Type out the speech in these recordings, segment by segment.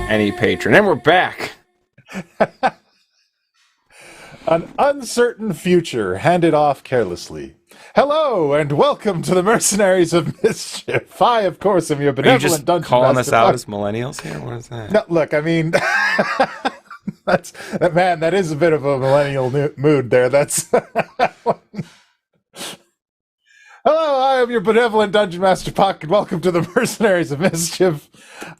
Any patron. And we're back. An uncertain future handed off carelessly. Hello, and welcome to the Mercenaries of Mischief. I, of course, am your benevolent dungeon calling master. us out as millennials here? What is that? No, look, I mean, that is a bit of a millennial mood there. That's... Hello, I am your benevolent Dungeon Master Puck, and welcome to the Mercenaries of Mischief.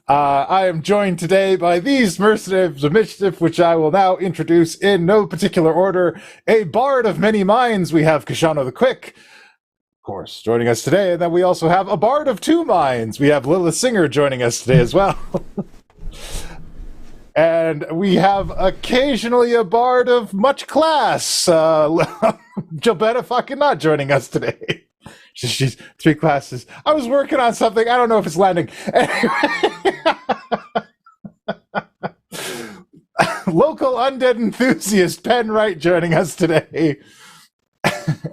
I am joined today by these Mercenaries of Mischief, which I will now introduce in no particular order. A bard of many minds, we have Koshano the Quick, of course, joining us today. And then we also have a bard of two minds. We have Lilith Singer joining us today as well. And we have occasionally a bard of much class. Gilbetta fucking not joining us today. She's 3 classes. I was working on something. I don't know if it's landing. Anyway. Local undead enthusiast Penn Wright joining us today.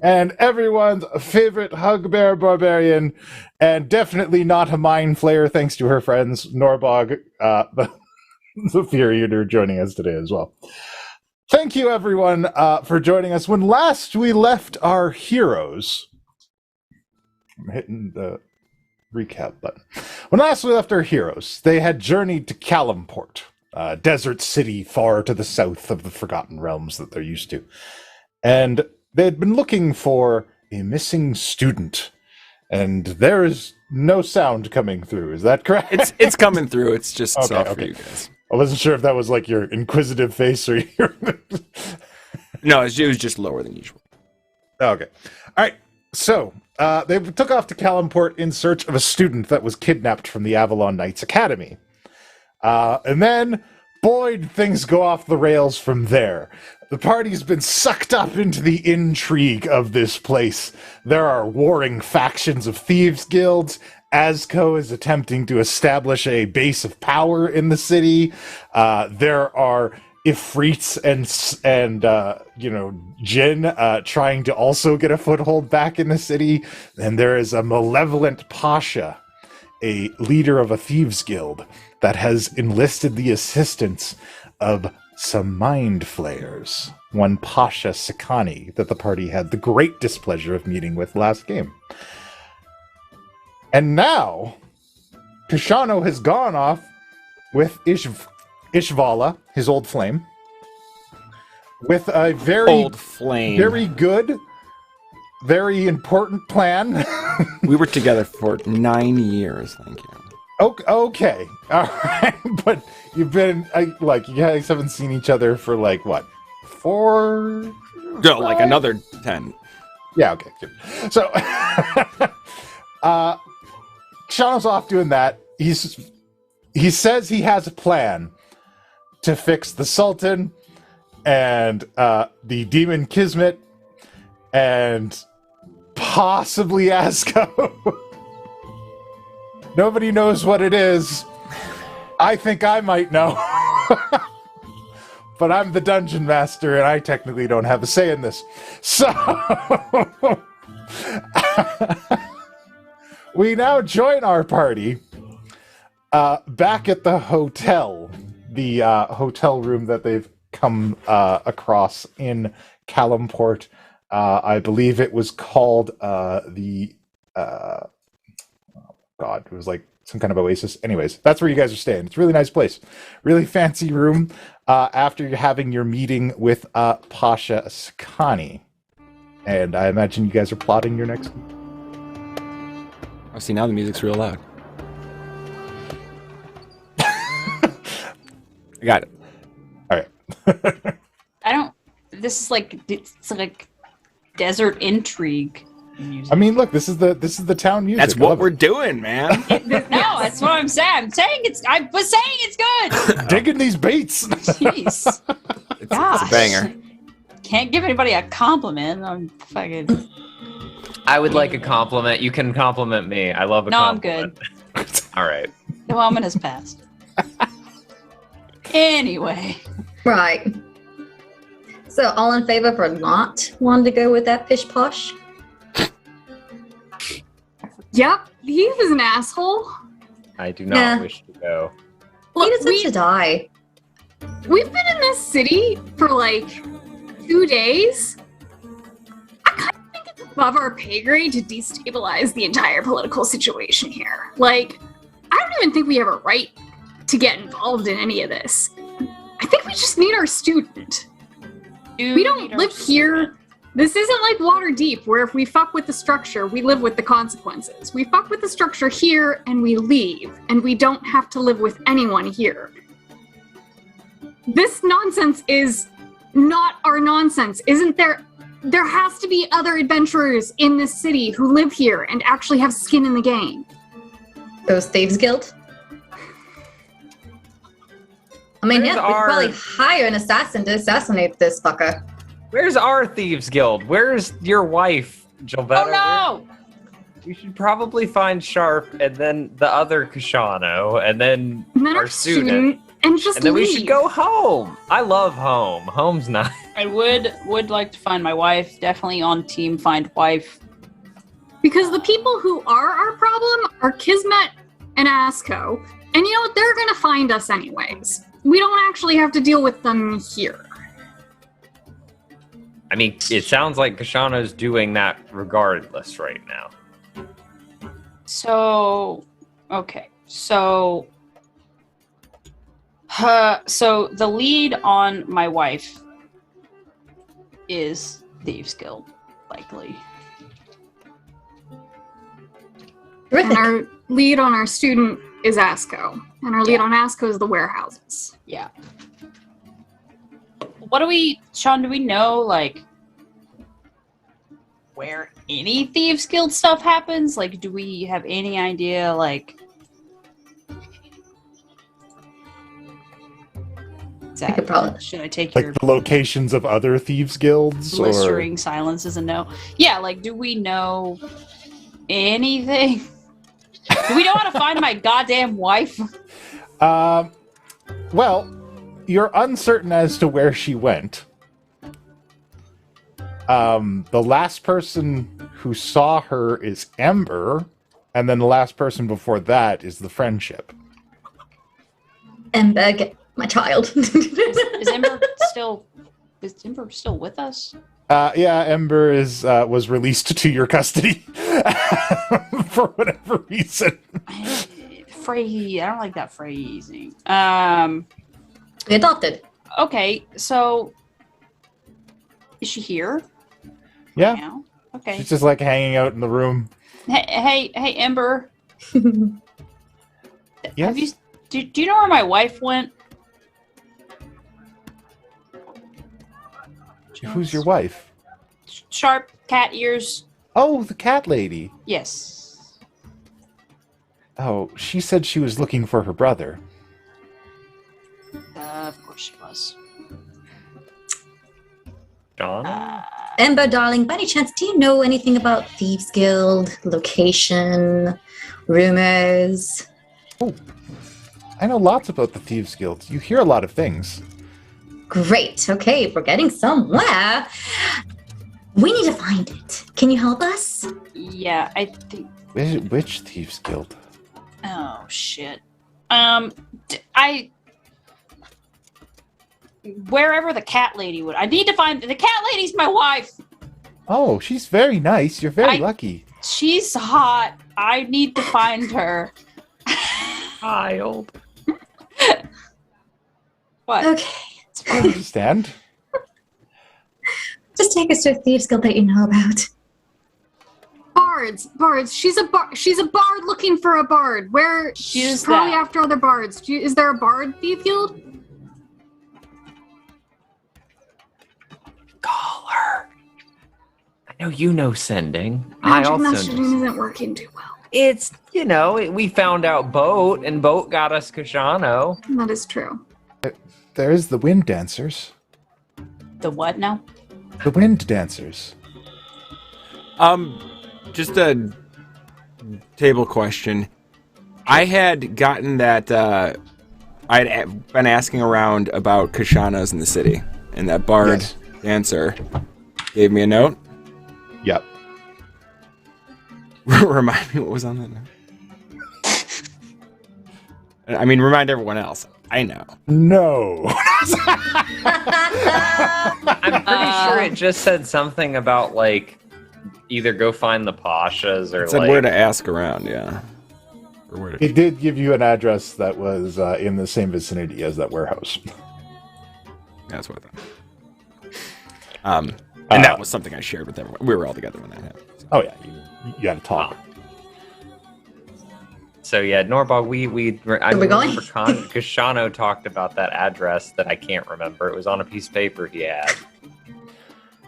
And everyone's favorite hugbear barbarian, and definitely not a mind flayer thanks to her friends, Norbog, the Fear Eater, joining us today as well. Thank you, everyone, for joining us. When last we left our heroes... I'm hitting the recap button. When last we left our heroes, they had journeyed to Calimport, a desert city far to the south of the Forgotten Realms that they're used to. And they had been looking for a missing student. And there is no sound coming through. Is that correct? It's coming through. It's just soft for you guys. I wasn't sure if that was like your inquisitive face or your... No, it was just lower than usual. Okay. All right. So, they took off to Calimport in search of a student that was kidnapped from the Avalon Knights Academy. And then, boy, things go off the rails from there. The party's been sucked up into the intrigue of this place. There are warring factions of thieves guilds. Azco is attempting to establish a base of power in the city. There are Ifrits and Jinn trying to also get a foothold back in the city. And there is a malevolent Pasha, a leader of a thieves guild, that has enlisted the assistance of some mind flayers. One Pasha Sakani that the party had the great displeasure of meeting with last game. And now, Koshano has gone off with Ishvala, his old flame, with a very good, very important plan. We were together for 9 years, thank you. Okay, all right, but you've been, you guys haven't seen each other for, 4? No, like another 10. Yeah, okay, good. So, Koshano's off doing that. He says he has a plan to fix the Sultan and the Demon Kismet and possibly Azco. Nobody knows what it is. I think I might know. But I'm the dungeon master and I technically don't have a say in this. So we now join our party back at the hotel. The hotel room that they've come across in Calimport. I believe it was called it was like some kind of oasis. Anyways, that's where you guys are staying. It's a really nice place. Really fancy room after you're having your meeting with Pasha Sakani. And I imagine you guys are plotting your next... Oh, see, now the music's real loud. I got it. All right. This is it's like desert intrigue music. I mean, look, this is the town music. That's what we're doing, man. No, that's what I'm saying. I was saying it's good. Digging these beats. Jeez. It's a banger. Can't give anybody a compliment. I'm fucking... I would like a compliment. You can compliment me. I love a compliment. No, I'm good. All right. The moment has passed. Anyway. Right. So, all in favor for not wanting to go with that pish posh? Yep, he was an asshole. I do not wish to go. He deserves to die. We've been in this city for like 2 days. I kind of think it's above our pay grade to destabilize the entire political situation here. Like, I don't even think we have a right to get involved in any of this. I think we just need our student. We don't live here. This isn't like Waterdeep, where if we fuck with the structure, we live with the consequences. We fuck with the structure here, and we leave, and we don't have to live with anyone here. This nonsense is not our nonsense. Isn't there? There has to be other adventurers in this city who live here and actually have skin in the game. Those Thieves Guild? I mean, yeah, we could probably hire an assassin to assassinate this fucker. Where's our Thieves Guild? Where's your wife, Gilbetta? Oh no! We should probably find Sharp and then the other Koshano and then our student. And just and then leave. We should go home. I love home. Home's nice. I would like to find my wife. Definitely on team find wife. Because the people who are our problem are Kismet and Asko. And you know what? They're gonna find us anyways. We don't actually have to deal with them here. I mean, it sounds like Koshano's doing that regardless right now. So, okay. So the lead on my wife is Thieves Guild, likely. Terrific. And our lead on our student is Asko. And our lead on Asko is the warehouses. Yeah. What do we, Sean, do we know, like, where any Thieves Guild stuff happens? Like, do we have any idea, like... I could probably... Should I take Like your... the locations of other thieves guilds? Blistering silence is a no. Yeah, like, do we know anything? Do we know how to find my goddamn wife? Well, you're uncertain as to where she went. The last person who saw her is Ember, and then the last person before that is the Friendship. Ember, get my child. Is Ember still with us? Yeah, Ember was released to your custody for whatever reason. I don't like that phrasing. We adopted. Okay, so is she here? Yeah. Now? Okay. She's just like hanging out in the room. Hey, Ember. Yes? Have you? Do you know where my wife went? Who's your wife? Sharp cat ears. Oh, the cat lady. Yes. Oh, she said she was looking for her brother. Of course she was. John? Ember, darling, by any chance, do you know anything about Thieves Guild, location, rumors? Oh, I know lots about the Thieves Guild. You hear a lot of things. Great. Okay, we're getting somewhere. We need to find it. Can you help us? Yeah, I think. Which Thieves Guild? Oh shit. Wherever the cat lady would. I need to find the cat lady's my wife. Oh, she's very nice. You're very lucky. She's hot. I need to find her. Child. What? Okay. I understand. Just take us to a Thieves Guild that you know about. Bards. She's a bard looking for a bard. Where she's probably after other bards. Is there a bard thief guild? Call her. I know you know sending. Magic I also messaging isn't working too well. It's, we found out Boat, and Boat got us Koshano. That is true. There's the Wind Dancers. The what now? The Wind Dancers. Just a table question. I had gotten that, I'd been asking around about Koshanos in the city, and that bard dancer gave me a note. Yep. Remind me what was on that note. I mean, remind everyone else. I know. No. I'm pretty sure it just said something about, like, either go find the Pashas or, It said like... where to ask around, yeah. Or where to... It did give you an address that was in the same vicinity as that warehouse. That's what I thought. And that was something I shared with everyone. We were all together when that happened. So. Oh, yeah. You had to talk. So yeah, Norbog, I we going? remember Koshano talked about that address that I can't remember. It was on a piece of paper he had.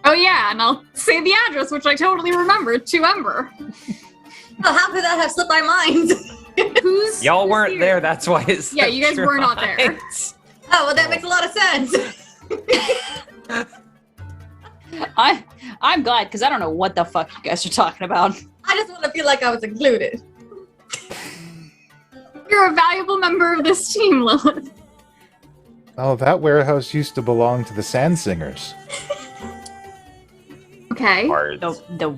Oh yeah, and I'll say the address, which I totally remembered, to Ember. Oh, how could that have slipped my mind? Y'all weren't here? there, that's why it's Yeah, you guys were not there. Oh, well, that makes a lot of sense. I'm glad because I don't know what the fuck you guys are talking about. I just want to feel like I was included. You're a valuable member of this team, Lilith. Oh, that warehouse used to belong to the Sand Singers. Okay. Bards. The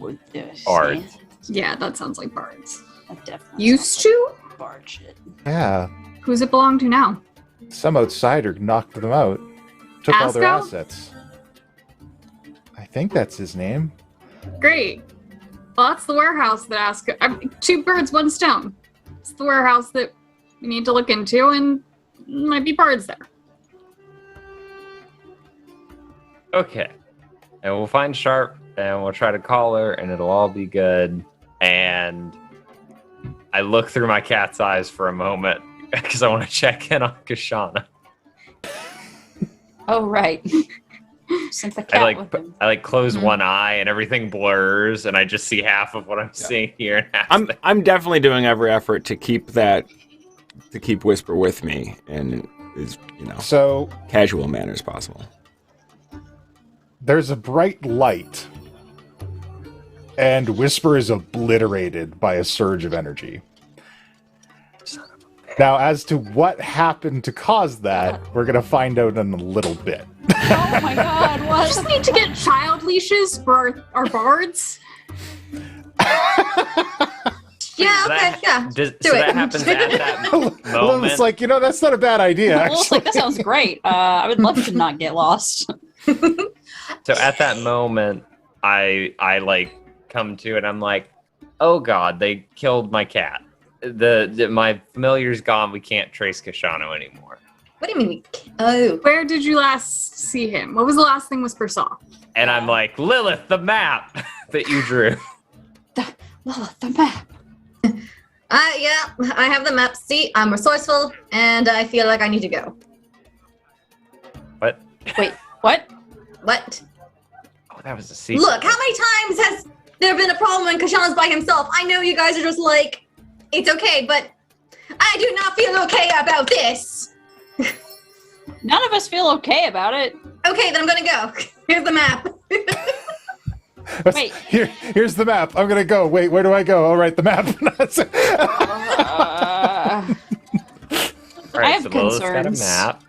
Bards. Yeah, that sounds like Bards. That definitely Used sounds to? like Bard shit. Yeah. Who's it belong to now? Some outsider knocked them out. Took all their Asco? assets. I think that's his name. Great. Well, that's the warehouse that asked. Two birds, one stone. It's the warehouse that we need to look into, and might be Bards there. Okay. And we'll find Sharp, and we'll try to call her, and it'll all be good. And I look through my cat's eyes for a moment, because I want to check in on Koshano. Oh, right. Sent the cat with him. I close Mhm. one eye and everything blurs and I just see half of what I'm seeing here. And half I'm definitely doing every effort to keep Whisper with me in as So casual manner as possible. there's a bright light, and Whisper is obliterated by a surge of energy. Now, as to what happened to cause that, we're going to find out in a little bit. Oh my god, We what? just need to get child leashes for our Bards. Yeah, okay, yeah. So Do it. that happens at that moment. It's like, that's not a bad idea, Well, it's like, actually. that sounds great. I would love to not get lost. So at that moment, I like come to and I'm like, oh god, they killed my cat. My familiar's gone. We can't trace Koshano anymore. What do you mean? Oh. Where did you last see him? What was the last thing Whisper saw? And I'm like, Lilith, the map that you drew. The map. Yeah, I have the map. See, I'm resourceful, and I feel like I need to go. What? Wait, what? What? Oh, that was a secret. Look, how many times has there been a problem when Koshano's by himself? I know you guys are just like, it's okay, but I do not feel okay about this. None of us feel okay about it. Okay, then I'm gonna go. Here's the map. Wait. Here's the map. I'm gonna go. Wait, where do I go? All right, the map. All right, I have so Lilith's got a concerns. map.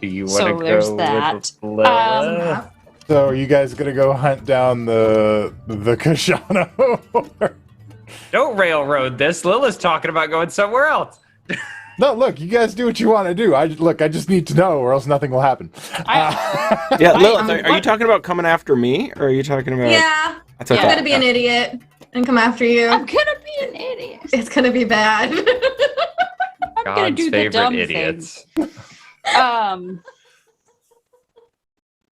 Do you want So to there's go that. with Lilith? So are you guys gonna go hunt down the Koshano? Don't railroad this. Lilith's talking about going somewhere else. No, look, you guys do what you want to do. I just need to know, or else nothing will happen. Yeah, Lilith, are you talking about coming after me, or are you talking about? Yeah, That's what I I'm thought. gonna be an idiot and come after you. I'm gonna be an idiot. It's gonna be bad. I'm gonna God's do the favorite dumb idiots. thing.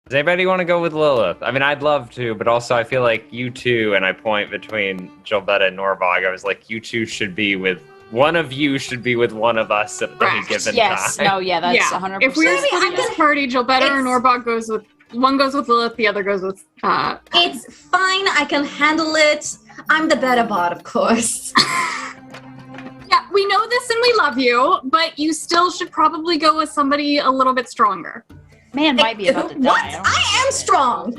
Does anybody want to go with Lilith? I mean, I'd love to, but also I feel like you two, and I point between Gilbetta and Norbog, I was like, you two should be with, one of you should be with one of us at any Correct. given Yes. time. No. Yeah. That's Yeah. 100%. If we're splitting I this can- party, Gilbetta or it's- Norbog goes with one goes with Lilith, the other goes with It's fine. I can handle it. I'm the better bot, of course. Yeah, we know this and we love you, but you still should probably go with somebody a little bit stronger. Man might be about to die. What? I am strong.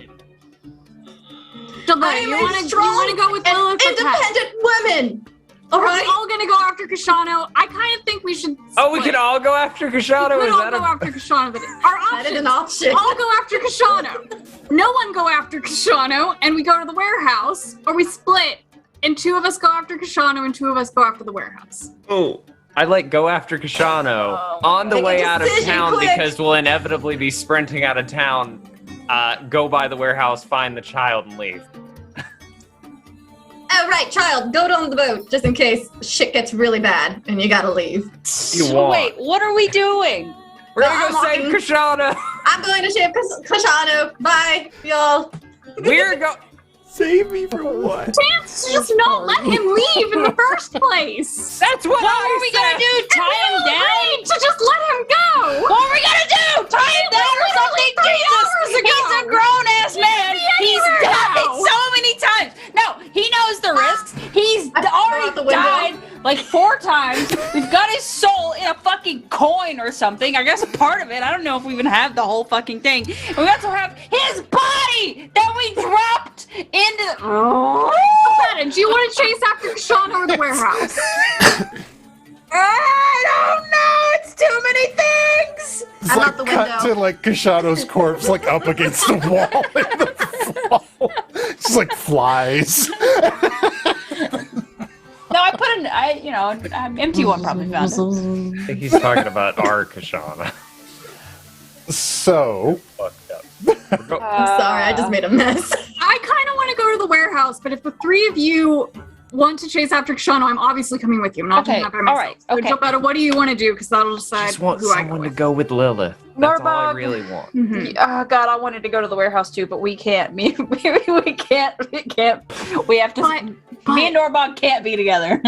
Gilbetta, I am you a want to strong go with and Lilith or Pat? independent woman. All We're right. all gonna go after Koshano. I kind of think we should. Oh, we split. can all go after Koshano. We Is all that go after Koshano. But our That is options. an option. All go after Koshano. No one go after Koshano, and we go to the warehouse, or we split, and 2 of us go after Koshano, and 2 of us go after the warehouse. Oh, I like go after Koshano on the Make a way out of decision, town quick. because we'll inevitably be sprinting out of town. Go by the warehouse, find the child, and leave. All right, child, go down the boat just in case shit gets really bad and you gotta leave. You want. Wait, what are we doing? We're gonna I'm go save walking. Koshano. I'm going to ship Koshano. Bye, y'all. We're go. Save me from what? Chance to just not let him leave in the first place. That's what What I are we gonna do? Tie him down? To just let him go. What are we gonna do? Tie him down or something? Jesus, he's a grown ass man. He's anywhere done now. it so many times. No, he knows the risks. He's I fell out the already window. died like 4 times. We've got his soul in a fucking coin or something. I guess a part of it. I don't know if we even have the whole fucking thing. And we also have his body that we dropped into the... Bennett, do you want to chase after Koshano or the warehouse? I don't know. It's too many things. It's I'm like out the cut window. to like Koshano's corpse like up against the wall in the fall. Just like flies. No, I put an, an empty one probably found it. I think he's talking about our Koshano. So Fucked up. I'm sorry, I just made a mess. I kind of want to go to the warehouse, but if the 3 of you want to chase after Koshano, I'm obviously coming with you. I'm not doing Okay, that by myself. all right, So, okay. Jilbetta, what do you want to do? Because that'll decide Just want who I go someone to with. go with Lilith. That's all I Norbog. really want. Mhm. Oh God, I wanted to go to the warehouse too, but we can't. We can't. We have to. But- me and Norbog can't be together.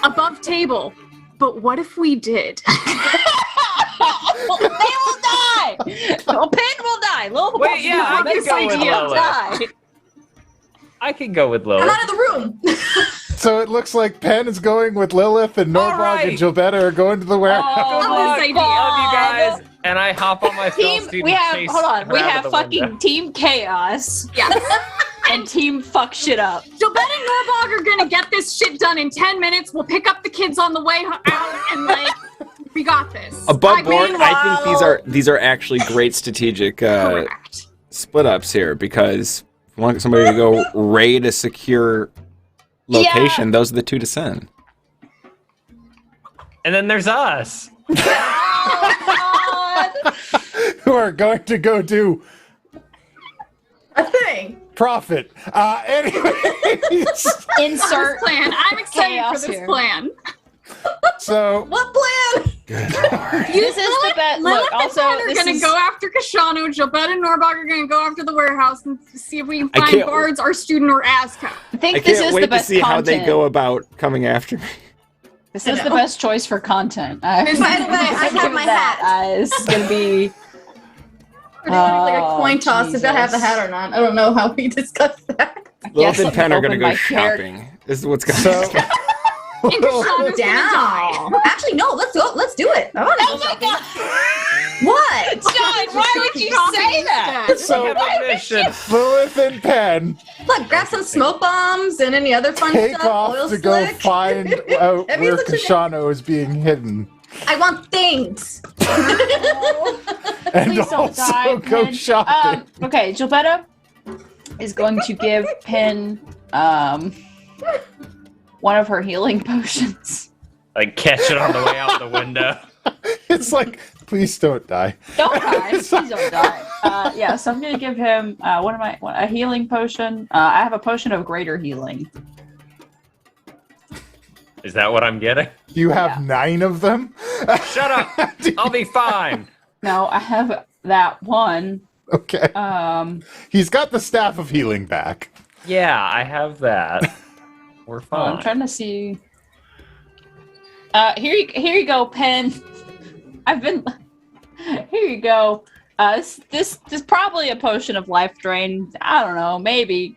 Above table. But what if we did? They will die. Well, Penn will die. Lil Wait, yeah, I That's can go with idea. Lilith. Die. I can go with I'm Lilith. out of the room. so it looks like Penn is going with Lilith and Norbog Alright. and Gilbetta are going to the warehouse. Oh Love my this idea. Love you God. guys. And I hop on my film Team, student we have. chase Hold on. her We out have of the fucking window. Team Chaos Yes. and Team Fuck Shit Up. Gilbetta and Norbog are gonna get this shit done in 10 minutes. We'll pick up the kids on the way out and like, we got this. Above board, I think meanwhile- these are actually great strategic Correct. split ups here because if you want somebody to go raid a secure location, those are the 2 to send. And then there's us. Oh, God. Who are going to go do A thing. profit. Anyways, Insert. Plan. I'm excited Chaos for this here. plan. so What plan? This is the best. Lilith Look, and also, Penn are this gonna is. go after Koshano. Gilbetta and Norbog are gonna go after the warehouse and see if we can I find can't- Bards, our student, or Azka. I think I this can't is wait the to best see content. how they go about coming after me. This is the best choice for content. By the way, I have my hat. This is gonna be. We're doing like a Oh, coin toss if I have the Jesus. hat or not. I don't know how we discussed that. Lilith Yes, and Penn are going to open go my character. shopping. This is what's going So- to happen. And Koshano's Down. Actually, no. Let's go. Let's do it. I want to Oh go my shopping. God! What? God, why would you say that? So- We have a mission. Lilith and Penn Look, grab some smoke bombs and any other fun take stuff. off Oil to go slick. find out That where means it's a- Koshano is being hidden. I want things. And Please don't also die, go Penn. shopping. Okay, Gilbetta is going to give Penn one of her healing potions. Like catch it on the way out the window. It's like, please don't die. Don't die. Please don't die. Yeah, so I'm going to give him a healing potion. I have a potion of greater healing. Is that what I'm getting? You have 9 of them? Shut up. I'll be fine. No, I have that one. Okay. He's got the staff of healing back. Yeah, I have that. We're Oh, fine. I'm trying to see. Here you go, Penn. I've been. Here you go. This is probably a potion of life drain. I don't know. Maybe.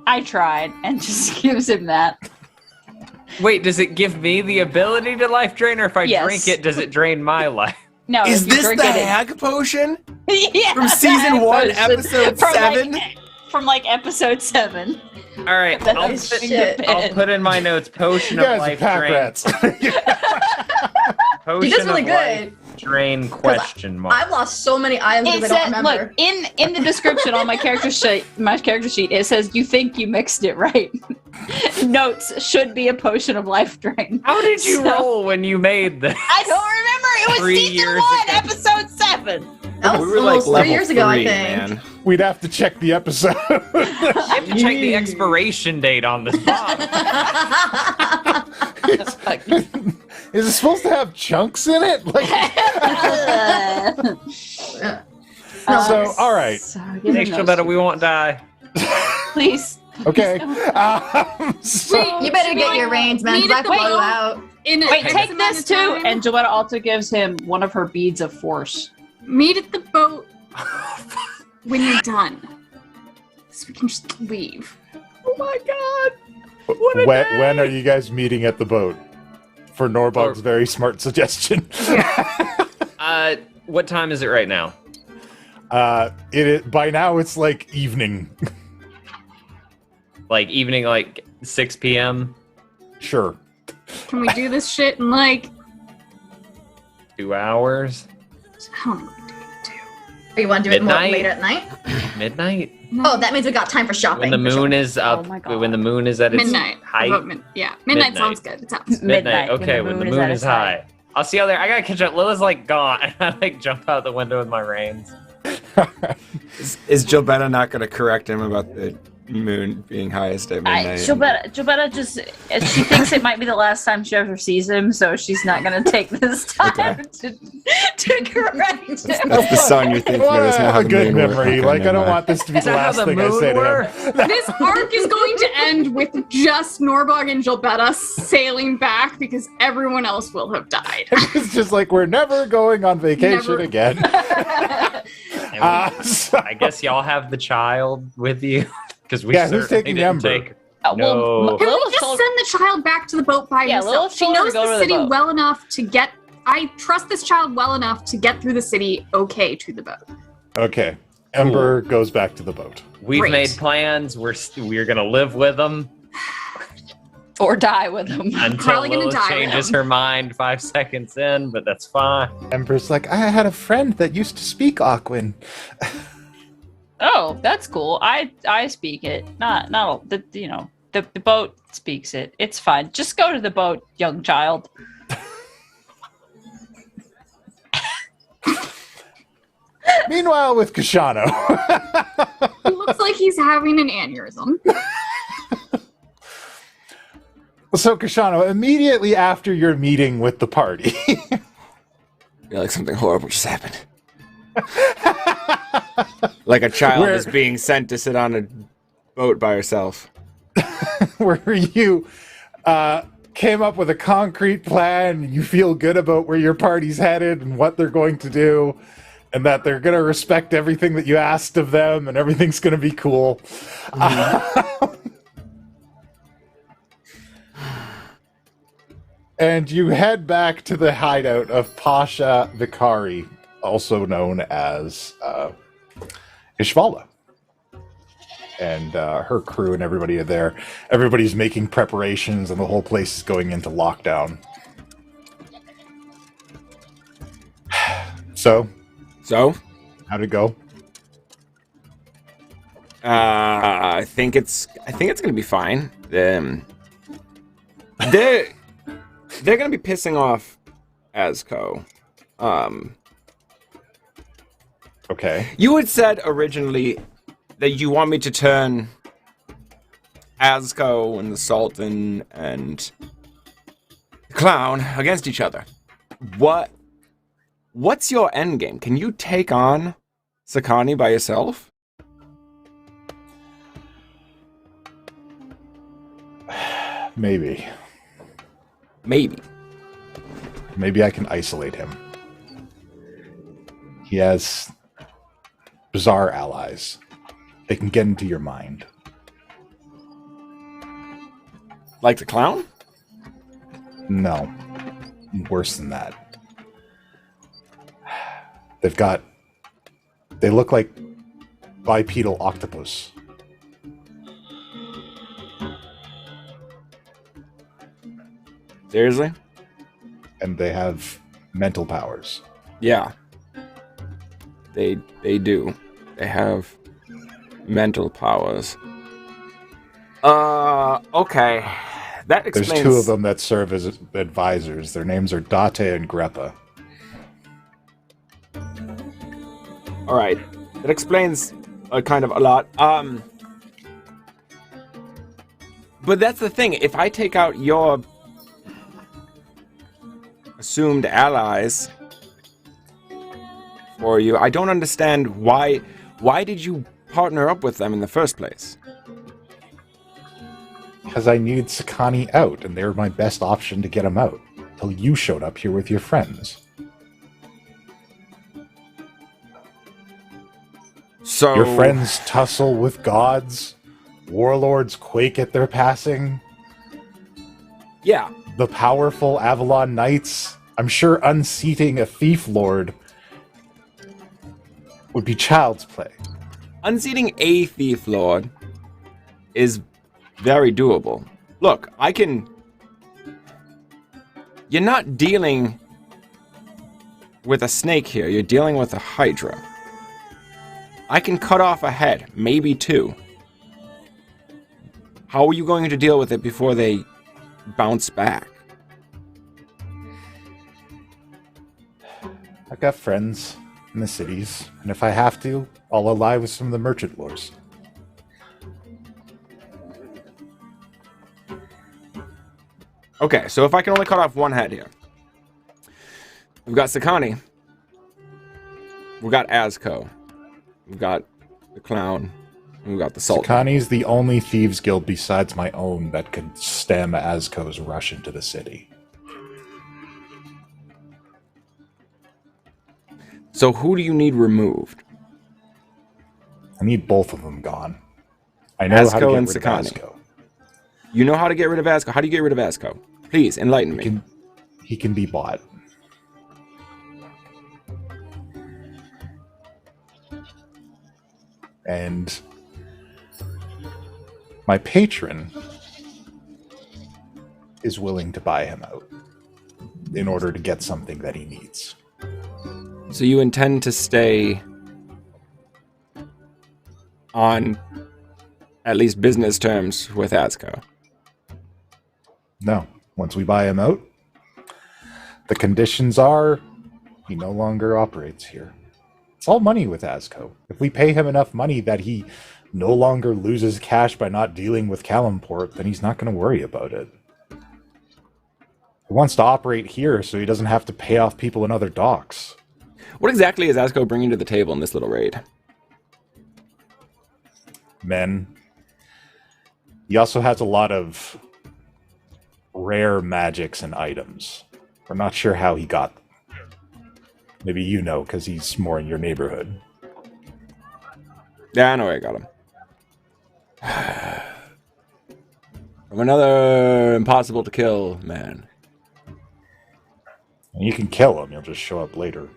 I tried, and just gives him that. Wait, does it give me the ability to life drain, or if I Yes. drink it, does it drain my life? No, Is if you this drink the it, hack potion? yeah, From season 1, potion episode from, 7? Like, from like episode 7. All right, That I'll is put, shit. I'll put in my notes potion You of guys are life pack drain. rats. Potion He does really of life good. drain question mark. I've lost so many items It because I don't said, remember. look, in the description on my character sheet, it says you think you mixed it right. Notes should be a potion of life drain. How did you So- roll when you made this? I don't remember. It was 3 season years 1, ago. episode 7. That We was were like almost level 3 years ago, I 3, think. man. We'd have to check the episode. I have to check the expiration date on this bottle. Is it supposed to have chunks in it? Like, so, all right. Thanks, Gilbetta, we won't die. Please. Okay. So, You better get your reins, man, because I Wait, blow out. In Wait, X take amount this of too. time, And Gilbetta also gives him one of her beads of force. meet at the boat when you're done, so we can just leave. Oh my god. when are you guys meeting at the boat? For Norbog's very smart suggestion. What time is it right now? By now it's like evening. Like evening, like 6 p.m. Sure. Can we do this shit in like 2 hours, I don't know. Or you want to do it more Midnight? later at night? midnight. Oh, that means we got time for shopping. When the for sure. moon is up, Oh my God. when the moon is at its Midnight. height. About midnight Midnight. sounds good. It sounds. Midnight. when Okay, when the moon at is its height. high. I'll see you there. I gotta catch up. Lila's like gone. And I like jump out the window with my reins. Is Gilbetta not going to correct him about the moon being highest at midnight? Gilbetta just, she thinks it might be the last time she ever sees him, so she's not going to take this time to correct him. That's the song you're thinking I want of. It's to not have how a the good moon works. memory. Okay, Like, I never don't mind. want this to be Is the that how last the thing I moon say to him. works? This arc is going to end with just Norbog and Gilbetta sailing back because everyone else will have died. It's just like, we're never going on vacation Never. again. And So- I guess y'all have the child with you because we Yeah, who's certainly taking didn't Ember? take. Well, No. Can we Lilith just told- send the child back to the boat by Yeah, herself? Lilith She told her knows to go the to the city boat. well enough to get. I trust this child well enough to get through the city okay to the boat. Okay. Ember goes back to the boat. We've Great. made plans. We're gonna live with them or die with him. until Probably gonna Lilith die with changes them. her mind 5 seconds in, but that's fine. Ember's like, I had a friend that used to speak Aquan. Oh, that's cool. I speak it. Not the boat speaks it. It's fine. Just go to the boat, young child. Meanwhile, with Koshano. He looks like he's having an aneurysm. So, Koshano, immediately after your meeting with the party, Yeah, like something horrible just happened. Like a child Where- is being sent to sit on a boat by herself. where you came up with a concrete plan, you feel good about where your party's headed and what they're going to do, and that they're going to respect everything that you asked of them, and everything's going to be cool. And you head back to the hideout of Pasha Vikari, also known as Ishvala. And her crew and everybody are there. Everybody's making preparations, and the whole place is going into lockdown. So, So, how'd it go? I think it's gonna be fine. They're gonna be pissing off Azco. Okay. You had said originally that you want me to turn Azco and the Sultan and the Clown against each other. What's your end game? Can you take on Sakani by yourself? Maybe. Maybe. Maybe I can isolate him. He has bizarre allies. They can get into your mind. Like the Clown? No. Worse than that. They look like bipedal octopus. Seriously? And they have mental powers. Yeah. They do. They have mental powers. Okay. That explains... There's two of them that serve as advisors. Their names are Date and Greppa. Alright. That explains kind of a lot. But that's the thing. If I take out your assumed allies for you, I don't understand why did you partner up with them in the first place? Because I needed Sakani out, and they were my best option to get him out. Till you showed up here with your friends. So Your friends tussle with gods. Warlords quake at their passing. yeah. The powerful Avalon Knights. I'm sure unseating a thief lord would be child's play. Unseating a thief lord is very doable. Look, I can... You're not dealing with a snake here. You're dealing with a hydra. I can cut off a head, maybe two. How are you going to deal with it before they bounce back? I've got friends in the cities, and if I have to, I'll ally with some of the merchant lords. Okay, so if I can only cut off one head here. We've got Sakani. We've got Azko. We've got the Clown. And we've got the Sultan. Sakani's the only thieves guild besides my own that could stem Azko's rush into the city. So who do you need removed? I need both of them gone. I know how to Azko get and rid of Sakani. Azko. You know how to get rid of Azko. How do you get rid of Azko? Please, enlighten me. He can be bought. And my patron is willing to buy him out in order to get something that he needs. So you intend to stay on at least business terms with Azko? No. Once we buy him out, the conditions are he no longer operates here. It's all money with Azko. If we pay him enough money that he no longer loses cash by not dealing with Calimport, then he's not going to worry about it. He wants to operate here so he doesn't have to pay off people in other docks. What exactly is Azko bringing to the table in this little raid? Men. He also has a lot of rare magics and items. We're not sure how he got them. Maybe you know, because he's more in your neighborhood. Yeah, I know where I got him. From another impossible to kill man. And you can kill him, he'll just show up later.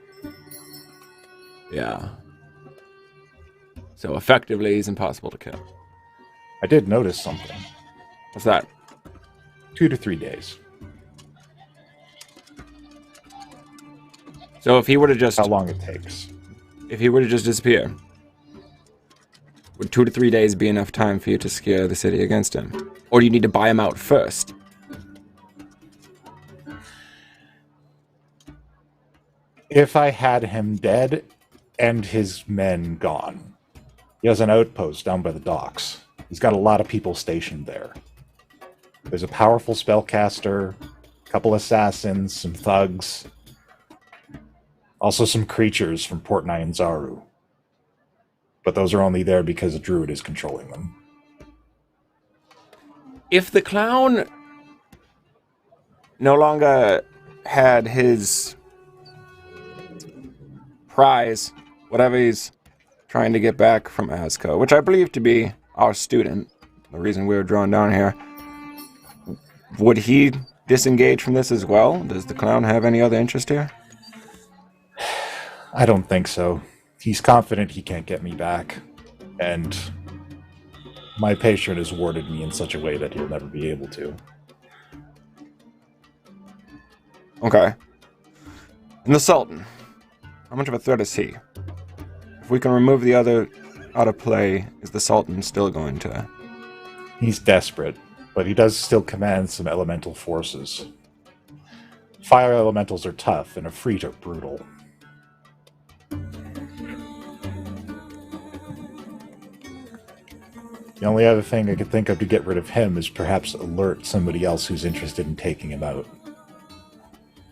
Yeah. So effectively, he's impossible to kill. I did notice something. What's that? 2 to 3 days. So if he were to just... How long it takes. If he were to just disappear, would 2 to 3 days be enough time for you to secure the city against him? Or do you need to buy him out first? If I had him dead and his men gone. He has an outpost down by the docks. He's got a lot of people stationed there. There's a powerful spellcaster, a couple assassins, some thugs, also some creatures from Port Nyanzaru. But those are only there because a druid is controlling them. If the clown no longer had his prize, whatever he's trying to get back from Azko, which I believe to be our student, the reason we were drawn down here, would he disengage from this as well? Does the clown have any other interest here? I don't think so. He's confident he can't get me back. And my patron has warded me in such a way that he'll never be able to. Okay. And the Sultan. How much of a threat is he? If we can remove the other out of play, is the Sultan still going to... He's desperate, but he does still command some elemental forces. Fire elementals are tough, and Efreet are brutal. The only other thing I could think of to get rid of him is perhaps alert somebody else who's interested in taking him out.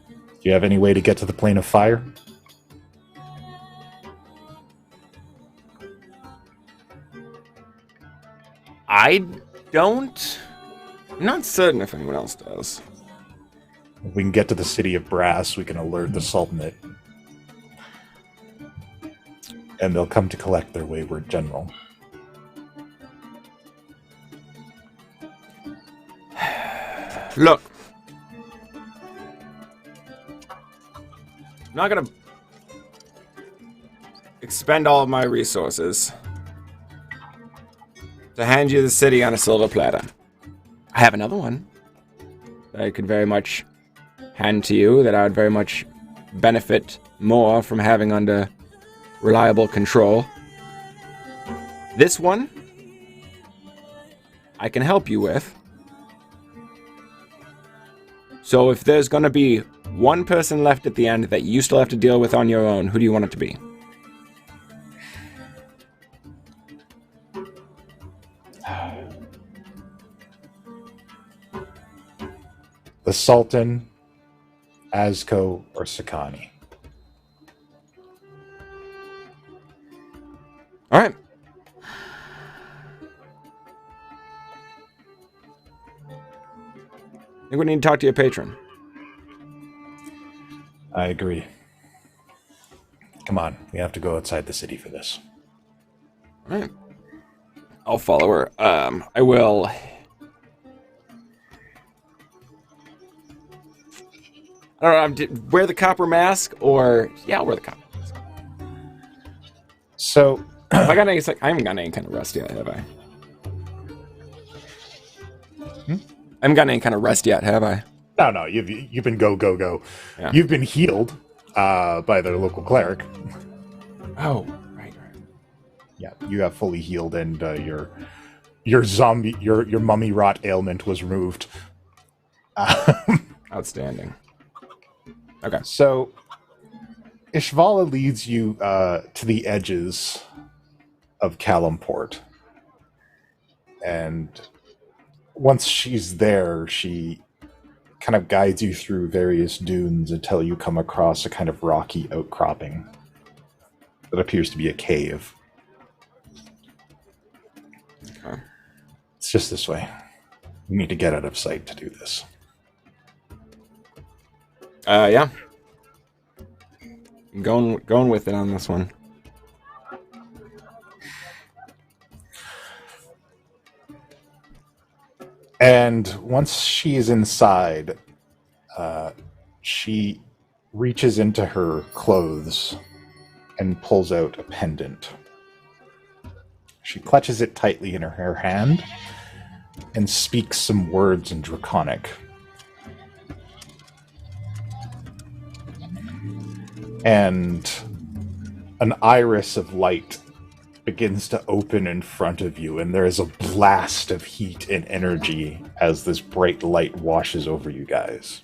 Do you have any way to get to the plane of fire? I don't... I'm not certain if anyone else does. If we can get to the city of Brass, we can alert the Sultanate. And they'll come to collect their wayward general. Look. I'm not gonna expend all of my resources to hand you the city on a silver platter. I have another one that I could very much hand to you that I would very much benefit more from having under reliable control. This one I can help you with. So if there's going to be one person left at the end that you still have to deal with on your own, who do you want it to be? The Sultan, Azko, or Sakani. All right. I think we need to talk to your patron. I agree. Come on, we have to go outside the city for this. All right. I'll follow her. I will... I don't know, wear the copper mask, or... Yeah, I'll wear the copper mask. So... Have I got any... I haven't gotten any kind of rest yet, have I? I haven't gotten any kind of rest yet, have I? No, you've been go. Yeah. You've been healed by the local cleric. Oh, right. Yeah, you have fully healed, and your zombie, your mummy rot ailment was removed. Outstanding. Okay. So, Ishvala leads you to the edges of Calimport, and once she's there, she kind of guides you through various dunes until you come across a kind of rocky outcropping that appears to be a cave. Okay. It's just this way. We need to get out of sight to do this. Yeah. I'm going with it on this one. And once she is inside, she reaches into her clothes and pulls out a pendant. She clutches it tightly in her hand and speaks some words in Draconic. And an iris of light begins to open in front of you, and there is a blast of heat and energy as this bright light washes over you guys.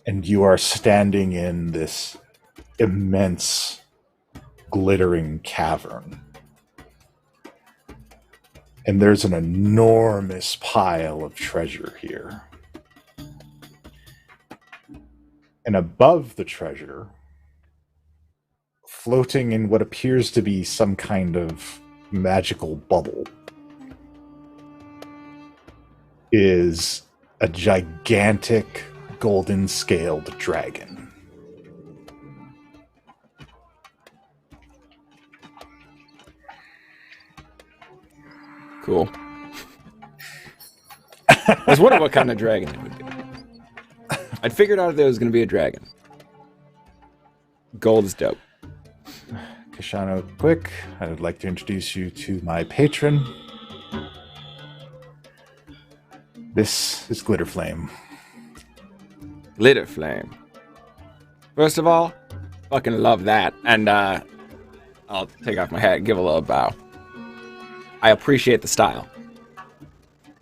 And you are standing in this immense, glittering cavern. And there's an enormous pile of treasure here. And above the treasure, floating in what appears to be some kind of magical bubble, is a gigantic golden-scaled dragon. Cool. I was wondering what kind of dragon it would be. I'd figured out there was going to be a dragon. Gold is dope. Koshano, quick, I would like to introduce you to my patron. This is Glitter Flame. Glitter Flame. First of all, fucking love that. And I'll take off my hat and give a little bow. I appreciate the style.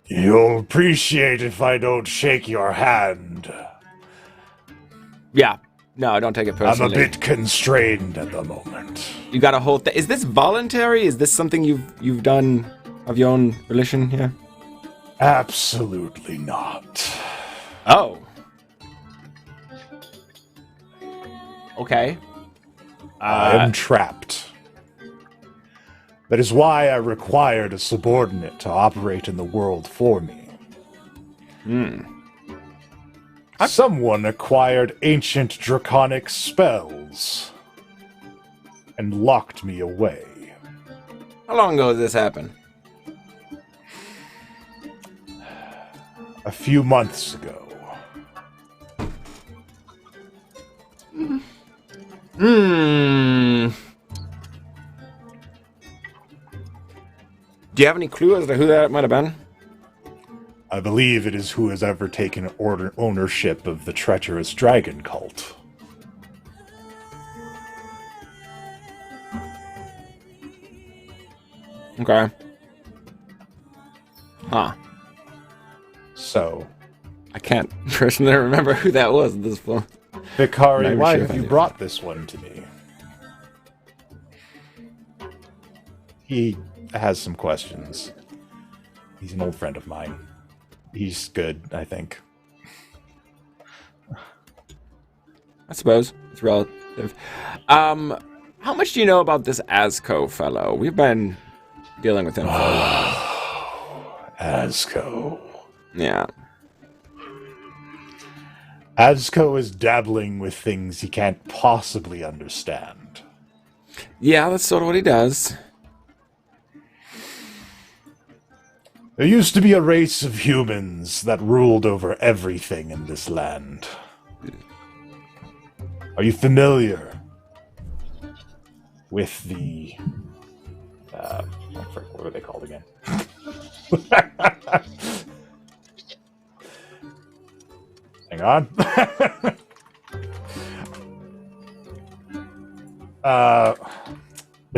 You'll appreciate if I don't shake your hand. Yeah. No, don't take it personally. I'm a bit constrained at the moment. You got a whole thing. Is this voluntary? Is this something you've done of your own volition here? Absolutely not. Oh. Okay. I am trapped. That is why I required a subordinate to operate in the world for me. Someone acquired ancient draconic spells and locked me away. How long ago did this happen? A few months ago. Do you have any clue as to who that might have been? I believe it is who has ever taken ownership of the treacherous dragon cult. Okay. Huh. So, I can't personally remember who that was at this point. Vikari, Not why sure if have I you do. brought this one to me? He has some questions. He's an old friend of mine. He's good, I think. I suppose it's relative. How much do you know about this Azco fellow? We've been dealing with him for a while. Azco. Yeah. Azco is dabbling with things he can't possibly understand. Yeah, that's sort of what he does. There used to be a race of humans that ruled over everything in this land. Are you familiar with the... what were they called again? Hang on. The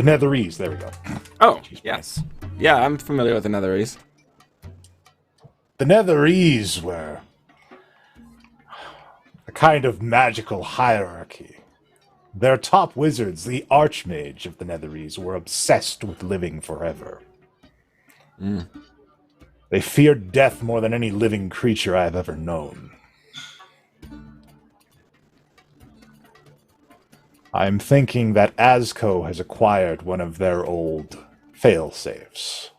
Netherese, there we go. Oh, yes. Yeah, I'm familiar with the Netherese. The Netherese were a kind of magical hierarchy. Their top wizards, the Archmage of the Netherese, were obsessed with living forever. They feared death more than any living creature I have ever known. I'm thinking that Azco has acquired one of their old fail-safes.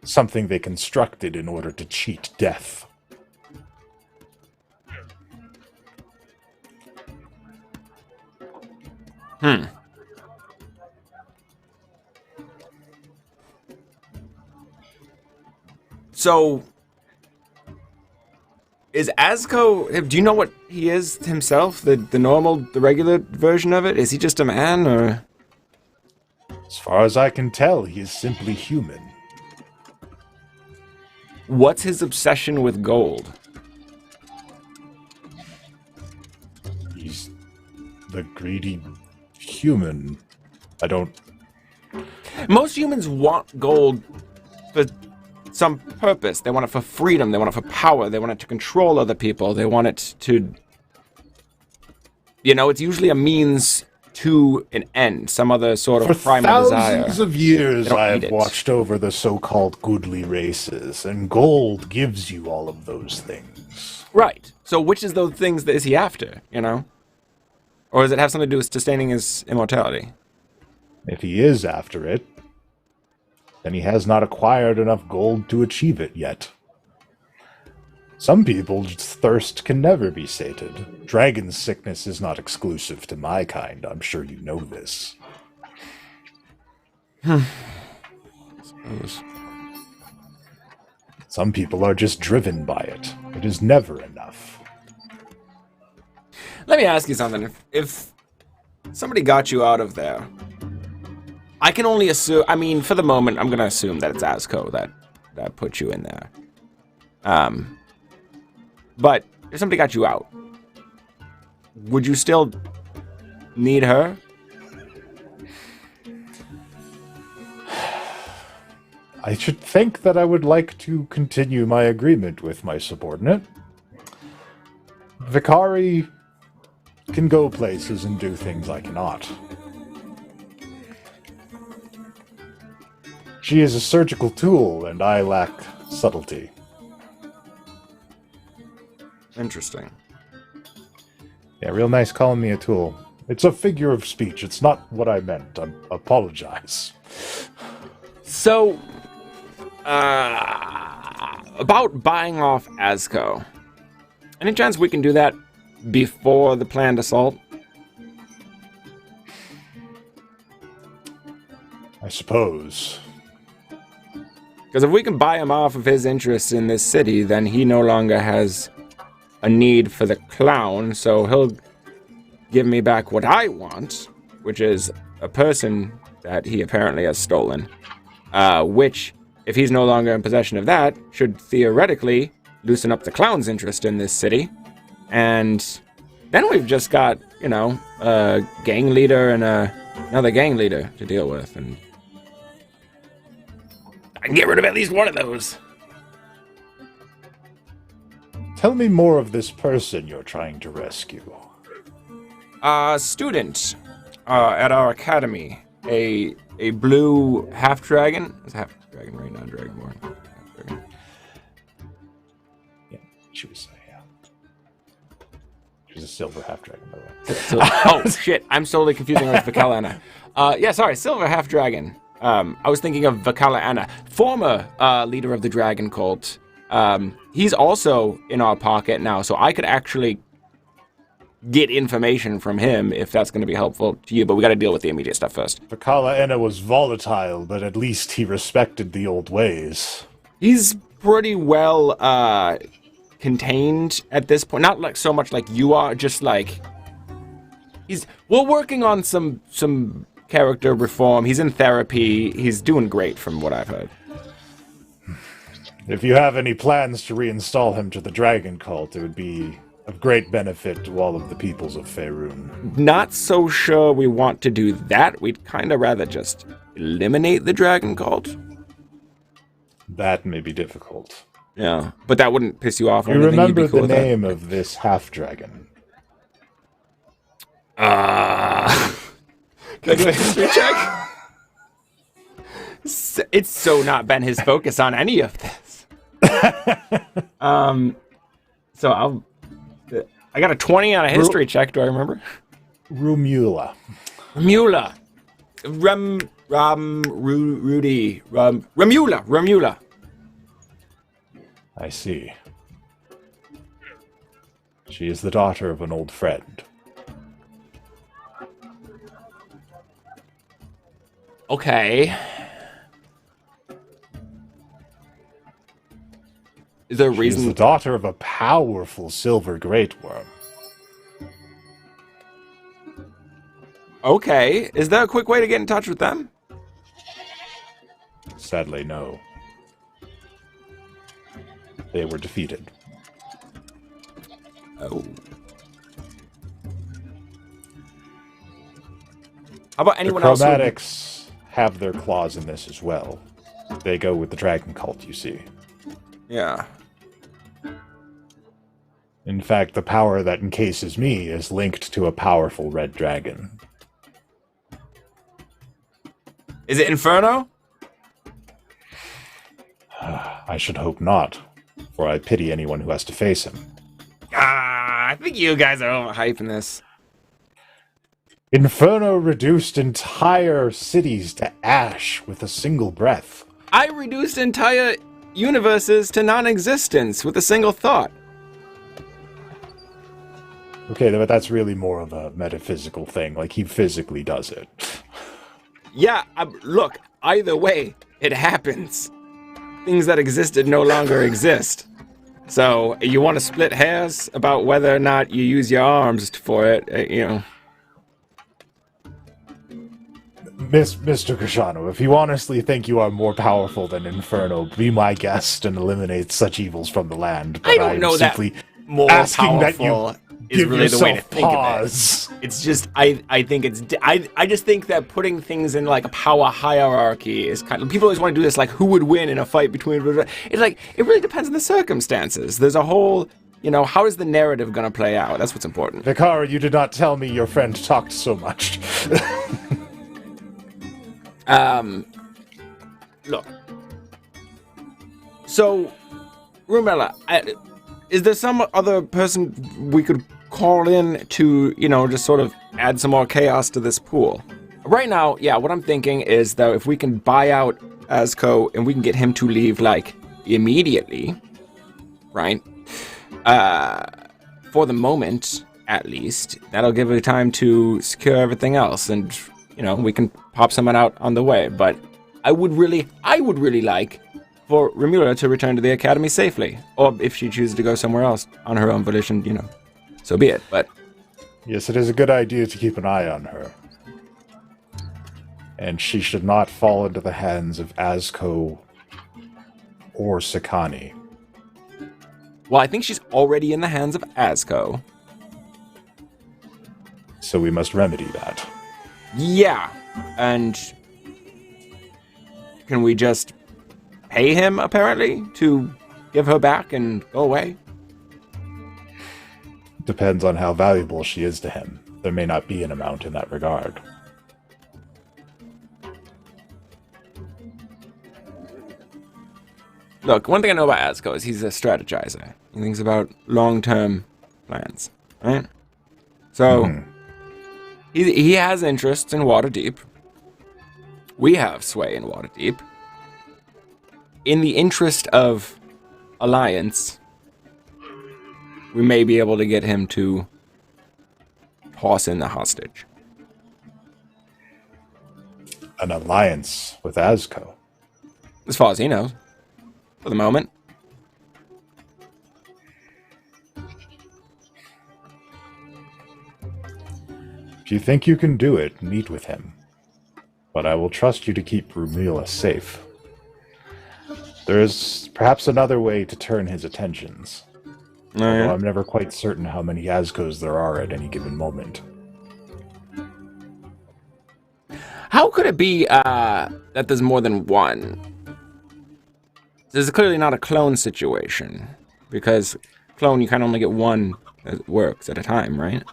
Something they constructed in order to cheat death. So, is Azco... Do you know what he is himself? The regular version of it? Is he just a man, or... As far as I can tell, he is simply human. What's his obsession with gold? He's the greedy human. I don't... Most humans want gold for some purpose. They want it for freedom. They want it for power. They want it to control other people. They want it to... You know, it's usually a means to an end. Some other sort of For primal desire. thousands of years, They don't I need have it. watched over the so-called goodly races, and gold gives you all of those things. Right. So which is those things that is he after, you know? Or does it have something to do with sustaining his immortality? If he is after it, then he has not acquired enough gold to achieve it yet. Some people's thirst can never be sated. Dragon sickness is not exclusive to my kind. I'm sure you know this. Some people are just driven by it. It is never enough. Let me ask you something. If somebody got you out of there, I can only assume... I mean, for the moment, I'm going to assume that it's Azco that put you in there. But if somebody got you out, would you still need her? I should think that I would like to continue my agreement with my subordinate. Vicari can go places and do things I cannot. She is a surgical tool, and I lack subtlety. Interesting. Yeah, real nice calling me a tool. It's a figure of speech. It's not what I meant. I apologize. So, about buying off Azco. Any chance we can do that before the planned assault? I suppose. Because if we can buy him off of his interests in this city, then he no longer has a need for the clown, so he'll give me back what I want, which is a person that he apparently has stolen, which, if he's no longer in possession of that, should theoretically loosen up the clown's interest in this city, and then we've just got, you know, a gang leader and another gang leader to deal with, and I can get rid of at least one of those. Tell me more of this person you're trying to rescue. Student at our academy, a blue half-dragon. It's a half-dragon, right? Not dragonborn. Half-dragon. Yeah, she was a silver half-dragon, by the way. Oh, shit. I'm solely confusing her with Vakala Anna. Yeah, sorry, silver half-dragon. I was thinking of Vakala Anna, former leader of the dragon cult. He's also in our pocket now, so I could actually get information from him if that's going to be helpful to you, but we got to deal with the immediate stuff first. Vakala Enna was volatile, but at least he respected the old ways. He's pretty well contained at this point. Not like so much like you are, just like we're working on some character reform. He's in therapy. He's doing great from what I've heard. If you have any plans to reinstall him to the dragon cult, it would be of great benefit to all of the peoples of Faerun. Not so sure we want to do that. We'd kind of rather just eliminate the dragon cult. That may be difficult. Yeah, but that wouldn't piss you off. You remember the name of this half-dragon? Can I do a history check? It's so not been his focus on any of this. So I got a 20 on a history check. Do I remember? Rumula. Rumula. I see. She is the daughter of an old friend. Okay. Is there a reason? She is the daughter of a powerful silver great worm. Okay. Is there a quick way to get in touch with them? Sadly, no. They were defeated. Oh. How about anyone else? The Chromatics have their claws in this as well. They go with the dragon cult, you see. Yeah. In fact, the power that encases me is linked to a powerful red dragon. Is it Inferno? I should hope not, for I pity anyone who has to face him. I think you guys are overhyping this. Inferno reduced entire cities to ash with a single breath. I reduced entire universes to non-existence with a single thought. Okay, but that's really more of a metaphysical thing. Like, he physically does it. Yeah, look, either way, it happens. Things that existed no longer exist. So, you want to split hairs about whether or not you use your arms for it, you know. Mr. Koshano, if you honestly think you are more powerful than Inferno, be my guest and eliminate such evils from the land. But I don't know that simply more asking that powerful you is give really the way to yourself think pause. of it. It's just I think it's I just think that putting things in like a power hierarchy is kind of, people always want to do this, like who would win in a fight between, it's like it really depends on the circumstances. There's a whole, you know, how is the narrative going to play out? That's what's important. Vikara, you did not tell me your friend talked so much. Look. So, Rumella, is there some other person we could call in to, you know, just sort of add some more chaos to this pool? Right now, yeah, what I'm thinking is, though, if we can buy out Azko and we can get him to leave, like, immediately, right? For the moment, at least, that'll give her time to secure everything else, and, you know, we can pop someone out on the way. But I would really like for Remula to return to the academy safely, or if she chooses to go somewhere else on her own volition, you know, so be it. But yes, it is a good idea to keep an eye on her. And she should not fall into the hands of Azko or Sakani. well, I think she's already in the hands of Azko. So we must remedy that. Yeah, and can we just pay him, apparently, to give her back and go away? Depends on how valuable she is to him. There may not be an amount in that regard. Look, one thing I know about Azko is he's a strategizer. He thinks about long-term plans, right? So, he has interests in Waterdeep. We have sway in Waterdeep. In the interest of alliance, we may be able to get him to toss in the hostage. An alliance with Azko. As far as he knows. For the moment. If you think you can do it, meet with him. But I will trust you to keep Rumila safe. There is perhaps another way to turn his attentions. Although I'm never quite certain how many Azkos there are at any given moment. How could it be that there's more than one? This is clearly not a clone situation. Because clone, you can only get one that works at a time, right?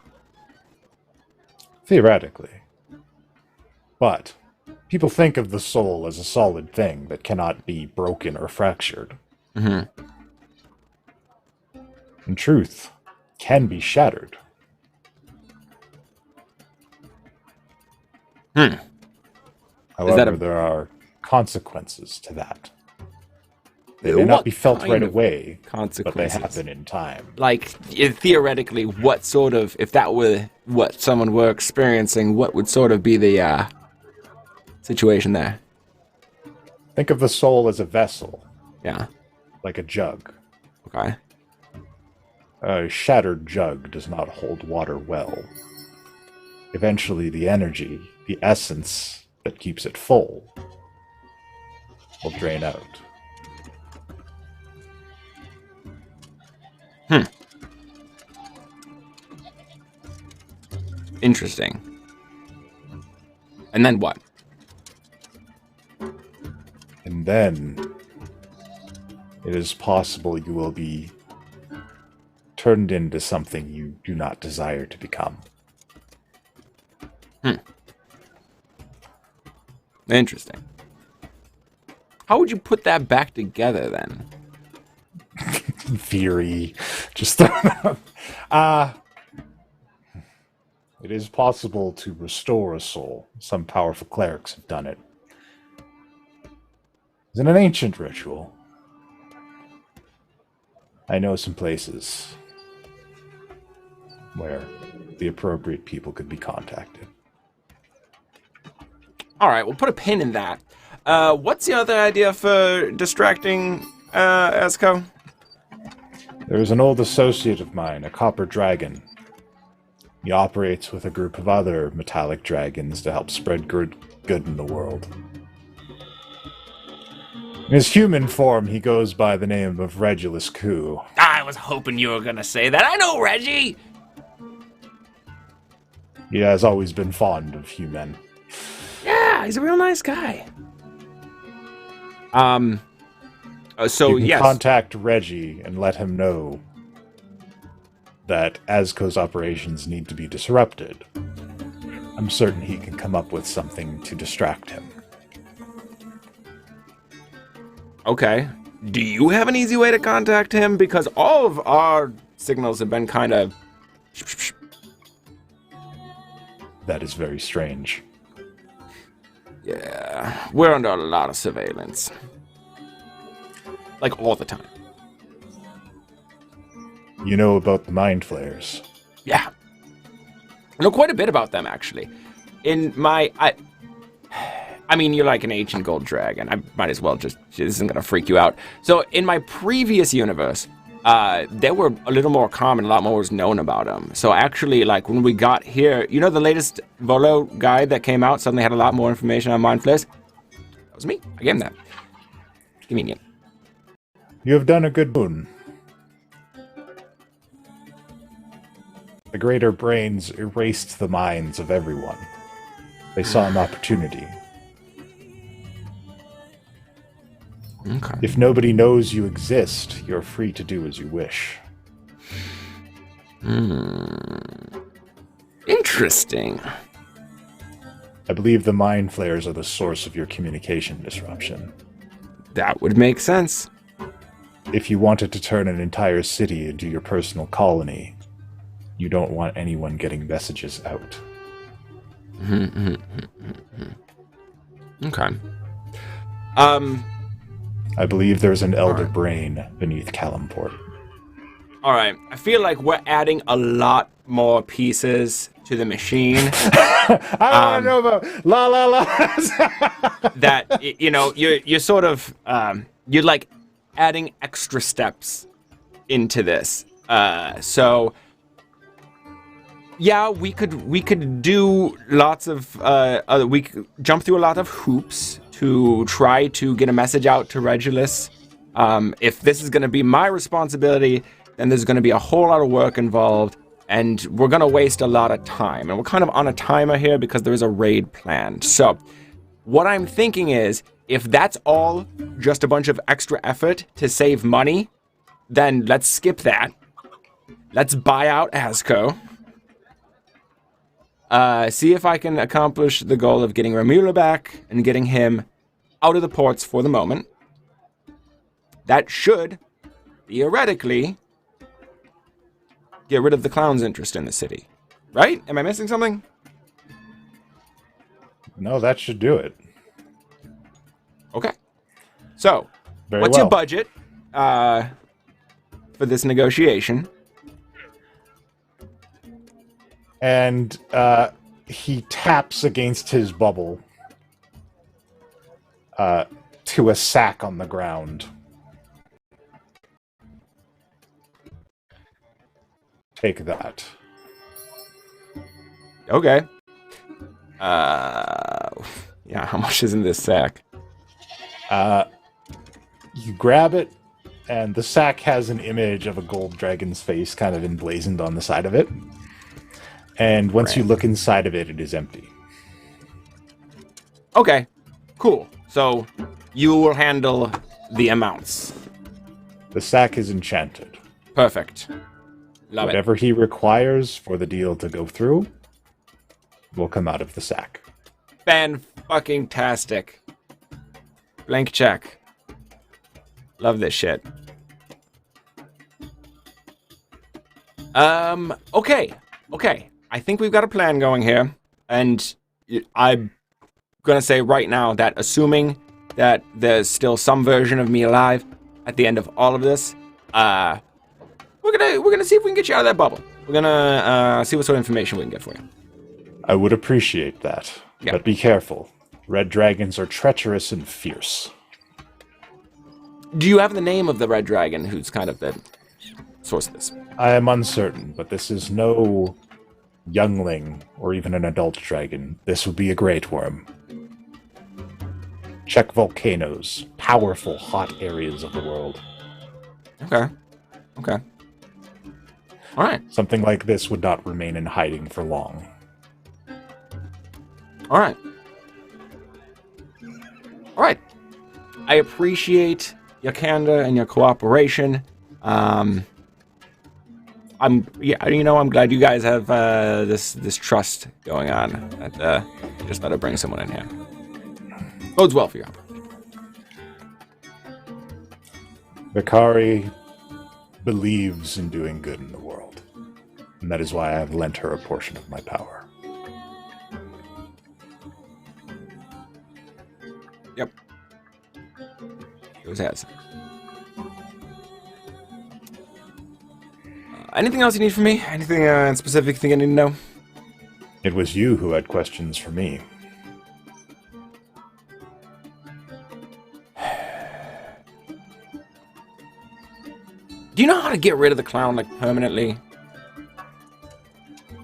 Theoretically. But people think of the soul as a solid thing that cannot be broken or fractured. Mm-hmm. In truth, can be shattered. However, there are consequences to that. They may not be felt right away, but they happen in time. Like, theoretically, what sort of, if that were what someone were experiencing, what would sort of be the situation there? Think of the soul as a vessel. Yeah. Like a jug. Okay. A shattered jug does not hold water well. Eventually, the energy, the essence that keeps it full, will drain out. Interesting. And then what? And then it is possible you will be turned into something you do not desire to become. Interesting. How would you put that back together then? Theory. Just it is possible to restore a soul. Some powerful clerics have done it. It's an ancient ritual. I know some places where the appropriate people could be contacted. All right, we'll put a pin in that. What's the other idea for distracting Azko? There is an old associate of mine, a copper dragon. He operates with a group of other metallic dragons to help spread good good in the world. In his human form, he goes by the name of Regulus Koo. I was hoping you were gonna say that. I know Reggie! He has always been fond of human. Yeah, he's a real nice guy. So, You can yes. contact Reggie and let him know that Asco's operations need to be disrupted. I'm certain he can come up with something to distract him. Okay. Do you have an easy way to contact him? Because all of our signals have been kind of... That is very strange. Yeah, we're under a lot of surveillance. Like, all the time. You know about the mind flayers? Yeah. I know quite a bit about them, actually. In my... I mean, you're like an ancient gold dragon. I might as well just... This isn't going to freak you out. So, in my previous universe, they were a little more common, a lot more was known about them. So, actually, like, when we got here... You know the latest Volo guide that came out suddenly had a lot more information on mind flayers? That was me. I gave him that. Convenient. You have done a good boon. The greater brains erased the minds of everyone. They saw an opportunity. Okay. If nobody knows you exist, you're free to do as you wish. Interesting. I believe the mind flayers are the source of your communication disruption. That would make sense. If you wanted to turn an entire city into your personal colony, you don't want anyone getting messages out. Okay. I believe there's an elder brain beneath Calimport. All right. I feel like we're adding a lot more pieces to the machine. I don't know about la la la. That you know, you're sort of you're like adding extra steps into this. So yeah, we could do lots of we could jump through a lot of hoops to try to get a message out to Regulus. If this is going to be my responsibility, then there's going to be a whole lot of work involved, and we're going to waste a lot of time. And we're kind of on a timer here because there is a raid planned. So what I'm thinking is, if that's all just a bunch of extra effort to save money, then let's skip that. Let's buy out Asco. See if I can accomplish the goal of getting Romula back and getting him out of the ports for the moment. That should, theoretically, get rid of the clown's interest in the city. Right? Am I missing something? No, that should do it. Okay. So, Very what's well. your budget for this negotiation? And he taps against his bubble to a sack on the ground. Take that. Okay. Yeah, how much is in this sack? You grab it, and the sack has an image of a gold dragon's face kind of emblazoned on the side of it. And once you look inside of it, it is empty. Okay, cool. So, you will handle the amounts. The sack is enchanted. Perfect. Love Whatever he requires for the deal to go through will come out of the sack. it. Fan-fucking-tastic. Blank check. Love this shit. Okay. I think we've got a plan going here. And I'm gonna say right now that assuming that there's still some version of me alive at the end of all of this, we're gonna see if we can get you out of that bubble. We're gonna see what sort of information we can get for you. I would appreciate that. Yeah. But be careful. Red dragons are treacherous and fierce. Do you have the name of the red dragon who's kind of the source of this? I am uncertain, but this is no youngling or even an adult dragon. This would be a great worm. Check volcanoes, powerful, hot areas of the world. Okay. Okay. All right. Something like this would not remain in hiding for long. All right. All right. I appreciate your candor and your cooperation. I'm glad you guys have this trust going on. That you just thought I'd bring someone in here. Bodes well for you. Vikari believes in doing good in the world, and that is why I have lent her a portion of my power. Yep. It was has. Anything else you need from me? Anything specific thing I need to know? It was you who had questions for me. Do you know how to get rid of the clown, like, permanently?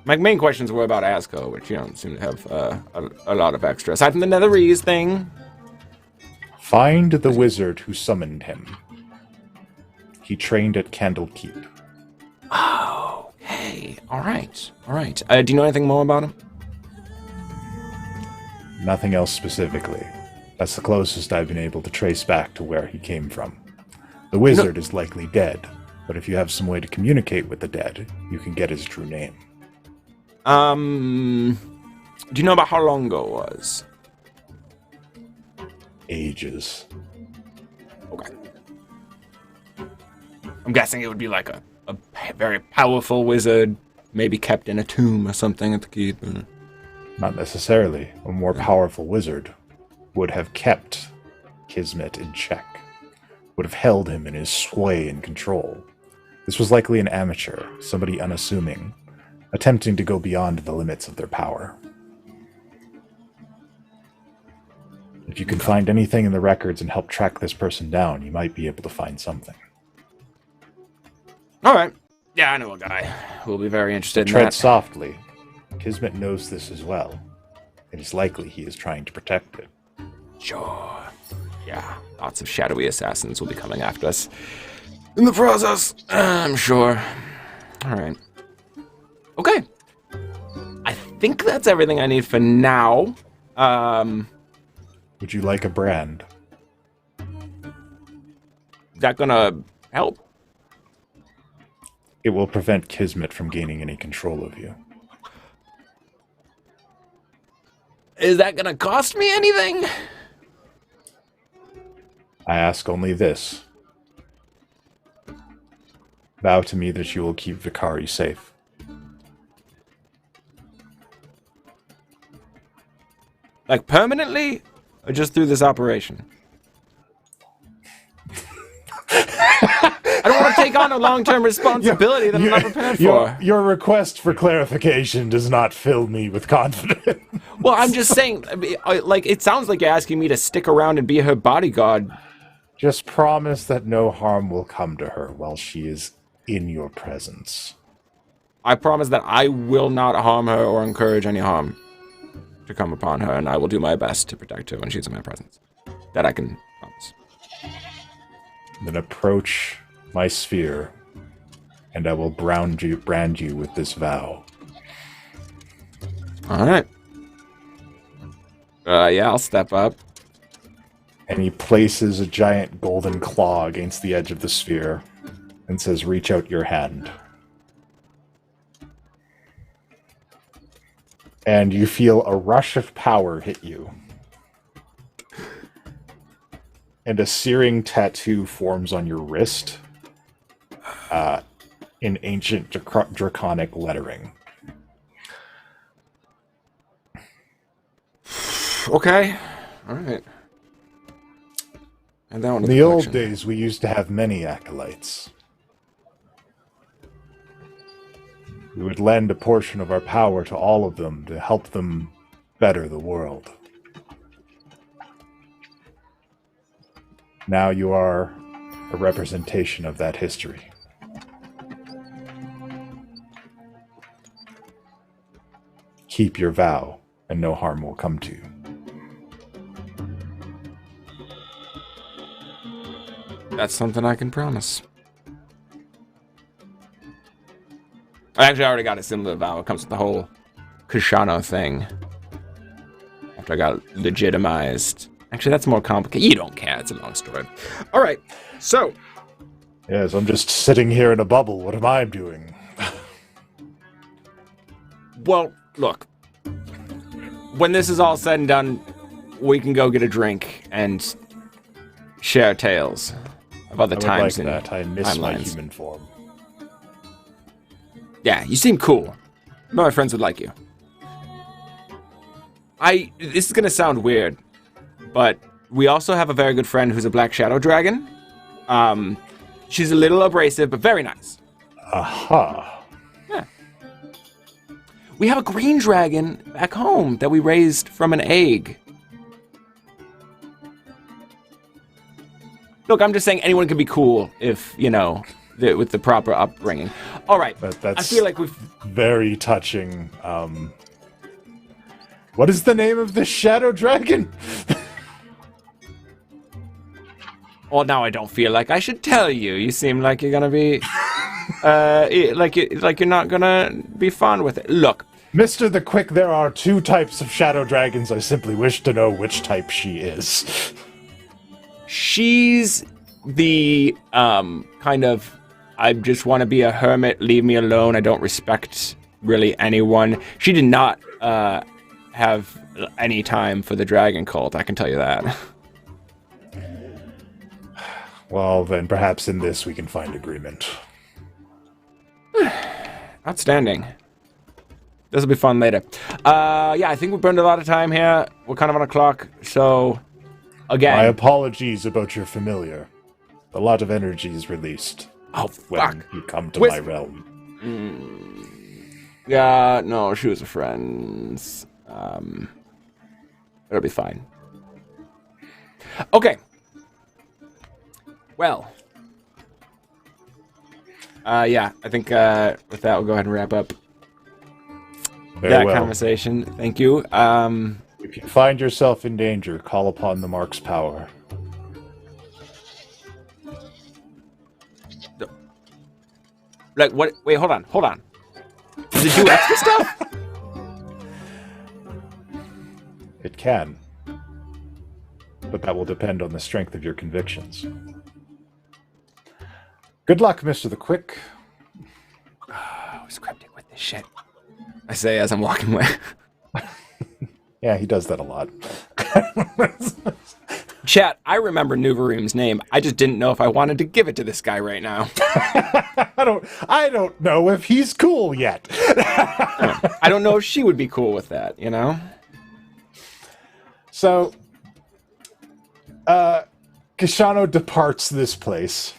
My main questions were about Asco, which you don't seem to have a lot of extra. Aside from the Netherese thing. Find the wizard who summoned him. He trained at Candlekeep. Oh, okay. All right. All right. Do you know anything more about him? Nothing else specifically. That's the closest I've been able to trace back to where he came from. The wizard is likely dead, but if you have some way to communicate with the dead, you can get his true name. Do you know about how long ago it was? Ages. Okay. I'm guessing it would be like a very powerful wizard, maybe kept in a tomb or something at the keep. Not necessarily. A more powerful wizard would have kept Kismet in check, would have held him in his sway and control. This was likely an amateur, somebody unassuming, attempting to go beyond the limits of their power. If you can find anything in the records and help track this person down, you might be able to find something. All right. Yeah, I know a guy who will be very interested in Tread that. softly. Kismet knows this as well. It is likely he is trying to protect it. Sure. Yeah, lots of shadowy assassins will be coming after us in the process, I'm sure. All right. Okay. I think that's everything I need for now. Would you like a brand? Is that gonna help? It will prevent Kismet from gaining any control of you. Is that gonna cost me anything? I ask only this. Vow to me that you will keep Vikari safe. Like permanently? Or just through this operation? I don't want to take on a long-term responsibility that I'm not prepared for. Your request for clarification does not fill me with confidence. Well, I'm just saying, like, it sounds like you're asking me to stick around and be her bodyguard. Just promise that no harm will come to her while she is in your presence. I promise that I will not harm her or encourage any harm to come upon her, and I will do my best to protect her when she's in my presence. That I can promise. Then approach my sphere, and I will brand you with this vow. Alright. Yeah, I'll step up. And he places a giant golden claw against the edge of the sphere and says, "Reach out your hand." And you feel a rush of power hit you. And a searing tattoo forms on your wrist in ancient draconic lettering. Okay. Alright. And that one In the old days, we used to have many acolytes. We would lend a portion of our power to all of them to help them better the world. Now you are a representation of that history. Keep your vow, and no harm will come to you. That's something I can promise. I already got a similar vow. It comes with the whole Koshano thing. After I got legitimized. Actually, that's more complicated. You don't care. It's a long story. All right. So. Yes, I'm just sitting here in a bubble. What am I doing? Well, look. When this is all said and done, we can go get a drink and share tales of other times. Like that. I miss my timelines. human form. Yeah, you seem cool. My friends would like you. This is gonna sound weird, but we also have a very good friend who's a black shadow dragon. She's a little abrasive, but very nice. Aha. Yeah. We have a green dragon back home that we raised from an egg. Look, I'm just saying anyone can be cool if, with the proper upbringing. All right, That's I feel like we've... very touching. What is the name of this shadow dragon? Well, now I don't feel like I should tell you. You seem like you're gonna be... like you're not gonna be fond with it. Look. Mr. the Quick, there are 2 types of shadow dragons. I simply wish to know which type she is. She's the, kind of... I just want to be a hermit, leave me alone, I don't respect really anyone. She did not have any time for the dragon cult, I can tell you that. Well, then perhaps in this we can find agreement. Outstanding. This will be fun later. Yeah, I think we burned a lot of time here. We're kind of on a clock, so... Again... My apologies about your familiar. A lot of energy is released. Oh, when fuck. you come to my realm. Yeah, no, she was a friend. It'll be fine. Okay. Well. Yeah, I think with that, we'll go ahead and wrap up that conversation. Thank you. If you find yourself in danger, call upon the Mark's power. Like, what? Wait, hold on. Does it do extra stuff? It can. But that will depend on the strength of your convictions. Good luck, Mr. the Quick. I was cryptic with this shit. I say as I'm walking away. Yeah, he does that a lot. Chat, I remember Nuvarim's name. I just didn't know if I wanted to give it to this guy right now. I don't know if he's cool yet. I don't know if she would be cool with that, So, Koshano departs this place.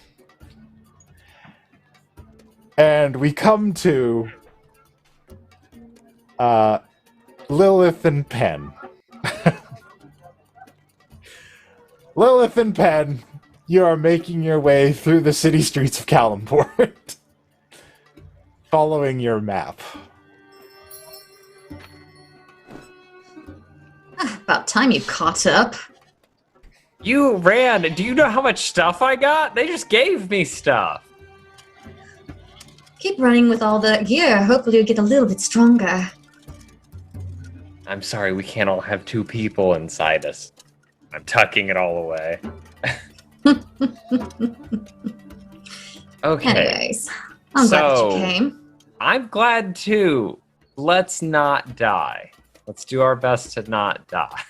And we come to Lilith and Penn. Lilith and Penn, you are making your way through the city streets of Calimport, following your map. About time you caught up. You ran. Do you know how much stuff I got? They just gave me stuff. Keep running with all that gear. Hopefully you'll get a little bit stronger. I'm sorry, we can't all have 2 people inside us. I'm tucking it all away. Okay. Anyways, I'm glad that you came. I'm glad too. Let's not die. Let's do our best to not die.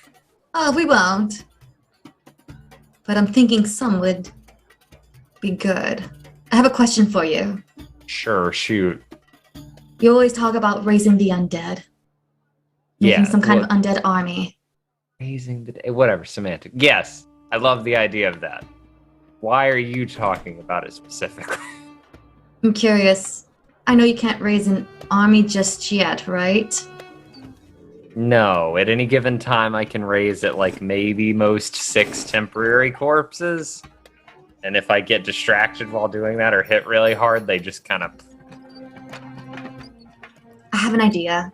Oh, we won't. But I'm thinking some would be good. I have a question for you. Sure, shoot. You always talk about raising the undead. Making some kind of undead army. Raising the day, whatever, semantic. Yes, I love the idea of that. Why are you talking about it specifically? I'm curious. I know you can't raise an army just yet, right? No, at any given time I can raise it like maybe most 6 temporary corpses. And if I get distracted while doing that or hit really hard, they just kind of... I have an idea.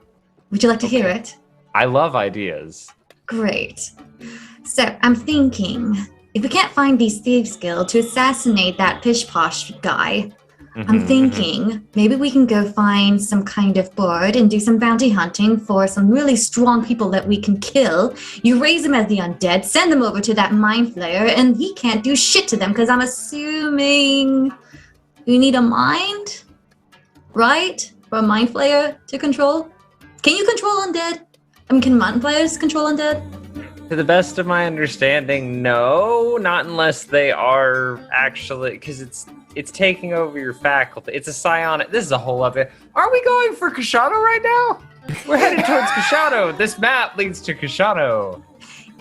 Would you like to hear it? I love ideas. Great. So I'm thinking if we can't find these thieves guild to assassinate that pish posh guy, I'm thinking maybe we can go find some kind of board and do some bounty hunting for some really strong people that we can kill. You raise them as the undead, send them over to that mind flayer, and he can't do shit to them because I'm assuming you need a mind, right? For a mind flayer to control? Can you control undead? I mean, can mind flayers control undead? To the best of my understanding, no, not unless they are actually, because it's taking over your faculty. It's a psionic. This is a whole other. Are we going for Koshano right now? We're headed towards Koshano. This map leads to Koshano.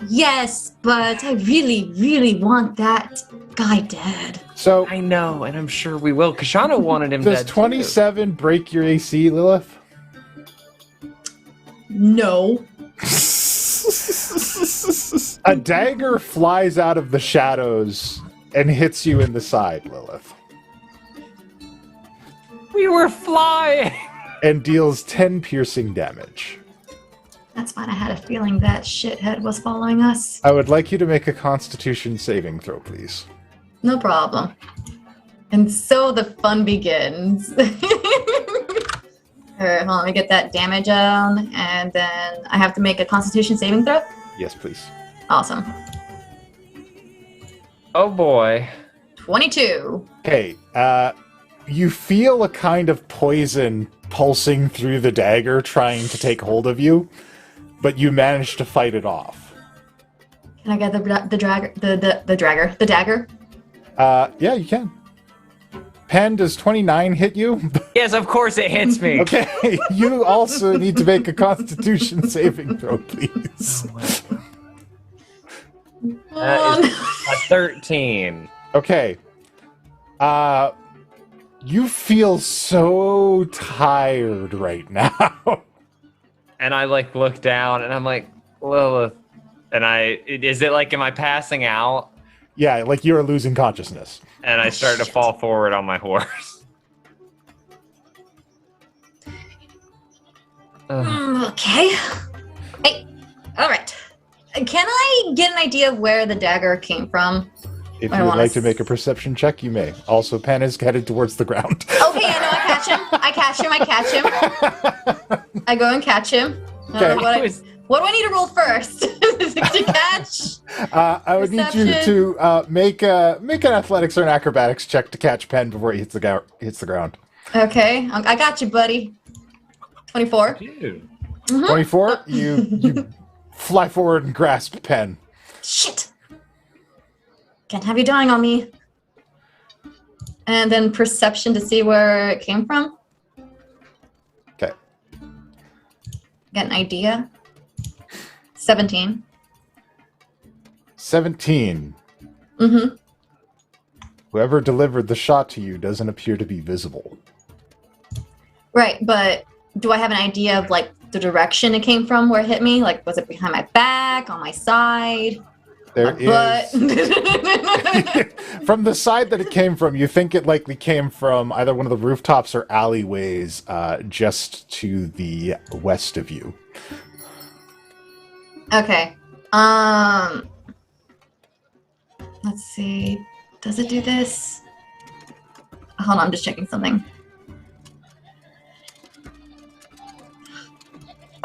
Yes, but I really, really want that guy dead. So I know, and I'm sure we will. Koshano wanted him does dead 27 break your AC, Lilith? No. A dagger flies out of the shadows and hits you in the side, Lilith, We were flying. and deals 10 piercing damage. That's fine. I had a feeling that shithead was following us. I would like you to make a Constitution saving throw, please. No problem. And so the fun begins. Alright, hold on, let me get that damage on, and then I have to make a Constitution saving throw? Yes, please. Awesome. Oh boy. 22. Okay, you feel a kind of poison pulsing through the dagger trying to take hold of you, but you manage to fight it off. Can I get the dagger? Yeah, you can. Penn, does 29 hit you? Yes, of course it hits me. Okay, you also need to make a Constitution saving throw, please. That is a 13. Okay. You feel so tired right now. And I like look down and I'm like, Lilith. And is it like, am I passing out? Yeah, like you're losing consciousness. And I start to fall forward on my horse. Okay. Hey, alright. Can I get an idea of where the dagger came from? If I you would wanna like to make a perception check, you may. Also, Penn is headed towards the ground. Okay, I know, I catch him. I go and catch him. Okay. What do I need to roll first to catch? I would need you to make an athletics or an acrobatics check to catch Penn before he hits the ground. Okay, I got you, buddy. 24. Dude. 24. You fly forward and grasp Penn. Shit. Can't have you dying on me. And then perception to see where it came from. Okay. Get an idea. 17. 17. Mm-hmm. Whoever delivered the shot to you doesn't appear to be visible. Right, but do I have an idea of like the direction it came from, where it hit me? Like, was it behind my back, on my side? There But From the side that it came from, you think it likely came from either one of the rooftops or alleyways just to the west of you. okay. Let's see. Does it do this? Hold on, I'm just checking something.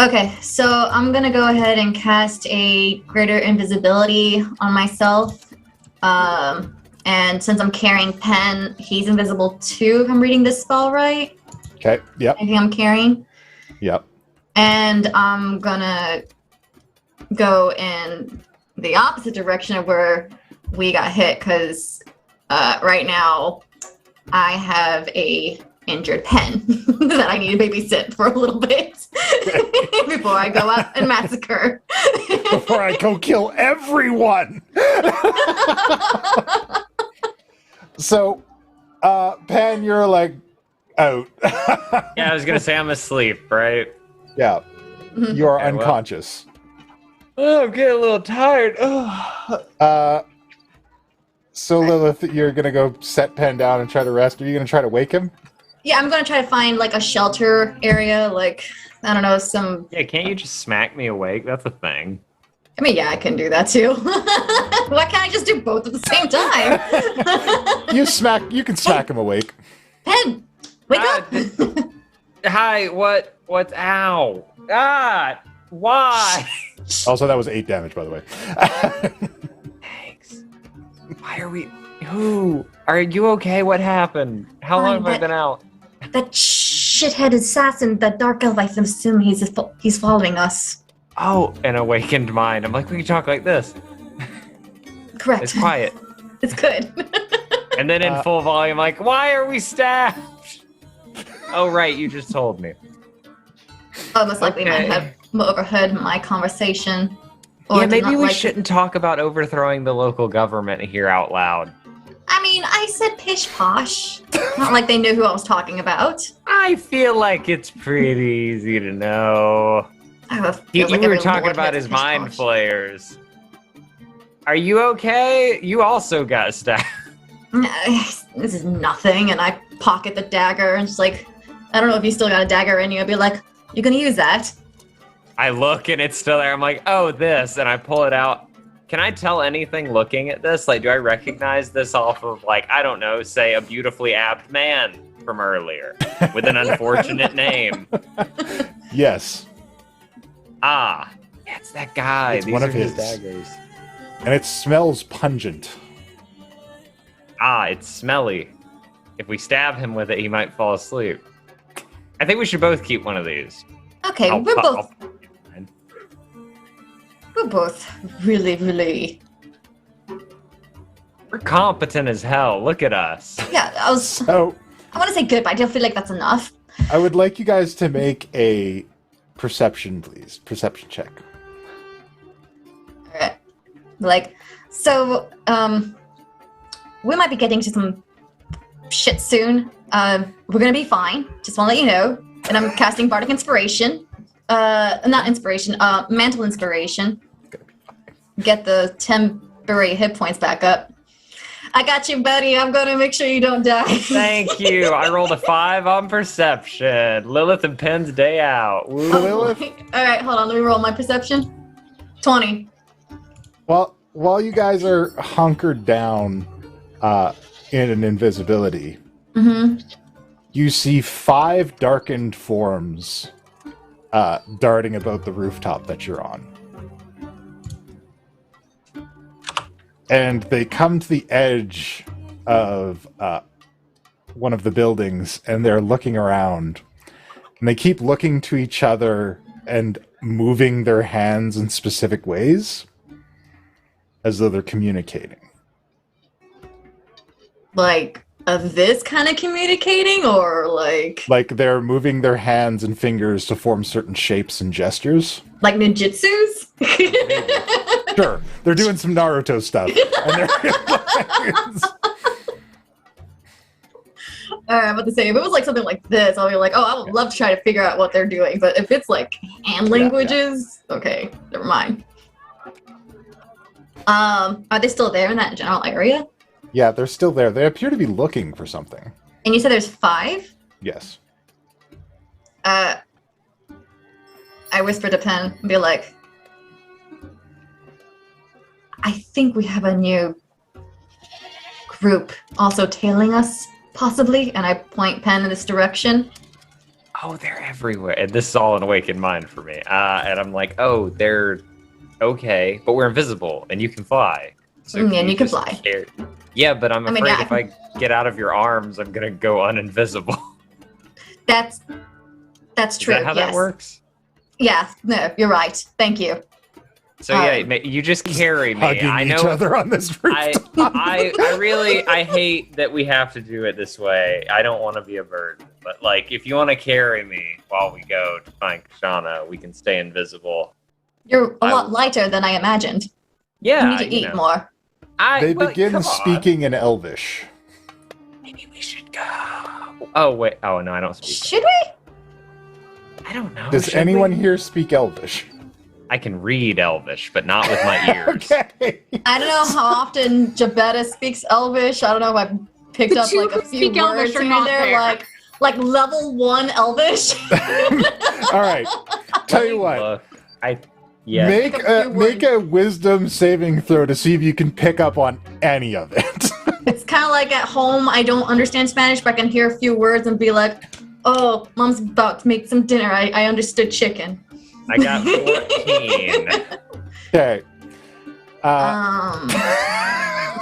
Okay, so I'm gonna go ahead and cast a greater invisibility on myself. And since I'm carrying Penn, he's invisible too, if I'm reading this spell right. Okay, yep, I think I'm carrying. yep. And I'm gonna go in the opposite direction of where we got hit, because right now I have a injured Penn that I need to babysit for a little bit before I go out and massacre. Before I go kill everyone! So, Penn, you're like out. Yeah, I was gonna say I'm asleep, right? Yeah, you are Okay, well. unconscious. Oh, I'm getting a little tired. So Lilith, you're gonna go set Penn down and try to rest. Are you gonna try to wake him? Yeah, I'm gonna try to find like a shelter area, like I don't know, some. Yeah, can't you just smack me awake? That's a thing. I mean, yeah, I can do that too. Why can't I just do both at the same time? You can smack him awake. Penn, wake up! Hi, what's ow? Ah, why? Also, that was 8 damage, by the way. Thanks. Why are we, who? Are you okay? What happened? How long have I been out? That shithead assassin, that dark elf, I assume he's following us. Oh, an awakened mind. I'm like, we can talk like this. Correct. It's quiet. It's good. And then in full volume, like, why are we stabbed? Oh, right, you just told me. Oh, most likely Okay. might have overheard my conversation. Or Yeah, did maybe not we like shouldn't talk about overthrowing the local government here out loud. I mean, I said pish posh. Not like they knew who I was talking about. I feel like it's pretty easy to know. You were talking about his mind flayers. Are you okay? You also got stabbed. This is nothing, and I pocket the dagger and just like, I don't know if you still got a dagger in you. I'd be like, you're gonna use that? I look and it's still there. I'm like, oh, this, and I pull it out. Can I tell anything looking at this? Like, do I recognize this off of, like, I don't know, say a beautifully apt man from earlier with an unfortunate name? Yes. Ah, it's that guy. It's These one are of his his. daggers. And it smells pungent. Ah, it's smelly. If we stab him with it, he might fall asleep. I think we should both keep one of these. Okay, I'll- we're both really, really. We're competent as hell. Look at us. Yeah, I want to say good, but I don't feel like that's enough. I would like you guys to make a perception, please. Perception check. Alright. Like, so, we might be getting to some shit soon. We're gonna be fine. Just want to let you know. And I'm casting Bardic Inspiration. Not Inspiration, Mantle Inspiration. Get the temporary hit points back up. I got you, buddy. I'm gonna make sure you don't die. Thank you. I rolled a 5 on perception. Lilith and Penn's day out. Woo. Lilith? Alright, hold on. Let me roll my perception. 20. Well, while you guys are hunkered down in an invisibility, you see 5 darkened forms darting about the rooftop that you're on. And they come to the edge of one of the buildings, and they're looking around. And they keep looking to each other and moving their hands in specific ways, as though they're communicating. Like, this kind of communicating, or like... Like they're moving their hands and fingers to form certain shapes and gestures. Like ninjutsus? Sure, they're doing some Naruto stuff. And they're I'm about to say, if it was like something like this, I'll be like, oh, I would love to try to figure out what they're doing. But if it's like hand languages, okay, never mind. Are they still there in that general area? Yeah, they're still there. They appear to be looking for something. And you said there's 5? Yes. I whispered to Penn and be like, I think we have a new group also tailing us, possibly. And I point Penn in this direction. Oh, they're everywhere. And this is all an awakened mind for me. And I'm like, oh, they're okay, but we're invisible and you can fly. So and you can fly. Yeah, but I'm afraid yeah. if I get out of your arms, I'm gonna go uninvisible. That's true. Is that how that works? Yeah, no, you're right. Thank you. So yeah, you just carry me. Hugging I know each other on this rooftop. I really hate that we have to do it this way. I don't want to be a burden, but like if you want to carry me while we go to find Koshano, we can stay invisible. You're a lot lighter than I imagined. Yeah, You need to eat more. They begin speaking in Elvish. Maybe we should go. Oh wait. Oh no, I don't speak. Should we? I don't know. Does anyone here speak Elvish? I can read Elvish, but not with my ears. Okay. I don't know how often Gilbetta speaks Elvish. I don't know if I've picked The up two like a who few speak words Elvish are here not and there, there. like level 1 Elvish. All right. Tell you what. Look, Yeah. Make a wisdom saving throw to see if you can pick up on any of it. It's kind of like at home, I don't understand Spanish, but I can hear a few words and be like, oh, mom's about to make some dinner. I understood chicken. I got 14. Okay.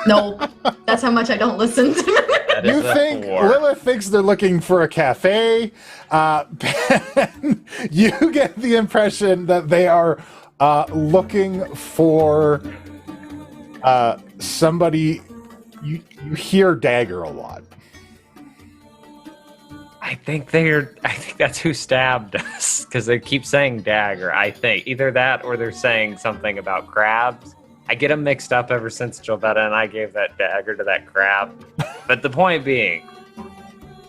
No, that's how much I don't listen. That is You a think 4. Lilith thinks they're looking for a cafe. Ben, you get the impression that they are looking for somebody. You hear Dagger a lot. I think that's who stabbed us because they keep saying dagger. I think either that or they're saying something about crabs. I get them mixed up ever since Gilbetta and I gave that dagger to that crab. But the point being,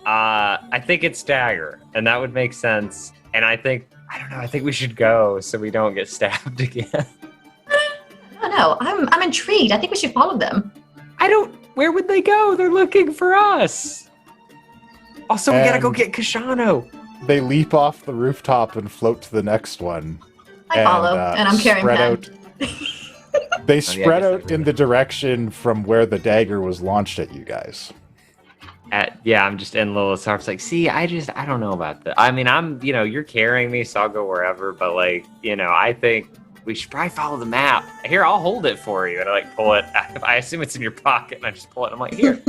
I think it's dagger, and that would make sense. And I think we should go so we don't get stabbed again. I don't know. I'm intrigued. I think we should follow them. Where would they go? They're looking for us. Also, we gotta go And- get Koshano. They leap off the rooftop and float to the next one. I follow, and I'm carrying spread Pen. out. They spread I out guess in the direction from where the dagger was launched at you guys. I'm just in Lilith's arms. Like, see, I don't know about that. I mean, you're carrying me, so I'll go wherever. But I think we should probably follow the map. Here, I'll hold it for you. And I pull it. I assume it's in your pocket, and I just pull it. And I'm like, here.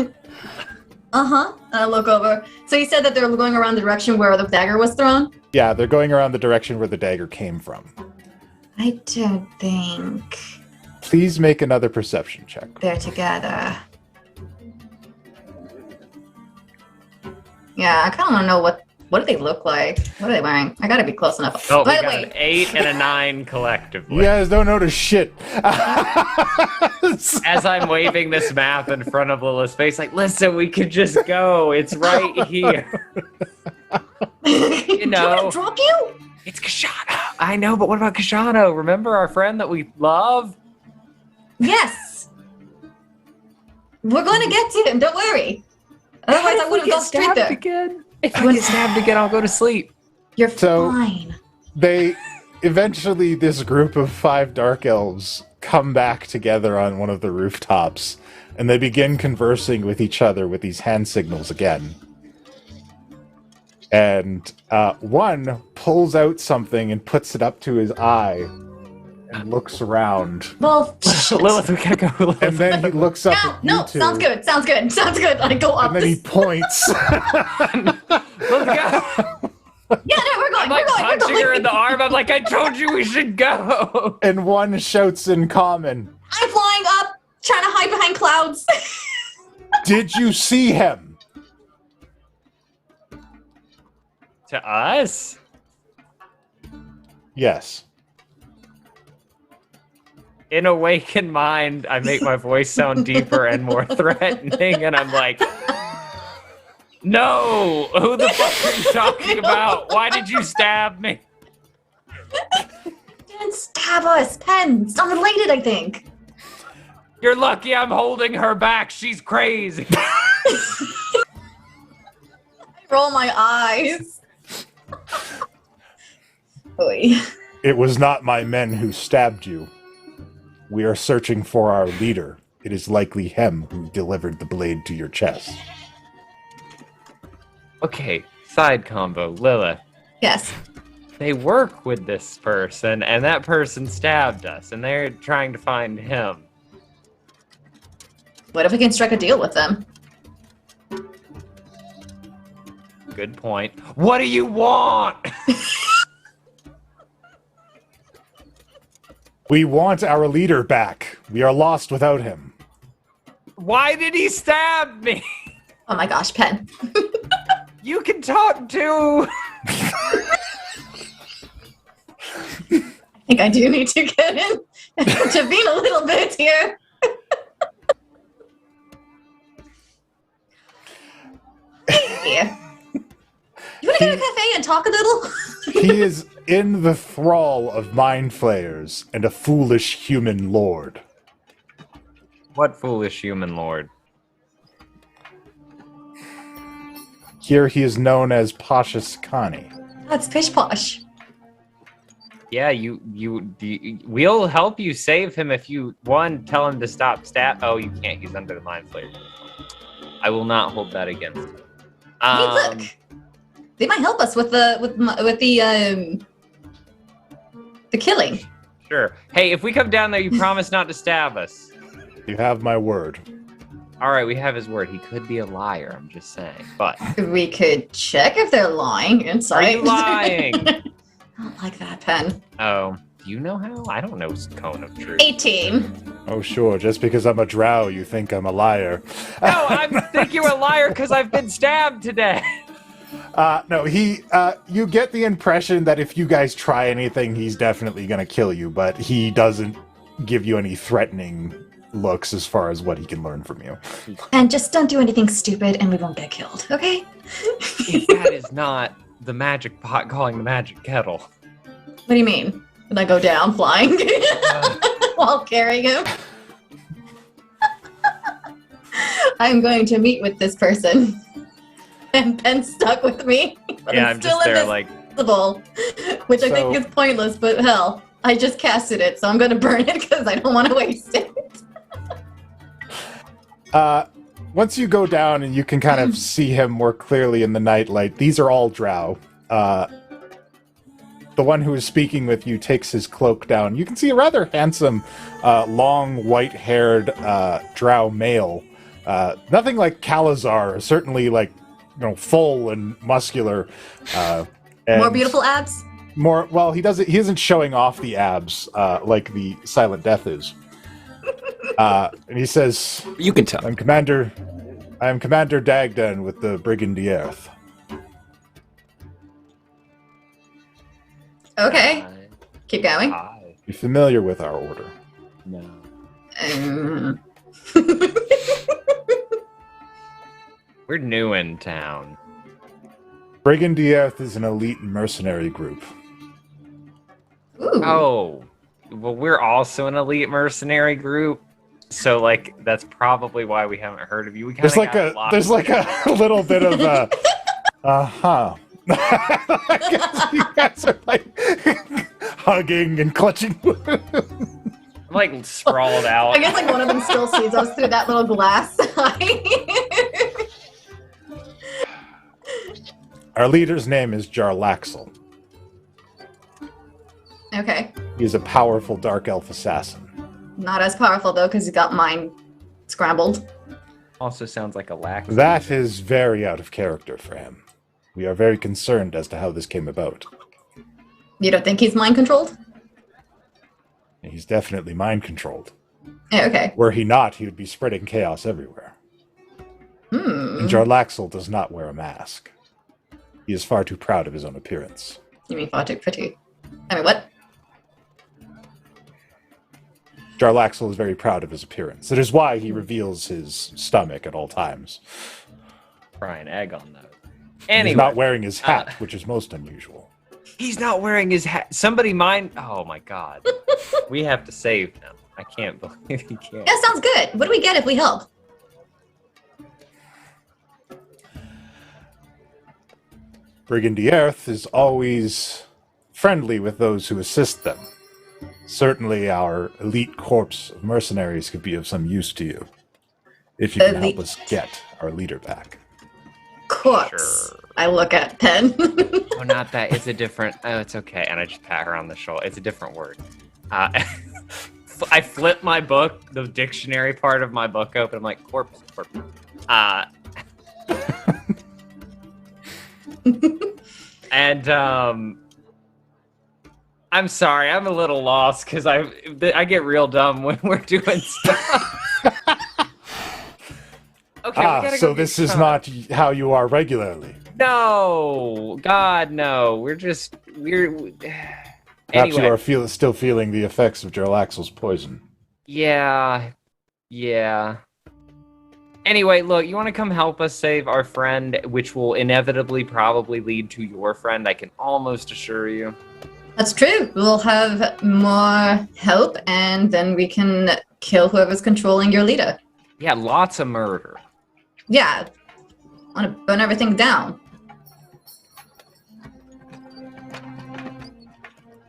Uh-huh. I look over. So you said that they're going around the direction where the dagger was thrown? Yeah, they're going around the direction where the dagger came from. I don't think Please make another perception check. they're together. Yeah, I kind of want to know what do they look like? What are they wearing? I gotta be close enough. Oh, we By the got way, an 8 and a 9 collectively. You guys don't notice shit. As I'm waving this map in front of Lilith's face, like, listen, we could just go. It's right here. do you want know. to drop you? It's Koshano. I know, but what about Koshano? Remember our friend that we love? Yes. We're going to get to him. Don't worry. Otherwise, I wouldn't go straight there. Again? If I get stabbed again, I'll go to sleep. You're So- fine. This group of 5 dark elves come back together on one of the rooftops, and they begin conversing with each other with these hand signals again. And one pulls out something and puts it up to his eye and looks around. Well, Lilith, we gotta go. Lilith. And then he looks up no, at you no, two, sounds good. I go up. and then he points. Lilith, go. Yeah, no, we're going. I'm like we're punching going. her in the arm. I'm like, I told you we should go. And one shouts in common, I'm flying up, trying to hide behind clouds. "Did you see him?" To us? Yes. In awakened mind, I make my voice sound deeper and more threatening, and I'm like, no! Who the fuck are you talking about? Why did you stab me? Didn't stab us. Pen. It's unrelated, I think. You're lucky I'm holding her back. She's crazy. I roll my eyes. Oy. It was not my men who stabbed you. We are searching for our leader. It is likely him who delivered the blade to your chest. Okay, side combo. Lilith. Yes. They work with this person, and that person stabbed us, and they're trying to find him. What if we can strike a deal with them? Good point. What do you want? We want our leader back. We are lost without him. Why did he stab me? Oh my gosh, Pen. You can talk to. I think I do need to get in intervene a little bit here. Yeah. You want to go to a cafe and talk a little? He is in the thrall of mind flayers and a foolish human lord. What foolish human lord? Here he is known as Pasha Sakani. That's Pish Posh. Yeah, we'll help you save him if you, one, tell him to stop Oh, you can't. He's under the mind flayer. I will not hold that against him. Hey, look. They might help us with the killing. Sure. Hey, if we come down there, you promise not to stab us. You have my word. All right, we have his word. He could be a liar, I'm just saying. But We could check if they're lying inside. are you lying? I don't like that, Penn. Oh, do you know how? I don't know cone of truth. 18. Oh, sure. Just because I'm a drow, you think I'm a liar. No, I think you're a liar because I've been stabbed today. No, you get the impression that if you guys try anything, he's definitely going to kill you, but he doesn't give you any threatening looks as far as what he can learn from you. And just don't do anything stupid and we won't get killed, okay? If that is not the magic pot calling the magic kettle. What do you mean? Would I go down flying while carrying him? I'm going to meet with this person. And Penn's stuck with me. But Yeah, I'm I'm still just there like, invisible, which I think is pointless, but hell, I just casted it, so I'm going to burn it because I don't want to waste it. Once you go down and you can kind of see him more clearly in the nightlight, these are all drow. The one who is speaking with you takes his cloak down. You can see a rather handsome, long, white-haired drow male. Nothing like Kalazar, certainly like, full and muscular. And More beautiful abs? Well, he isn't showing off the abs like the Silent Death is. And he says, You can tell. I am Commander Dagdan with the Brigandiers. Okay, keep going. You familiar with our order? No. We're new in town. Brigandiers is an elite mercenary group. Ooh. Oh, well, we're also an elite mercenary group. So, like, that's probably why we haven't heard of you. We There's like a little bit of uh-huh. I guess you guys are like hugging and clutching. I'm like sprawled out. I guess like one of them still sees us through that little glass eye. Our leader's name is Jarlaxle. Okay. He's a powerful dark elf assassin. Not as powerful though, because he got mine scrambled. Also sounds like a lax. That is very out of character for him. We are very concerned as to how this came about. You don't think he's mind controlled? He's definitely mind controlled. Yeah, okay. Were he not, he would be spreading chaos everywhere. And Jarlaxle does not wear a mask. He is far too proud of his own appearance. You mean Photic Pretty? I mean, what? Jarlaxle is very proud of his appearance. It is why he reveals his stomach at all times. Fry an egg on that. Anyway, he's not wearing his hat, which is most unusual. He's not wearing his hat. Somebody mind. Oh my god. We have to save him. I can't believe he can't. Yeah, sounds good. What do we get if we help? Brigandiers is always friendly with those who assist them. Certainly our elite corps of mercenaries could be of some use to you. If you can help us get our leader back. Corpse. Sure. I look at Penn. Oh, not that. It's a different. Oh, it's okay. And I just pat her on the shoulder. It's a different word. I flip my book, the dictionary part of my book open. I'm like, corpse. And I'm sorry, I'm a little lost because I get real dumb when we're doing stuff. Okay, so this is not how you are regularly. No, God, no. We're. Perhaps Anyway. you are still feeling the effects of Jarlaxle's poison. Yeah. Anyway, look, you want to come help us save our friend, which will inevitably probably lead to your friend, I can almost assure you. That's true. We'll have more help, and then we can kill whoever's controlling your leader. Yeah, lots of murder. Yeah. I want to burn everything down.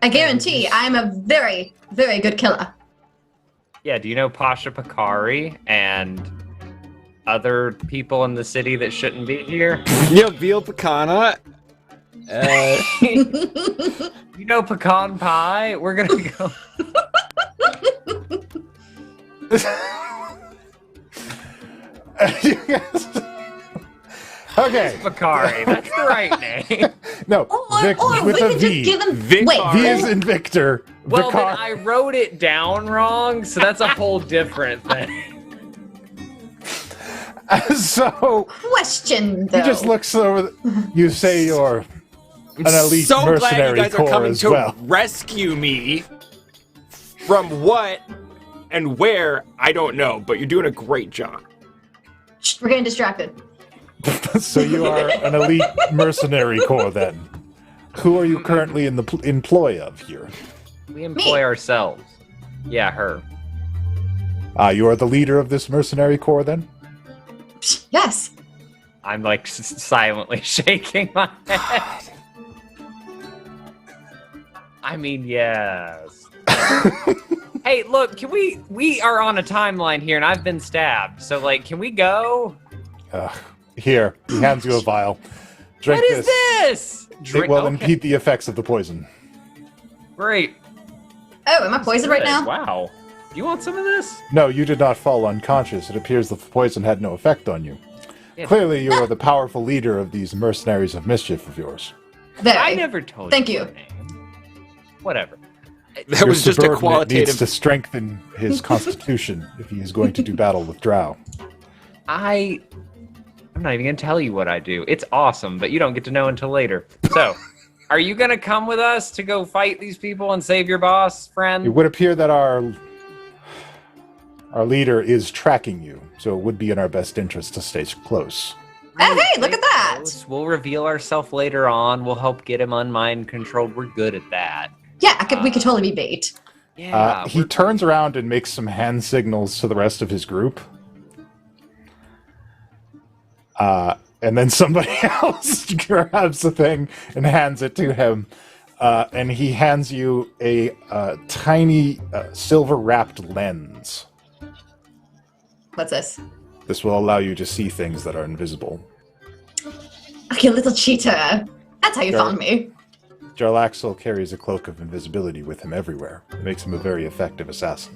I guarantee I'm a very, very good killer. Yeah, do you know Pasha Pakari and other people in the city that shouldn't be here? Yeah, veal pecana. You know pecan pie? We're gonna go. Okay. Pakari, that's the right name. No, Or with we a could V. just give him. Vic- Wait, V is in Victor. Well, then Vicar- I wrote it down wrong, so that's a whole different thing. So question though. he just looks over. You say you're an elite so glad you mercenary guys are corps coming as to well. rescue me from what and where, I don't know, but you're doing a great job. Shh, we're getting distracted. So you are an elite mercenary corps then. Who are you currently in the employ of here? We employ ourselves. Yeah, her. You are the leader of this mercenary corps then? Yes. I'm like silently shaking my head. I mean, yes. Hey, look, can we are on a timeline here and I've been stabbed. So like, can we go? Here, he hands you a vial. Drink What is this? It will impede the effects of the poison. Great. Oh, am I poisoned right Good. now? Wow. You want some of this? No, you did not fall unconscious. It appears the poison had no effect on you. Yeah. Clearly, you are the powerful leader of these mercenaries of mischief of yours. Very. I never told Thank you. you. Your name. Whatever. That Your was just a subordinate qualitative. needs to strengthen his constitution if he is going to do battle with Drow. I'm not even gonna tell you what I do. It's awesome, but you don't get to know until later. So, are you gonna come with us to go fight these people and save your boss, friend? It would appear that our leader is tracking you, so it would be in our best interest to stay close. Oh, hey, look at that. Close. We'll reveal ourselves later on. We'll help get him unmind controlled. We're good at that. Yeah, we could totally be bait. Yeah. He turns around and makes some hand signals to the rest of his group. And then somebody else grabs the thing and hands it to him. And he hands you a tiny silver-wrapped lens. What's this? This will allow you to see things that are invisible. Okay, little cheater. That's how you Sure. found me. Jarlaxle carries a cloak of invisibility with him everywhere. It makes him a very effective assassin.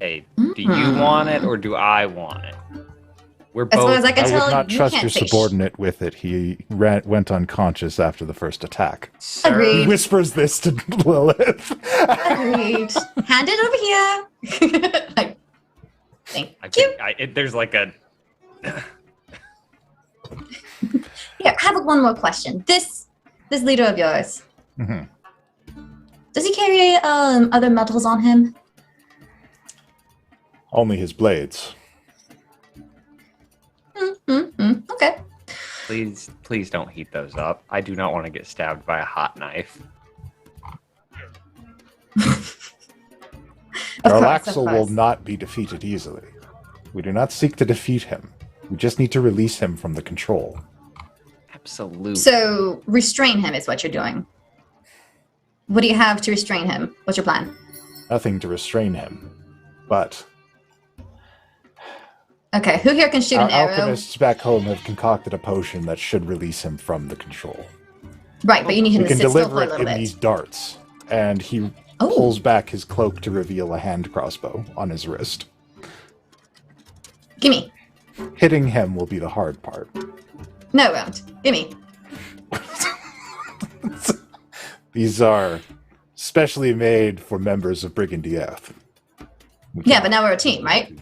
Hey, do you want it or do I want it? We're As far both. as I can I tell, would not you trust can't your say subordinate with it. He went unconscious after the first attack. Sir, He Agreed. whispers this to Lilith. Agreed. Hand it over here. Thank I you. think there's like a. Here, I have one more question. This leader of yours, Mhm. does he carry other metals on him? Only his blades. Okay. Please don't heat those up. I do not want to get stabbed by a hot knife. Of course, Jarlaxle of will course. not be defeated easily. We do not seek to defeat him. We just need to release him from the control. Absolutely. So restrain him is what you're doing. What do you have to restrain him? What's your plan? Nothing to restrain him. But Okay, who here can shoot our an arrow? alchemists back home have concocted a potion that should release him from the control. Right, but you need him We to can sit still deliver for a it little in bit. these darts. And he Oh. pulls back his cloak to reveal a hand crossbow on his wrist. Gimme. Hitting him will be the hard part. No, it won't. Gimme. These are specially made for members of Brigand F. Yeah, but now we're a team, right?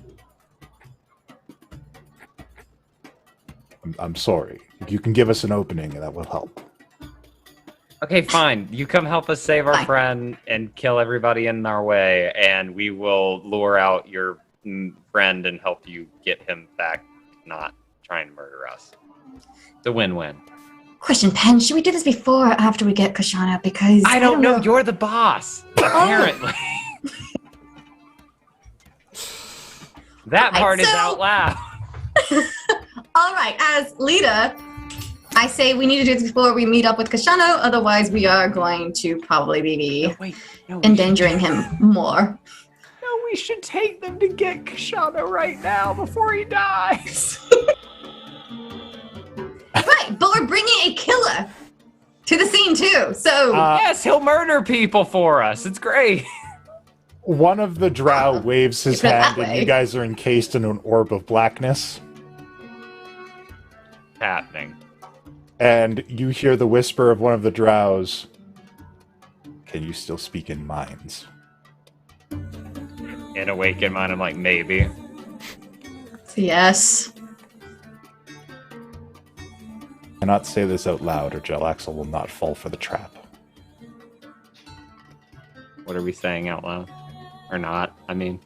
I'm sorry. If you can give us an opening, that will help. Okay, fine. You come help us save our Fine. friend and kill everybody in our way, and we will lure out your friend and help you get him back, not trying to murder us. It's a win-win. Question, Penn, should we do this before or after we get Koshano? Because I don't know. You're the boss, apparently. That Alright, part is so- out loud. All right, as leader, I say we need to do this before we meet up with Koshano, otherwise we are going to probably be endangering him more. No, we should take them to get Koshano right now before he dies. Right, but we're bringing a killer to the scene too, so... Yes, he'll murder people for us. It's great. One of the drow waves his Put it that hand, and way. you guys are encased in an orb of blackness. Happening. And you hear the whisper of one of the drows. Can you still speak in minds? In Awaken Mind, I'm like, maybe. Yes. Cannot say this out loud, or Jelaxel will not fall for the trap. What are we saying out loud? Or not, I mean.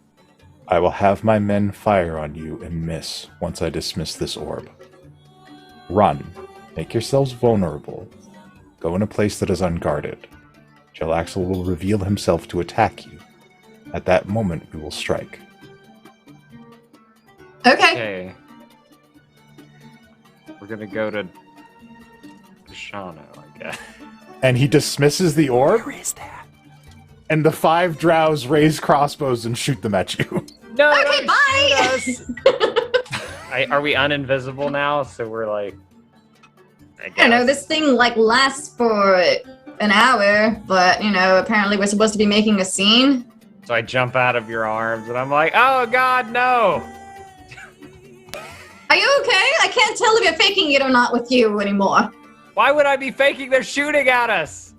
I will have my men fire on you and miss once I dismiss this orb. Run. Make yourselves vulnerable. Go in a place that is unguarded. Jelaxel will reveal himself to attack you. At that moment, we will strike. Okay. Okay. We're gonna go to Koshano, I guess. And he dismisses the orb? Where is that? And the 5 drows raise crossbows and shoot them at you. No, Okay, don't bye! shoot us. Are we uninvisible now? So we're like, I I don't know, guess. this thing like lasts for an hour, but you know, apparently we're supposed to be making a scene. So I jump out of your arms and I'm like, oh God, no! Are you okay? I can't tell if you're faking it or not with you anymore. Why would I be faking? They're shooting at us!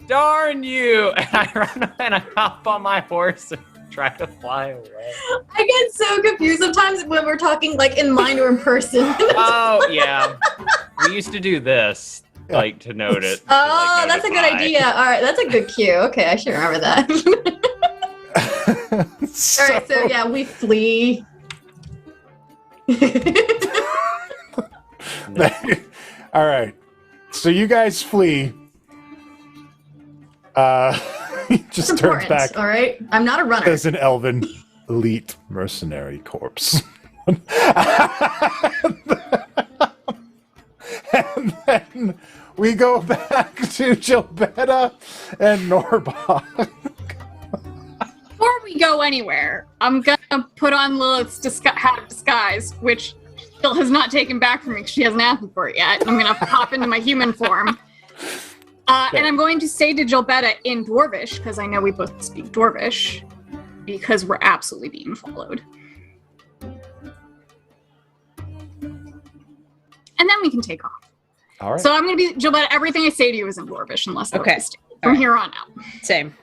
Darn you! And I run and I hop on my horse and try to fly away. I get so confused sometimes when we're talking like in mind or in person. Oh, yeah. We used to do this, like, to note it. to, Oh, like, that's a good notify. idea. All right, that's a good cue. Okay, I should remember that. All right, so yeah, we flee. All right. So you guys flee. He just turns Important, back. all right? I'm not a runner. There's an elven elite mercenary corpse. And then we go back to Gilbetta and Norbog. Before we go anywhere, I'm gonna put on Lilith's hat of disguise, which still has not taken back from me because she hasn't asked me for it yet. And I'm gonna pop into my human form. And I'm going to say to Gilbetta in Dwarvish, because I know we both speak Dwarvish, because we're absolutely being followed. And then we can take off. All right. So I'm going to be, Gilbetta, everything I say to you is in Dwarvish, unless Okay. from here on out. Same.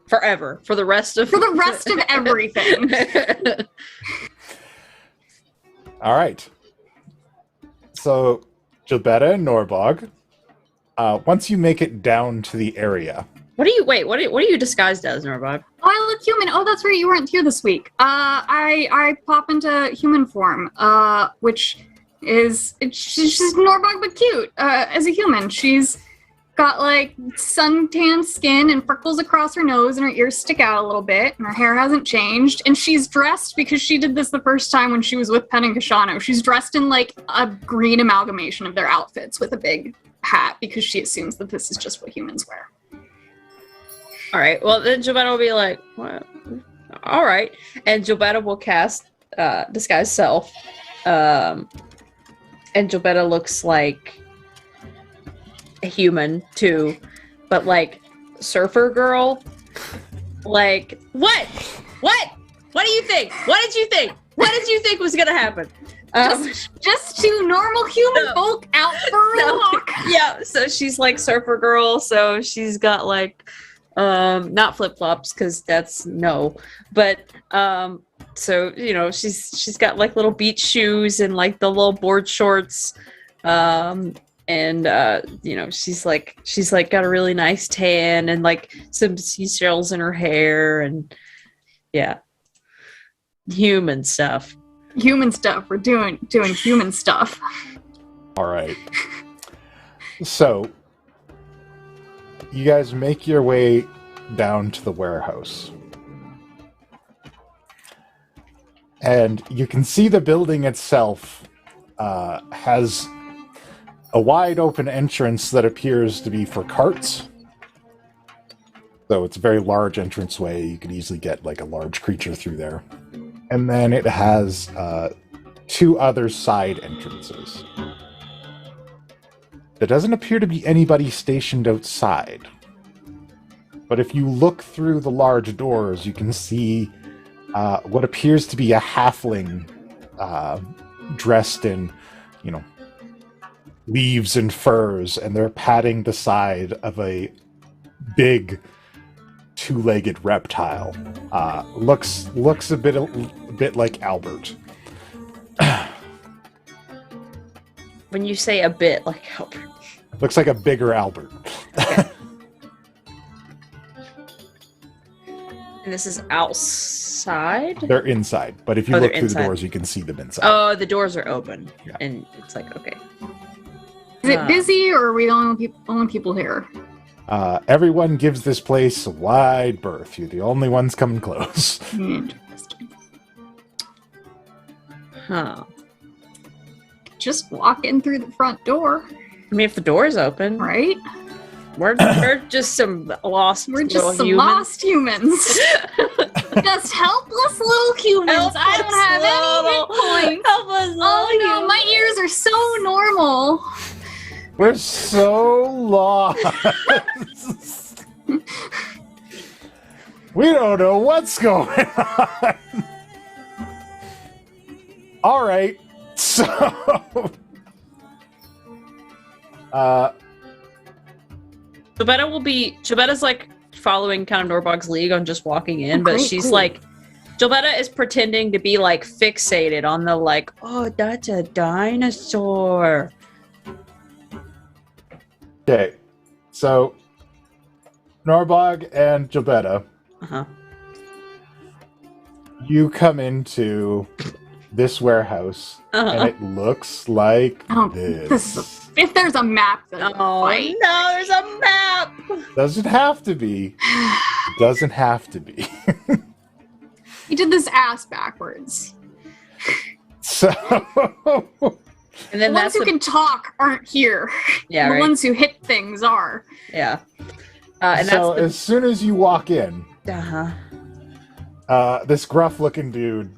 Forever. For the rest of For the rest of everything. All right. So, Gilbetta and Norbog, once you make it down to the area, What are you disguised as, Norbog? Oh, I look human. Oh, that's right. You weren't here this week. I pop into human form, which is she's Norbog but cute. As a human, she's got like suntan skin and freckles across her nose, and her ears stick out a little bit, and her hair hasn't changed. And she's dressed because she did this the first time when she was with Penn and Koshano. She's dressed in like a green amalgamation of their outfits with a big hat because she assumes that this is just what humans wear. All right. Well, then Gilbetta will be like, "What? All right," and Gilbetta will cast disguise self, and Gilbetta looks like a human too, but like surfer girl. Like what? What do you think? What did you think? What did you think was gonna happen? Just two normal human folk out for a walk. Yeah. So she's like surfer girl. So she's got like. Not flip-flops because that's no, but so you know she's got like little beach shoes and like the little board shorts, and you know she's like got a really nice tan and like some seashells in her hair and yeah, human stuff. We're doing human stuff. all right. So, you guys make your way down to the warehouse. And you can see the building itself has a wide open entrance that appears to be for carts. So it's a very large entranceway. You could easily get like a large creature through there. And then it has 2 other side entrances. There doesn't appear to be anybody stationed outside. But if you look through the large doors, you can see what appears to be a halfling dressed in, leaves and furs, and they're patting the side of a big 2-legged reptile. Looks a bit like Albert. When you say a bit like Albert. Looks like a bigger Albert. Okay. And this is outside? They're inside, but if you look through the doors, you can see them inside. Oh, the doors are open. Yeah. And it's like, okay. Is it busy, or are we the only people here? Everyone gives this place a wide berth. You're the only ones coming close. Interesting. Huh. Just walk in through the front door. I mean, if the door is open, right? We're just some lost. We're just some lost humans. Just helpless little humans. I don't have any hit points. Helpless Oh no, my ears are so normal. We're so lost. We don't know what's going on. All right, so Gilbetta's like following kind of Norbog's lead on just walking in, but she's cool. Like, Gilbetta is pretending to be like fixated on the like, oh, that's a dinosaur. Okay, so Norbog and Gilbetta, you come into this warehouse, and it looks like this. If there's a map, then no, there's a map. Doesn't have to be. Doesn't have to be. You did this ass backwards. So. And then the ones who can talk aren't here. Yeah, the ones who hit things are. Yeah. And so as soon as you walk in, this gruff-looking dude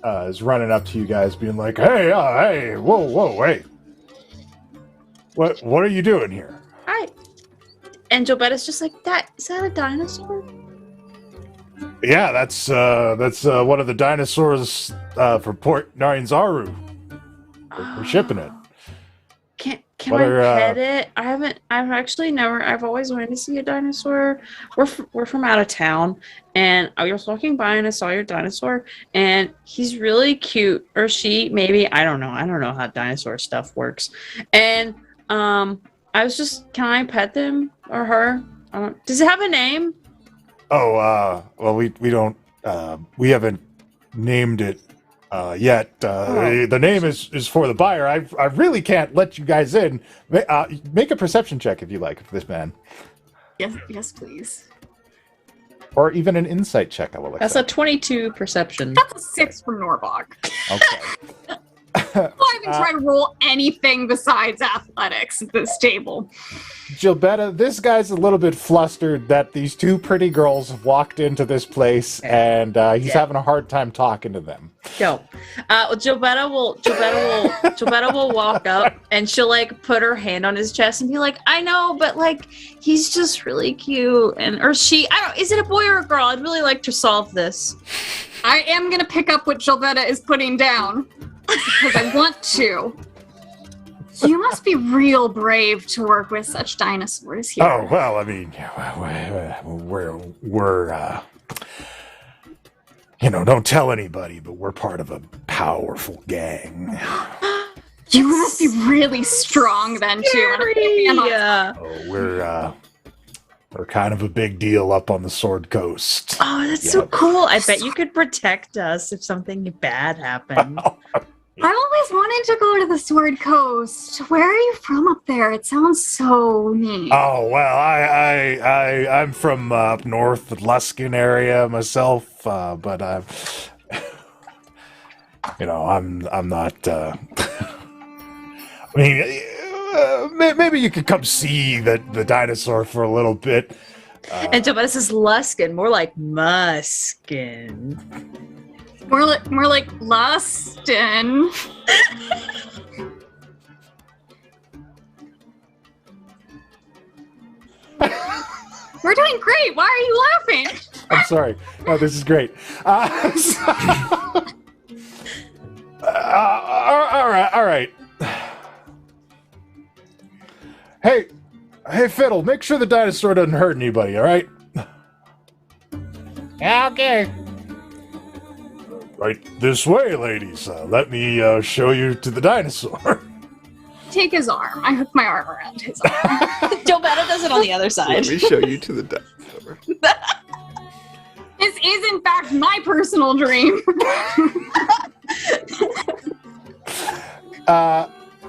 is running up to you guys, being like, "Hey, whoa, wait! What are you doing here?" Hi. And Gilbetta's just like, is that a dinosaur? Yeah, that's one of the dinosaurs for Port Narinzaru. We're shipping it. Can I pet it? I've always wanted to see a dinosaur. We're from out of town, and I was walking by and I saw your dinosaur, and he's really cute. Or she, maybe, I don't know how dinosaur stuff works. And I was just, can I pet them or her? Does it have a name? Oh, well, we don't, we haven't named it yet. The name is for the buyer. I really can't let you guys in. Make a perception check if you like for this man. Yes, please. Or even an insight check, I will accept. That's a 22 perception. That's a 6 from Norbog. Okay. I even try to roll anything besides athletics at this table. Gilbetta, this guy's a little bit flustered that these 2 pretty girls have walked into this place, and he's having a hard time talking to them. Dope. Gilbetta will walk up, and she'll like put her hand on his chest and be like, "I know, but like he's just really cute." Or she, I don't. Is it a boy or a girl? I'd really like to solve this. I am gonna pick up what Gilbetta is putting down because I want to. You must be real brave to work with such dinosaurs here. Oh, well, I mean, we're don't tell anybody, but we're part of a powerful gang. You must be really strong then, too. Yeah. Oh, we're kind of a big deal up on the Sword Coast. Oh, that's so cool. I bet you could protect us if something bad happened. I always wanted to go to the Sword Coast. Where are you from up there? It sounds so neat. Oh, well, I'm from up north, the Luskin area myself, but I'm not. I mean, maybe you could come see the dinosaur for a little bit. And Gilbetta says Luskin, more like Muskin. More like Lustin. We're doing great. Why are you laughing? I'm sorry. No, this is great. All right. Hey, Fiddle, make sure the dinosaur doesn't hurt anybody, all right? Yeah, okay. Right this way, ladies. Let me show you to the dinosaur. Take his arm. I hook my arm around his arm. Gilbetta does it on the other side. Let me show you to the dinosaur. This is, in fact, my personal dream.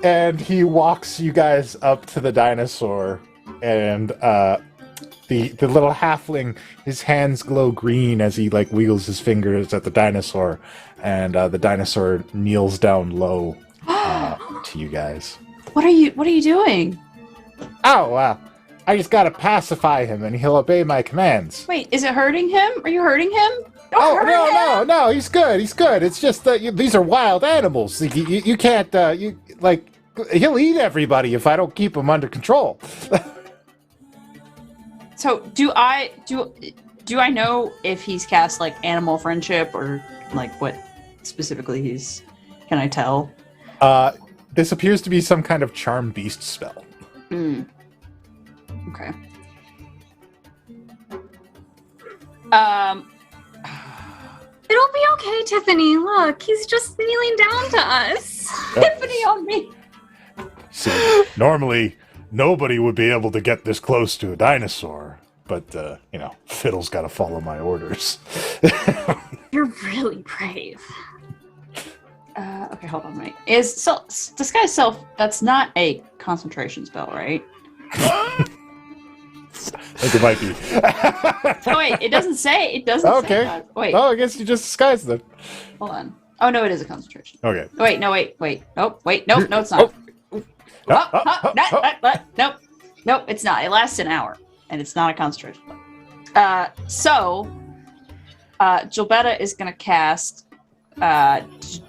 And he walks you guys up to the dinosaur, and the little halfling, his hands glow green as he like wiggles his fingers at the dinosaur, and the dinosaur kneels down low to you guys. What are you doing? Oh, I just gotta pacify him, and he'll obey my commands. Wait, is it hurting him? Are you hurting him? Don't hurt him. No, he's good. It's just that these are wild animals. You can't, he'll eat everybody if I don't keep him under control. So do I know if he's cast like animal friendship or like what specifically can I tell? This appears to be some kind of charm beast spell. Okay. It'll be okay, Tiffany. Look, he's just kneeling down to us. Tiffany on me. See, normally nobody would be able to get this close to a dinosaur, but Fiddle's got to follow my orders. You're really brave. Okay, hold on, wait. Disguise self, that's not a concentration spell, right? I think it might be. Oh, wait, it doesn't say. Okay. Say that. Wait, Oh, I guess you just disguised them. hold on. Oh, no, it is a concentration. Okay. Wait, no, wait. Nope, no, it's not. Nope, it's not. It lasts an hour, and it's not a concentration spell. Gilbetta is going to cast,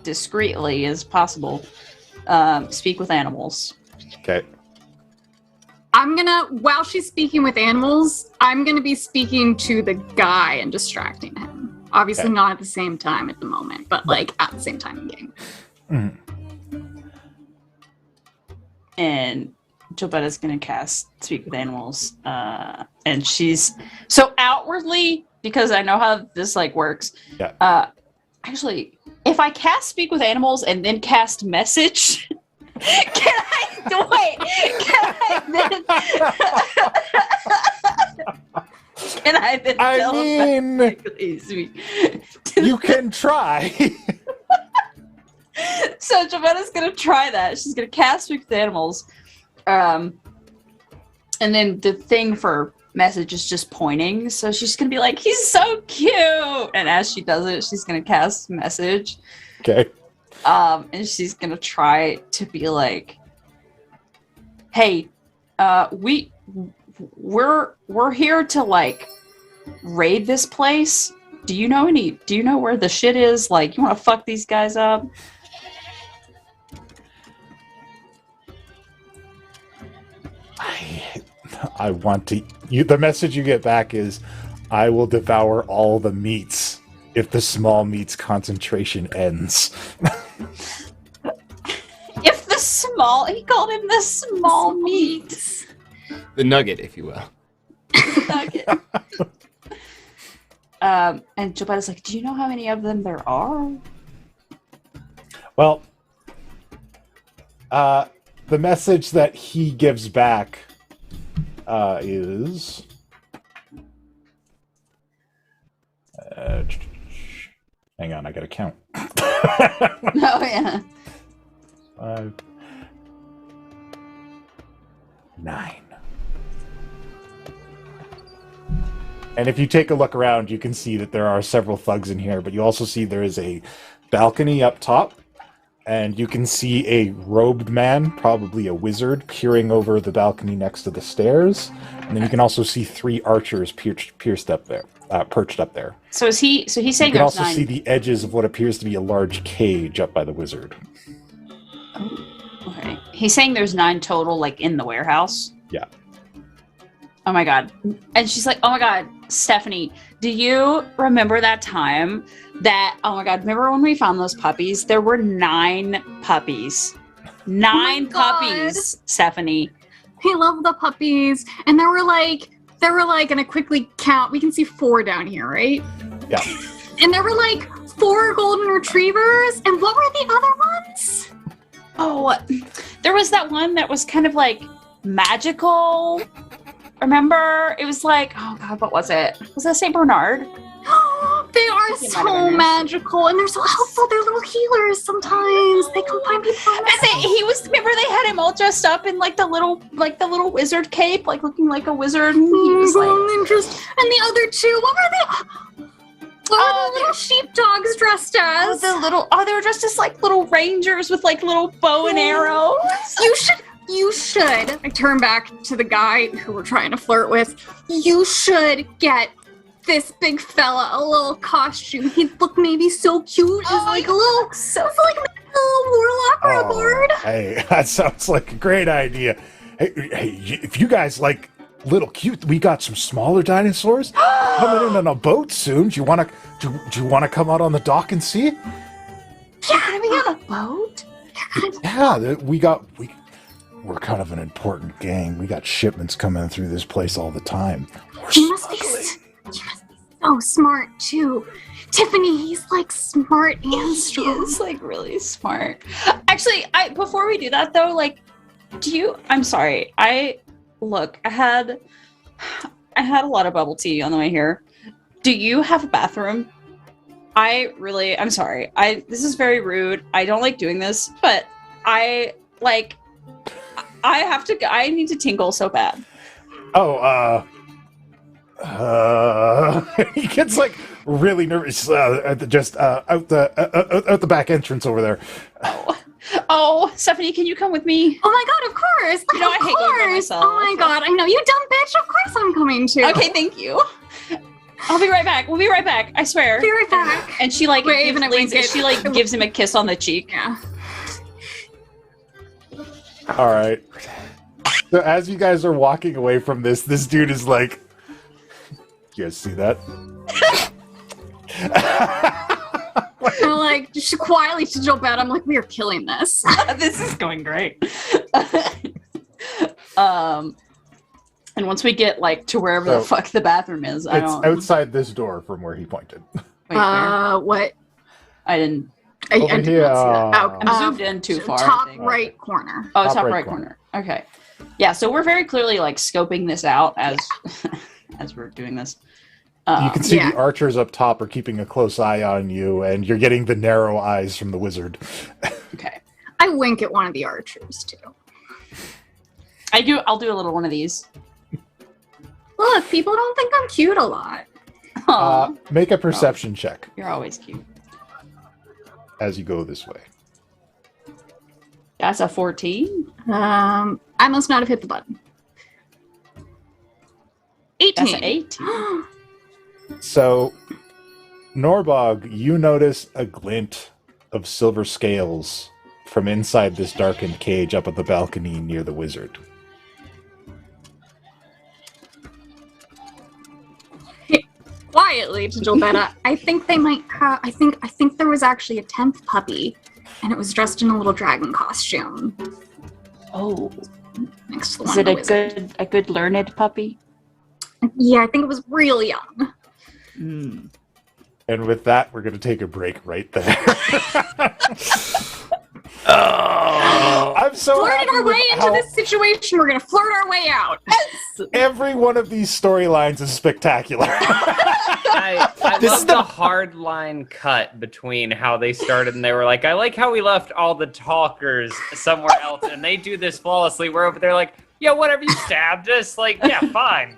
discreetly as possible, speak with animals. Okay. While she's speaking with animals, I'm gonna be speaking to the guy and distracting him. Obviously not at the same time at the moment, but like at the same time in game. Mm-hmm. And Gilbetta's gonna cast speak with animals, and she's so outwardly, because I know how this like works. Yeah. Actually, if I cast speak with animals and then cast message, can I then telepathically speak? You can try. So Gilbetta's gonna try that. She's gonna cast speak with animals, and then the thing for message is just pointing. So she's gonna be like, "He's so cute," and as she does it, she's gonna cast message. Okay. And she's gonna try to be like, "Hey, we're here to like raid this place. Do you know where the shit is? Like, you want to fuck these guys up?" I want to. The message you get back is, "I will devour all the meats if the small meat's concentration ends." He called him the small meat. The nugget, if you will. Nugget. And Gilbetta's like, "Do you know how many of them there are?" Well, the message that he gives back is... hang on, I gotta count. Oh, yeah. 5, 9. And if you take a look around, you can see that there are several thugs in here, but you also see there is a balcony up top, and you can see a robed man, probably a wizard, peering over the balcony next to the stairs. And then you can also see 3 archers perched up there. So he's saying You can there's also 9. see the edges of what appears to be a large cage up by the wizard. Okay. He's saying there's 9 total, like, in the warehouse? Yeah. Oh my god. And she's like, oh my god, Stephanie, do you remember that time that, oh my god, remember when we found those puppies? There were 9 puppies. 9 puppies, Stephanie. I love the puppies. And there were like, and I quickly count, we can see 4 down here, right? Yeah. And there were like 4 golden retrievers. And what were the other ones? Oh, there was that one that was kind of like magical. Remember? It was like, oh god, what was it? Was that St. Bernard? They are so magical, and they're so helpful. They're little healers sometimes. They come find people. Remember they had him all dressed up in like the little wizard cape, like looking like a wizard. And he was like, and the other 2, what were they? What were the little sheepdogs dressed as? They were dressed as like little rangers with like little bow and arrows. You should. I turn back to the guy who we're trying to flirt with. You should get this big fella a little costume. He'd look maybe so cute as like a little warlock or a bard. Hey, that sounds like a great idea. Hey, if you guys like little cute, we got some smaller dinosaurs coming in on a boat soon. Do you want to come out on the dock and see? Yeah, are we on a boat? Yeah, we're kind of an important gang. We got shipments coming through this place all the time. You must be so smart too. Tiffany, he's like smart and strong. He is like really smart. Actually, before we do that though, like, I'm sorry. I had a lot of bubble tea on the way here. Do you have a bathroom? I'm sorry. This is very rude. I don't like doing this, but I need to tinkle so bad. He gets like really nervous out the back entrance over there. Oh, Stephanie, can you come with me? Oh my god, of course. You know, I hate going by myself. Oh my god, I know, you dumb bitch. Of course I'm coming too. Okay, thank you. I'll be right back. We'll be right back. I swear. Be right back. And she like Wait, gives him a kiss on the cheek. Yeah. All right. So as you guys are walking away from this dude is like, you guys see that? I'm like, just quietly to Gilbetta, I'm like, we are killing this. This is going great. And once we get like to wherever the fuck the bathroom is, it's outside this door from where he pointed. Wait, where? What? I didn't. I did not see that. I'm zoomed in too far. Top I think. right corner. Oh, top right corner. Okay. Yeah, so we're very clearly like scoping this out as as we're doing this. You can see the archers up top are keeping a close eye on you, and you're getting the narrow eyes from the wizard. Okay. I wink at one of the archers too. I'll do a little one of these. Look, people don't think I'm cute a lot. Make a perception check You're always cute. as you go this way. That's a 14. I must not have hit the button. 18. That's an 18. So, Norbog, you notice a glint of silver scales from inside this darkened cage up at the balcony near the wizard. Quietly to Gilbetta, I think they might have. I think there was actually a 10th puppy, and it was dressed in a little dragon costume. Oh, Next to the is one it a good learned puppy? Yeah, I think it was really young. Mm. And with that, we're going to take a break right there. I'm so Flirting happy our with way into how this situation. We're gonna flirt our way out. every one of these storylines is spectacular. I love the hard line cut between how they started and they were like, I like how we left all the talkers somewhere else and they do this flawlessly. We're over there like, yeah, whatever, you stabbed us. Like, yeah, fine.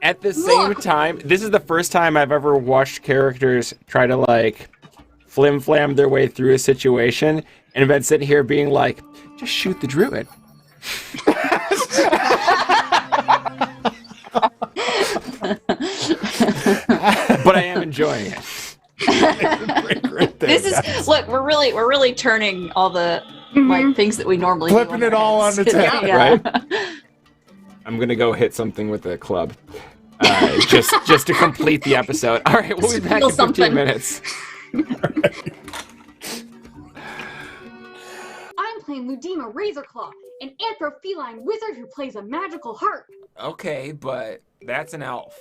At the same time, this is the first time I've ever watched characters try to like flim-flam their way through a situation and been sitting here being like, just shoot the druid. But I am enjoying it. This is look. We're really turning all the like things that we normally Flipping do it all on its head, right? I'm gonna go hit something with a club, just to complete the episode. All right, we'll be back in 15 minutes. I'm playing Ludima Razorclaw, an anthropheline wizard who plays a magical harp. Okay, but that's an elf.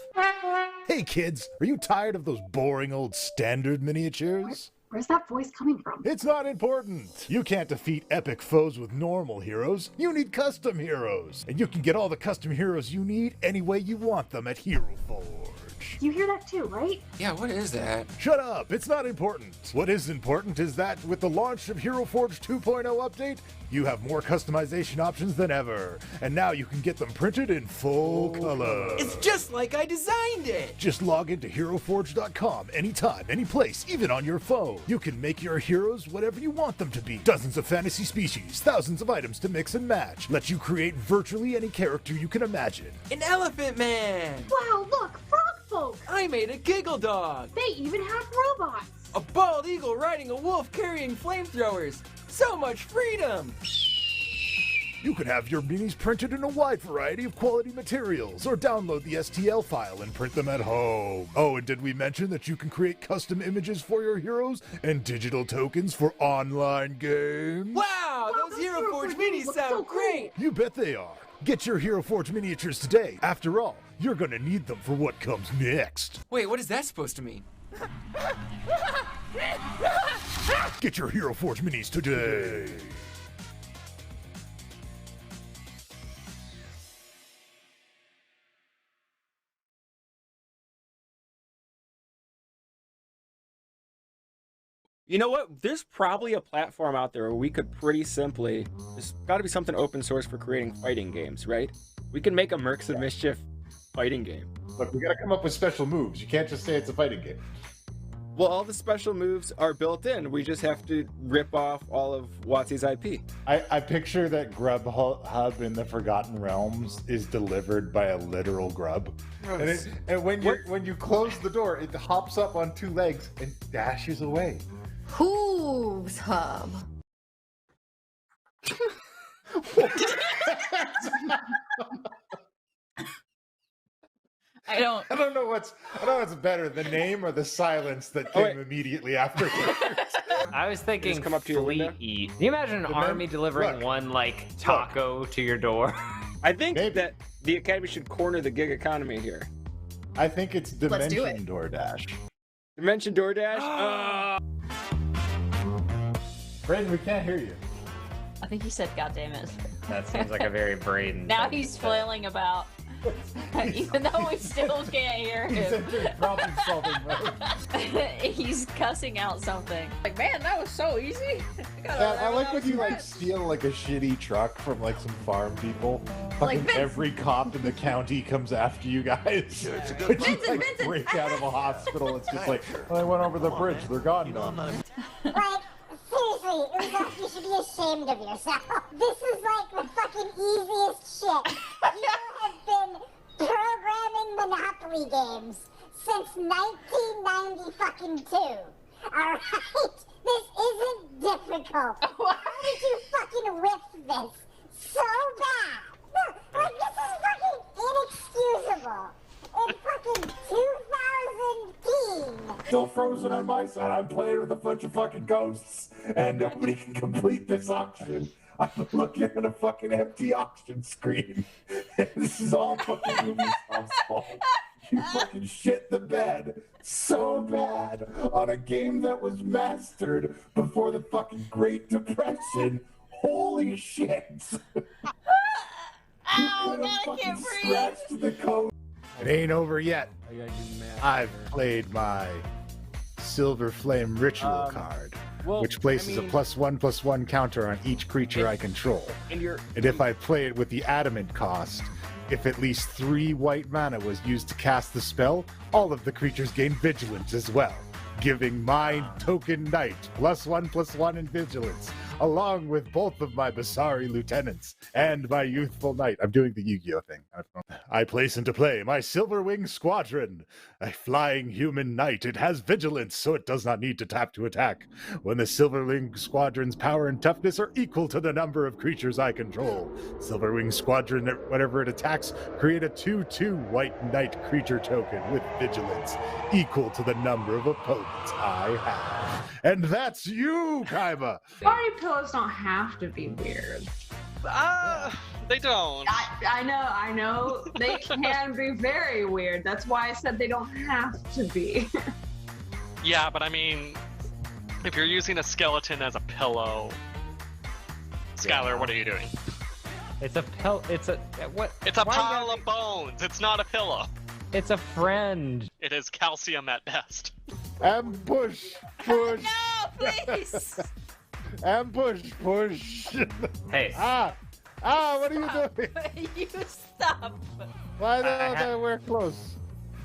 Hey kids, are you tired of those boring old standard miniatures? Where's that voice coming from? It's not important. You can't defeat epic foes with normal heroes. You need custom heroes. And you can get all the custom heroes you need any way you want them at Hero Forge. You hear that too, right? Yeah, what is that? Shut up, it's not important. What is important is that with the launch of Hero Forge 2.0 update, you have more customization options than ever. And now you can get them printed in full color. It's just like I designed it! Just log into HeroForge.com anytime, any place, even on your phone. You can make your heroes whatever you want them to be. Dozens of fantasy species, thousands of items to mix and match. Let you create virtually any character you can imagine. An elephant man! Wow, look, frog folk! I made a giggle dog! They even have robots! A bald eagle riding a wolf carrying flamethrowers! So much freedom! You can have your minis printed in a wide variety of quality materials, or download the STL file and print them at home. Oh, and did we mention that you can create custom images for your heroes and digital tokens for online games? Wow, those Hero Forge minis sound great! You bet they are. Get your Hero Forge miniatures today. After all, you're gonna need them for what comes next. Wait, what is that supposed to mean? Get your Hero Forge minis today. You know what? There's probably a platform out there where we could pretty simply, there's got to be something open source for creating fighting games, right? We can make a Mercs of Mischief fighting game. Look, we gotta come up with special moves. You can't just say it's a fighting game. Well, all the special moves are built in. We just have to rip off all of WotC's IP. I picture that Grubhub in the Forgotten Realms is delivered by a literal grub. And when you close the door, it hops up on two legs and dashes away. Hooves Hub. I don't know what's better, the name or the silence that came immediately afterwards. I was thinking Just come up to your fleet window? eat. Can you imagine an army delivering look, one like taco to your door? I think Maybe. that the Academy should corner the gig economy here. I think it's Dimension do it. DoorDash. Dimension DoorDash? Brandon, we can't hear you. I think he said, "God damn it!" That seems like a very Braden. Now thing he's to say. flailing about, even though we still can't hear He's him. entering problem-solving mode. He's cussing out something. Like, man, that was so easy. I like when you like steal like a shitty truck from like some farm people. Fucking Vince. every cop in the county comes after you guys. But you like break out of a hospital. It's just like, well, I went over the bridge. They're gone now. Like, seriously, Uzoff, you should be ashamed of yourself. This is like the fucking easiest shit. You have been programming Monopoly games since 1990 fucking 2. Alright? This isn't difficult. How did you fucking whiff this so bad? No, like, this is fucking inexcusable. In fucking 2010. Still frozen on my side. I'm playing with a bunch of fucking ghosts, and nobody can complete this auction. I'm looking at a fucking empty auction screen. This is all fucking Ubisoft's fault. You fucking shit the bed so bad on a game that was mastered before the fucking Great Depression. Holy shit! Ow, God, I can't breathe. Scratched the code. It ain't over yet. I've played my Silver Flame Ritual card, which places a +1/+1 counter on each creature I control. And if I play it with the Adamant cost, if at least 3 white mana was used to cast the spell, all of the creatures gain Vigilance as well. giving Mind Token Knight +1/+1 in vigilance, along with both of my Basari lieutenants and my youthful knight. I'm doing the Yu-Gi-Oh thing. I place into play my Silverwing Squadron, a flying human knight. It has vigilance, so it does not need to tap to attack. When the Silverwing Squadron's power and toughness are equal to the number of creatures I control, Silverwing Squadron, whenever it attacks, create a 2/2 white knight creature token with vigilance, equal to the number of opponents I have. And that's you, Kaiba! Party pillows don't have to be weird. They don't. I know. They can be very weird. That's why I said they don't have to be. Yeah, but I mean, if you're using a skeleton as a pillow, Skylar, what are you doing? It's a pill. It's a what? It's a pile of bones. It's not a pillow. It's a friend. It is calcium at best. Ambush! Push! No, please! Ambush! Push! Hey. What are you doing? You stop. Why don't we're close?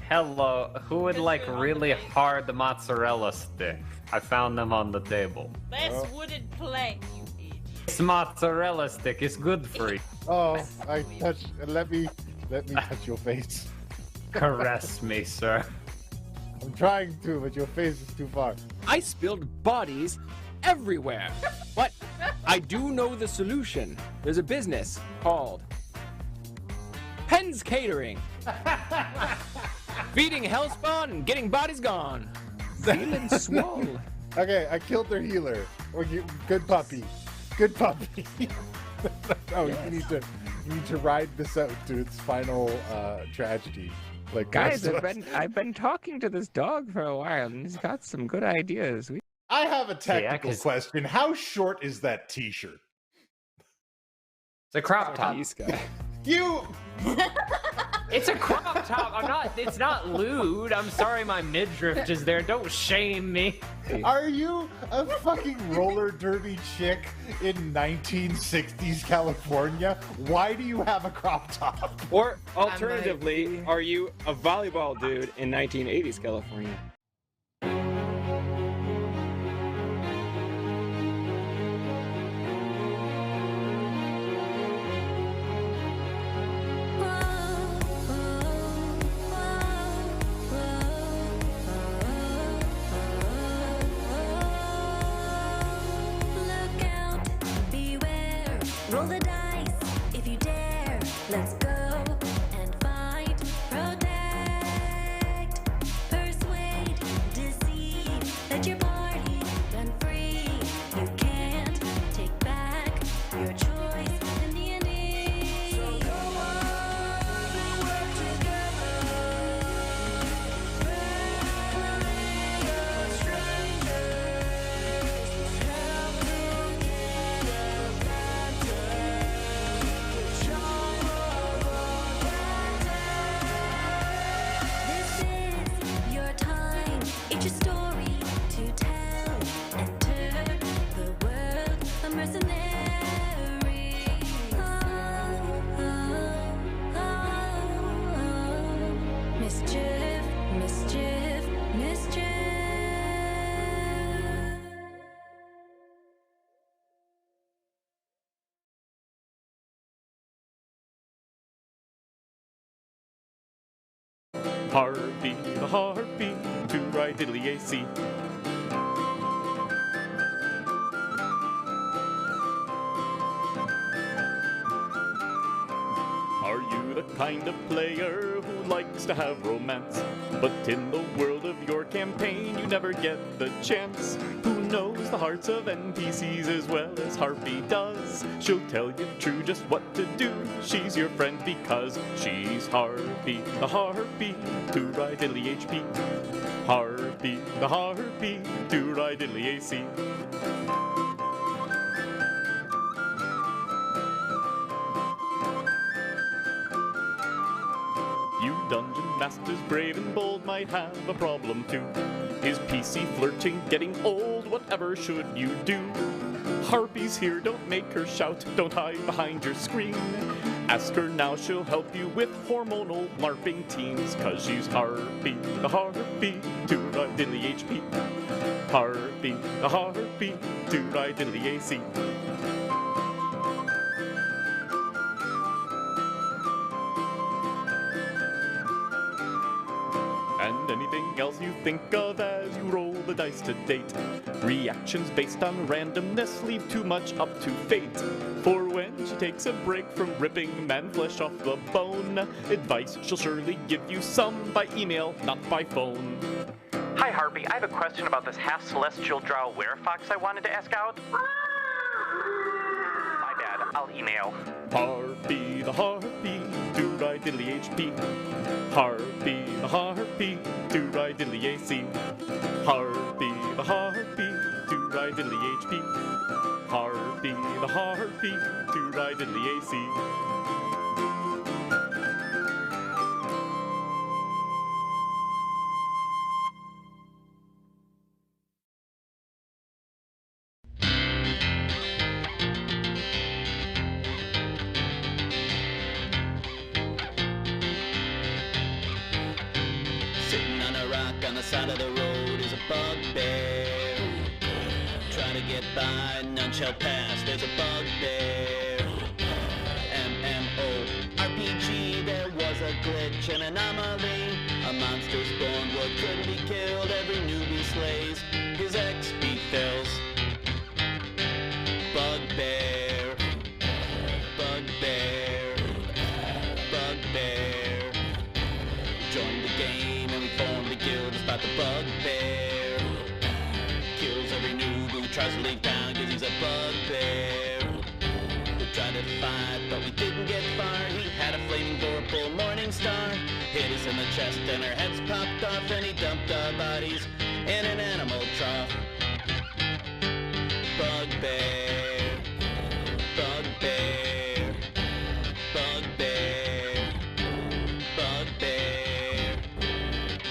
Hello. Who would like really hard mozzarella stick? I found them on the table. This wooden plank, you idiot. This mozzarella stick is good for you. Oh, I touched. Let me touch your face. Caress me, sir. I'm trying to, but your face is too far. I spilled bodies everywhere. But I do know the solution. There's a business called Penn's Catering. Feeding Hellspawn and getting bodies gone. Feeling swole. Okay, I killed their healer. Good puppy. Good puppy. Oh, Yes. you need to ride this out to its final tragedy. Like Guys, rest of us. I've been talking to this dog for a while, and he's got some good ideas. I have a technical 'cause- question. How short is that t-shirt? It's a crop top. Peace guy. You It's a crop top. I'm not. It's not lewd. I'm sorry, my midriff is there. Don't shame me. are you a fucking roller derby chick in 1960s California? Why do you have a crop top? Or alternatively, are you a volleyball dude in 1980s California? Look out, beware, roll the dice if you dare. Let's go and fight, protect, persuade, deceive. Let your party run free. You can't take back your choice in D&D. So go on and work together. Family of strangers, help me get advantage. This is your time. It's your story to tell. Enter the world of mercenary. Mischief, mischief, mischief. Harpy, the harpy, to ride diddly AC. Are you the kind of player who likes to have romance? But in the world of your campaign, you never get the chance. Who knows the hearts of NPCs as well as Harpy does? She'll tell you true just what to do. She's your friend because she's Harpy, the harpy, to ride diddly HP. Harpy, the harpy, to ride diddly AC. You dungeon masters brave and bold might have a problem too. Is PC flirting getting old? Whatever should you do? Harpy's here, don't make her shout, don't hide behind your screen. Ask her now, she'll help you with hormonal LARPing teams, 'cause she's Harpy, the Harpy, to ride in the HP. Harpy, the Harpy, to ride in the AC. And anything else you think of as you roll the dice to date. Reactions based on randomness leave too much up to fate. For when she takes a break from ripping man flesh off the bone, advice she'll surely give you some by email, not by phone. Hi Harpy, I have a question about this half-celestial drow werefox I wanted to ask out. My bad, I'll email. Harpy, the Harpy, to ride diddly HP. Harpy, the Harpy, to ride diddly AC. Harpy, the Harpy, to ride diddly HP. Harpy, the Harpy, to ride diddly AC. Sitting on a rock on the side of the road is a bugbear. Try to get by, none shall pass, there's a bugbear. MMO RPG, there was a glitch, an anomaly. A monster spawned what couldn't be killed, every newbie slays his XP fills. Bugbear, bugbear, bugbear. Join the game and we formed a guild about the bugbear. Kills every noob who tries to leave town cause he's a bugbear. We tried to fight but we didn't get far. He had a flaming vorpal morning star. Hit us in the chest and our heads popped off. And he dumped our bodies in an animal trough. Bugbear, bugbear, bugbear, bugbear,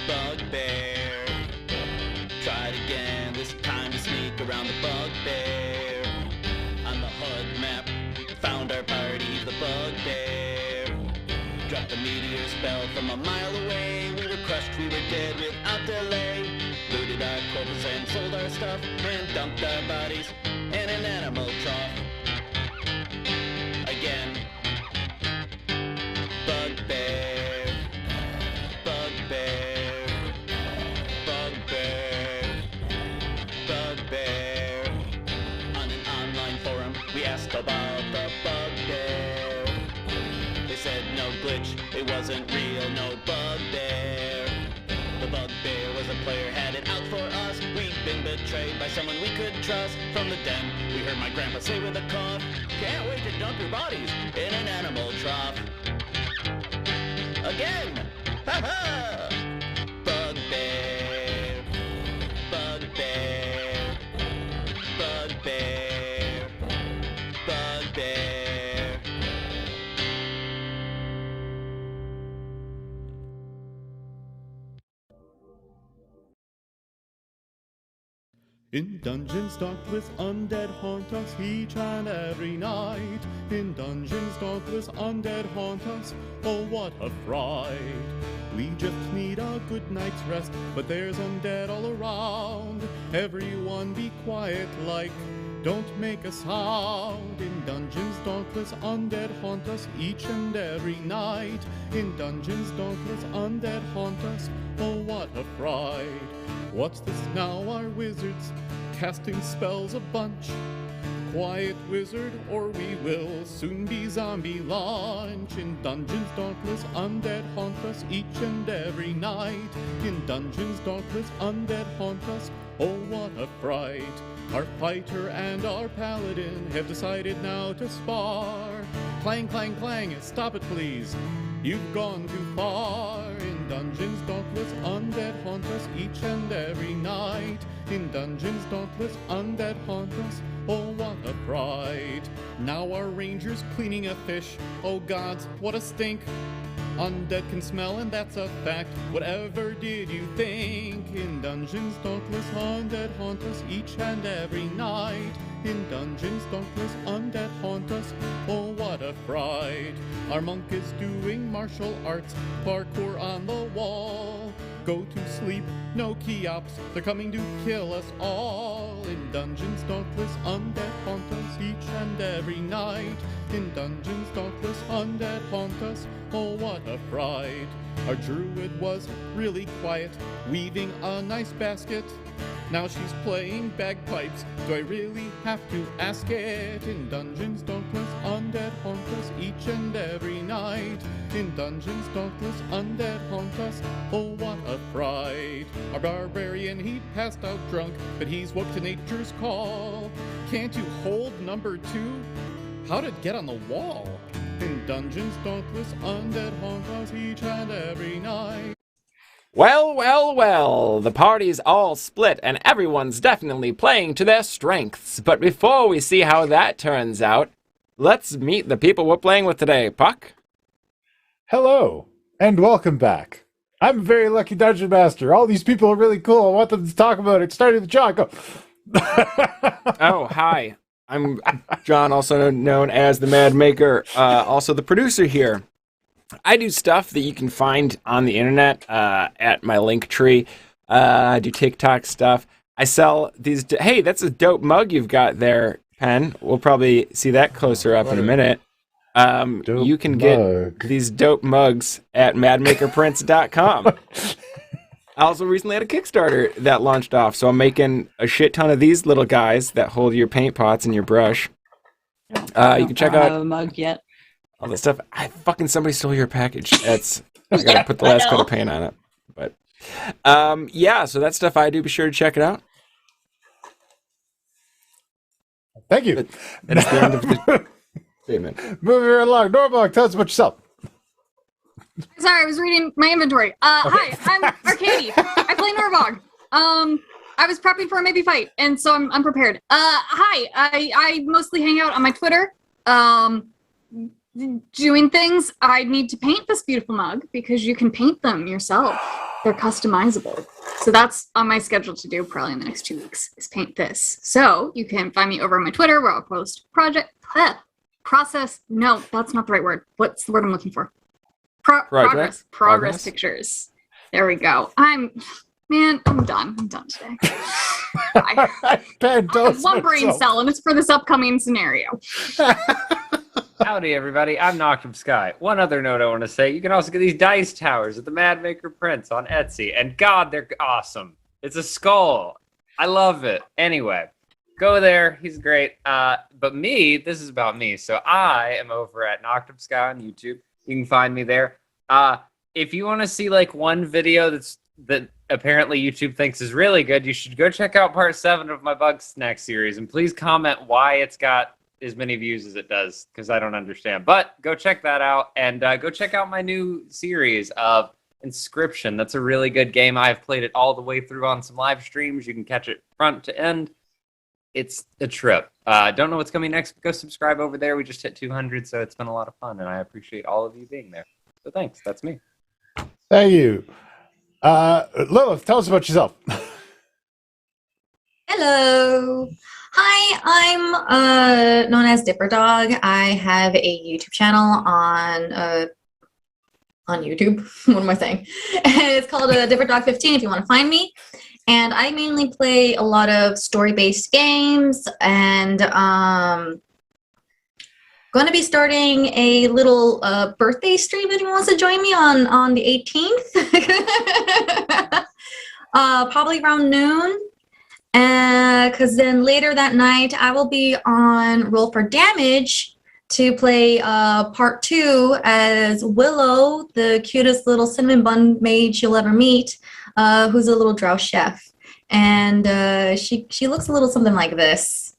bugbear. Tried again, this time to sneak around the bugbear. On the HUD map, found our party, the bugbear. Dropped a meteor spell from a mile away. We were crushed, we were dead without delay. Looted our corpses and sold our stuff. And dumped our bodies in an animal trough. Again. Bugbear, bugbear, bugbear, bugbear. On an online forum, we asked about the bugbear. They said no glitch, it wasn't real, no bugbear. The bugbear was a player, had it out for us. We'd been betrayed by someone we could trust. From the den, we heard my grandpa say with a cough, can't wait to dump your bodies in an animal trough. Again! Ha-ha! Bugbear, bugbear, bugbear, bugbear. In dungeons dauntless undead haunt us each and every night. In dungeons dauntless undead haunt us, oh what a fright. We just need a good night's rest, but there's undead all around. Everyone be quiet like, don't make a sound. In dungeons dauntless undead haunt us each and every night. In dungeons dauntless undead haunt us, oh what a fright. What's this now, our wizards casting spells a bunch? Quiet wizard, or we will soon be zombie lunch. In dungeons dauntless undead haunt us each and every night. In dungeons dauntless undead haunt us, oh what a fright. Our fighter and our paladin have decided now to spar. Clang, clang, clang, stop it please, you've gone too far. In dungeons dauntless undead haunt us each and every night. In dungeons dauntless undead haunt us, oh what a fright. Now our ranger's cleaning a fish, oh gods, what a stink. Undead can smell and that's a fact, whatever did you think? In dungeons dauntless undead haunt us each and every night. In dungeons dauntless undead haunt us, oh what a fright. Our monk is doing martial arts, parkour on the wall. Go to sleep, no Keops, they're coming to kill us all. In dungeons, dauntless undead haunt us each and every night. In dungeons, dauntless undead haunt us, oh what a fright. Our druid was really quiet, weaving a nice basket. Now she's playing bagpipes, do I really have to ask it? In dungeons, dauntless undead haunt us each and every night. In dungeons, dauntless undead haunt us, oh what a fright. Our barbarian, he passed out drunk, but he's woke to nature's call. Can't you hold number 2? How'd it get on the wall? In dungeons, dauntless undead haunt us each and every night. Well, well, well, the party's all split and everyone's definitely playing to their strengths. But before we see how that turns out, let's meet the people we're playing with today. Puck? Hello, and welcome back. I'm a very lucky dungeon master. All these people are really cool. I want them to talk about it. Starting the John, go. Oh, hi. I'm John, also known as the Mad Maker, also the producer here. I do stuff that you can find on the internet at my link tree. I do TikTok stuff. I sell these... Hey, that's a dope mug you've got there, Penn. We'll probably see that closer up in a minute. You can get these dope mugs at madmakerprints.com. I also recently had a Kickstarter that launched off, so I'm making a shit ton of these little guys that hold your paint pots and your brush. You can check out... I don't have a mug yet. All this stuff. Somebody stole your package. I gotta put the last coat of paint on it. But yeah, so that stuff I do. Be sure to check it out. Thank you. That's the end of the statement. Moving right along. Norbog, tell us about yourself. Sorry, I was reading my inventory. Hi, I'm Arcady. I play Norbog. I was prepping for a maybe fight, and so I'm prepared. Hi, I mostly hang out on my Twitter. Doing things. I need to paint this beautiful mug because you can paint them yourself. They're customizable. So that's on my schedule to do probably in the next 2 weeks, is paint this. So you can find me over on my Twitter where I'll post process. No, that's not the right word. What's the word I'm looking for? Progress pictures. There we go. I'm done. I'm done today. I have one brain cell, and it's for this upcoming scenario. Howdy, everybody. I'm Noctum Sky. One other note I want to say, you can also get these dice towers at the Mad Maker Prints on Etsy. And God, they're awesome. It's a skull. I love it. Anyway, go there. He's great. But me, this is about me. So I am over at Noctum Sky on YouTube. You can find me there. If you want to see like one video that apparently YouTube thinks is really good, you should go check out part 7 of my Bug Snack series. And please comment why it's got as many views as it does, because I don't understand. But go check that out, and go check out my new series of Inscription. That's a really good game. I've played it all the way through on some live streams. You can catch it front to end. It's a trip. Don't know what's coming next, but go subscribe over there. We just hit 200, so it's been a lot of fun, and I appreciate all of you being there. So thanks. That's me. Thank you. Lilith, tell us about yourself. Hello. Hi, I'm known as Dipper Dog. I have a YouTube channel on YouTube. What am I saying? It's called Dipper Dog 15 if you want to find me. And I mainly play a lot of story-based games, and going to be starting a little birthday stream if anyone wants to join me on the 18th. Probably around noon. Because then later that night, I will be on Roll for Damage to play part 2 as Willow, the cutest little cinnamon bun mage you'll ever meet, who's a little drow chef. And she looks a little something like this.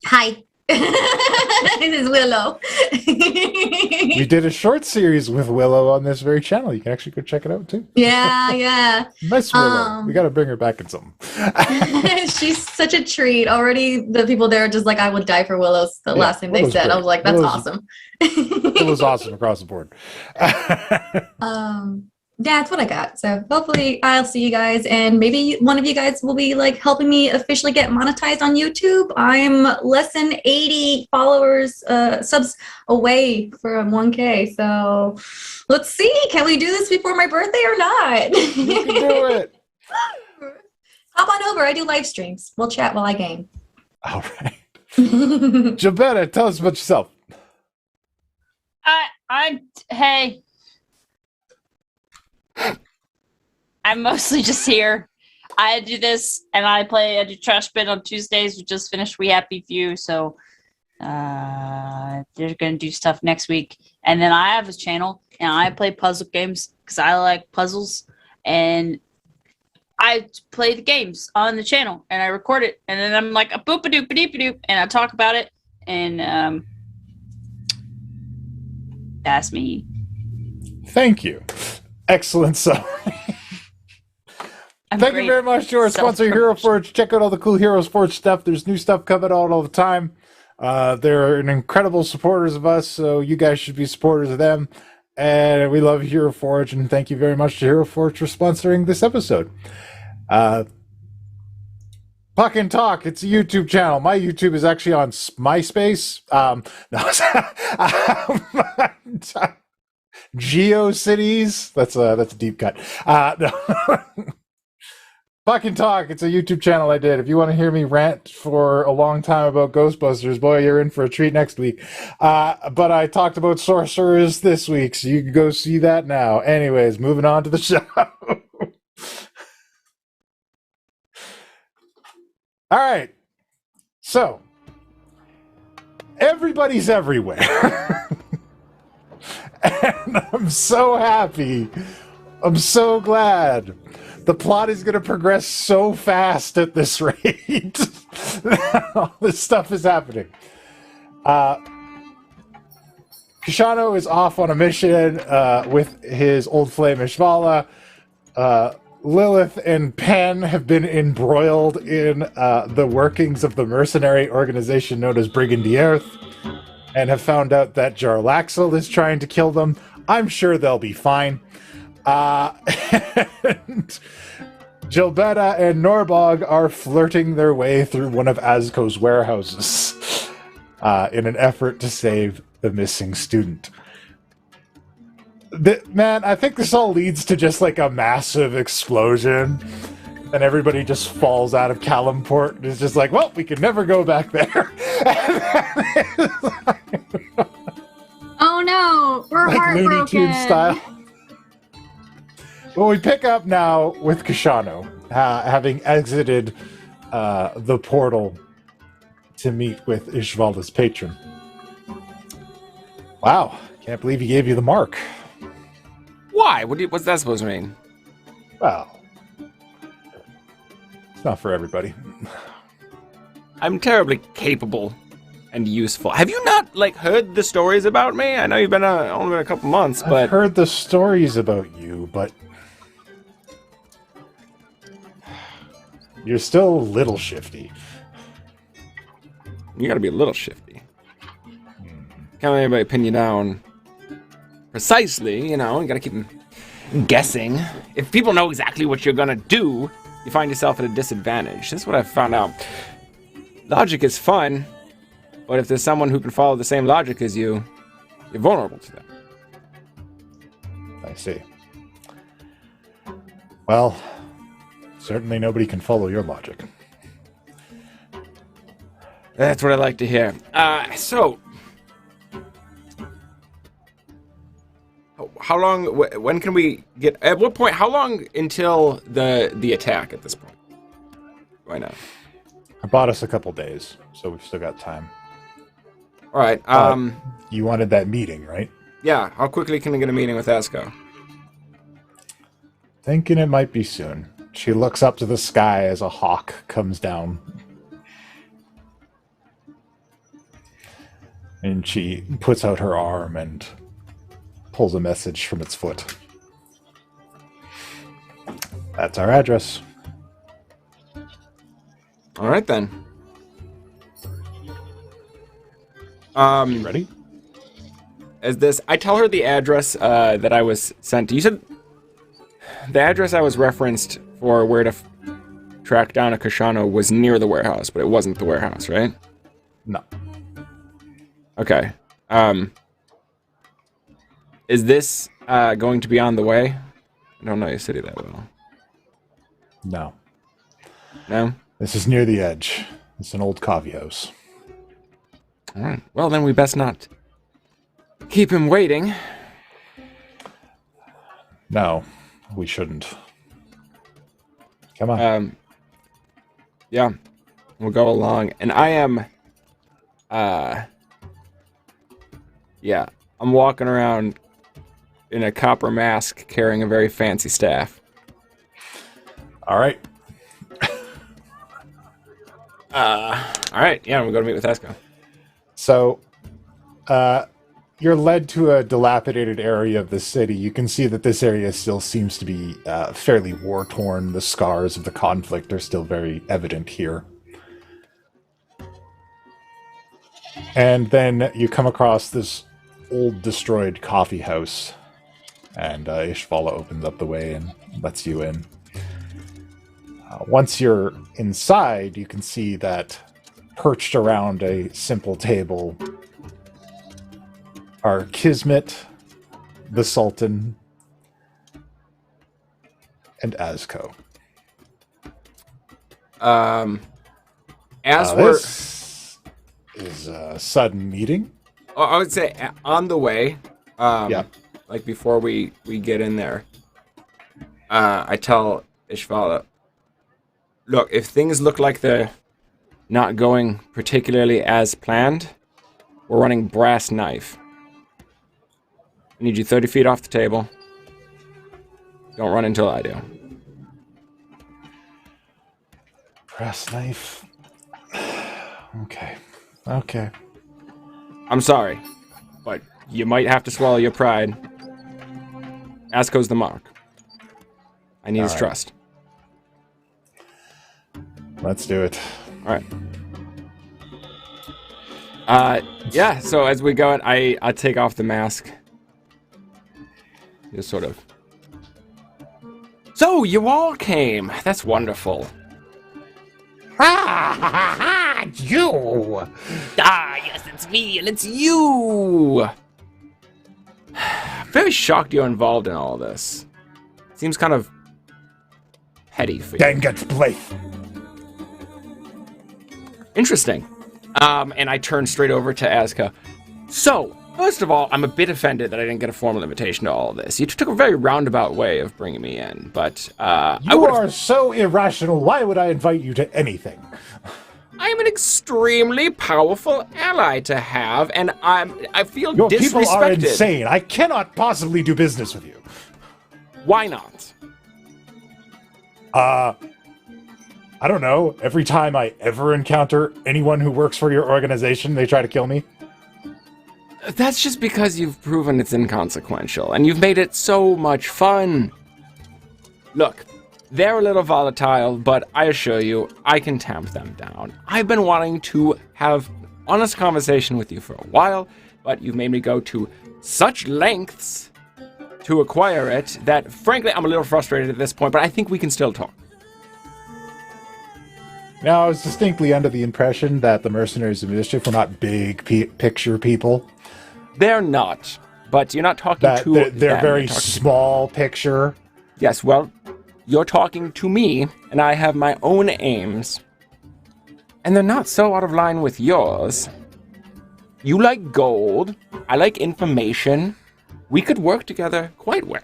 Hi. This is Willow. We did a short series with Willow on this very channel. You can actually go check it out too. Yeah. Nice Willow. We got to bring her back in something. She's such a treat. Already the people there are just like, I would die for Willow's the last thing they said. Great. I was like, that's awesome. It was awesome across the board. that's what I got. So hopefully I'll see you guys, and maybe one of you guys will be like helping me officially get monetized on YouTube. I'm less than 80 followers, subs away from 1K. So let's see. Can we do this before my birthday or not? You can do it. Hop on over. I do live streams. We'll chat while I game. All right. Gilbetta, tell us about yourself. Hey. I'm mostly just here. I do this, and I do Trash Bin on Tuesdays. We just finished We Happy Few, so they're gonna do stuff next week. And then I have a channel, and I play puzzle games because I like puzzles, and I play the games on the channel, and I record it, and then I'm like a boop a doop a doop a doop, and I talk about it, and that's me. Thank you. Excellent summary. Thank you very much to our sponsor, Hero Forge. Check out all the cool Heroes Forge stuff. There's new stuff coming out all the time. They're incredible supporters of us, so you guys should be supporters of them. And we love Hero Forge, and thank you very much to Hero Forge for sponsoring this episode. Puck and Talk, it's a YouTube channel. My YouTube is actually on MySpace. GeoCities. That's a deep cut. No. Puck and Talk, it's a YouTube channel I did. If you want to hear me rant for a long time about Ghostbusters, boy, you're in for a treat next week. But I talked about sorcerers this week, so you can go see that now. Anyways, moving on to the show. All right. So, everybody's everywhere. And I'm so happy. I'm so glad. The plot is going to progress so fast at this rate. All this stuff is happening. Koshano is off on a mission with his old flame Ishvala. Lilith and Penn have been embroiled in the workings of the mercenary organization known as Brigand the Earth, and have found out that Jarlaxle is trying to kill them. I'm sure they'll be fine. And Gilbetta and Norbog are flirting their way through one of Azko's warehouses in an effort to save the missing student. Man, I think this all leads to just like a massive explosion, and everybody just falls out of Calimport and is just like, well, we can never go back there. Oh no, we're like heartbroken. Looney Tunes style. Well, we pick up now with Koshano, having exited the portal to meet with Ishvalda's patron. Wow, can't believe he gave you the mark. Why? What's that supposed to mean? Well, it's not for everybody. I'm terribly capable and useful. Have you not, heard the stories about me? I know you've been only been a couple months, but... I've heard the stories about you, but... You're still a little shifty. You gotta be a little shifty. Can't let anybody pin you down precisely, you gotta keep them guessing. If people know exactly what you're gonna do, you find yourself at a disadvantage. That's what I've found out. Logic is fun, but if there's someone who can follow the same logic as you, you're vulnerable to them. I see. Well, certainly nobody can follow your logic. That's what I like to hear. So, how long, when can we get, at what point, how long until the attack at this point? Why not? I bought us a couple days, so we've still got time. All right. You wanted that meeting, right? Yeah. How quickly can we get a meeting with Asko? Thinking it might be soon. She looks up to the sky as a hawk comes down. And she puts out her arm and pulls a message from its foot. That's our address. All right, then. You ready? As this, I tell her the address that I was sent to. You said the address I was referenced for where to track down a Koshano was near the warehouse, but it wasn't the warehouse, right? No. Okay. Is this going to be on the way? I don't know your city that well. No. No? This is near the edge. It's an old coffee house. All right. Well, then we best not keep him waiting. No, we shouldn't. Come on. Yeah. We'll go along. And I am... yeah. I'm walking around in a copper mask carrying a very fancy staff. All right. All right. Yeah, we'll go to meet with Esco. So, you're led to a dilapidated area of the city. You can see that this area still seems to be fairly war-torn. The scars of the conflict are still very evident here. And then you come across this old destroyed coffee house. And Ishvala opens up the way and lets you in. Once you're inside, you can see that perched around a simple table are Kismet, the Sultan, and Azko. This is a sudden meeting. I would say on the way. Yeah. Like before we get in there, I tell Ishvala, look, if things look like they're not going particularly as planned, we're running brass knife. I need you 30 feet off the table. Don't run until I do. Brass knife. Okay. I'm sorry, but you might have to swallow your pride. Asko's the mark. I need his trust. Let's do it. All right. Yeah, so as we go, I take off the mask. Just sort of. So, you all came. That's wonderful. You! Yes, it's me, and it's you! Very shocked you're involved in all this. Seems kind of petty for you. Dang it, Blythe. Interesting. And I turn straight over to Azka. So, first of all, I'm a bit offended that I didn't get a formal invitation to all of this. You took a very roundabout way of bringing me in, but you are so irrational. Why would I invite you to anything? I am an extremely powerful ally to have, and I feel Your disrespected. people are insane. I cannot possibly do business with you. Why not? I don't know. Every time I ever encounter anyone who works for your organization, they try to kill me. That's just because you've proven it's inconsequential, and you've made it so much fun. Look, they're a little volatile, but I assure you, I can tamp them down. I've been wanting to have honest conversation with you for a while, but you've made me go to such lengths to acquire it that, frankly, I'm a little frustrated at this point, but I think we can still talk. Now, I was distinctly under the impression that the Mercenaries of Mischief were not big picture people. They're not, but you're not talking to them. They're very small picture. Yes, well, you're talking to me, and I have my own aims. And they're not so out of line with yours. You like gold, I like information. We could work together quite well.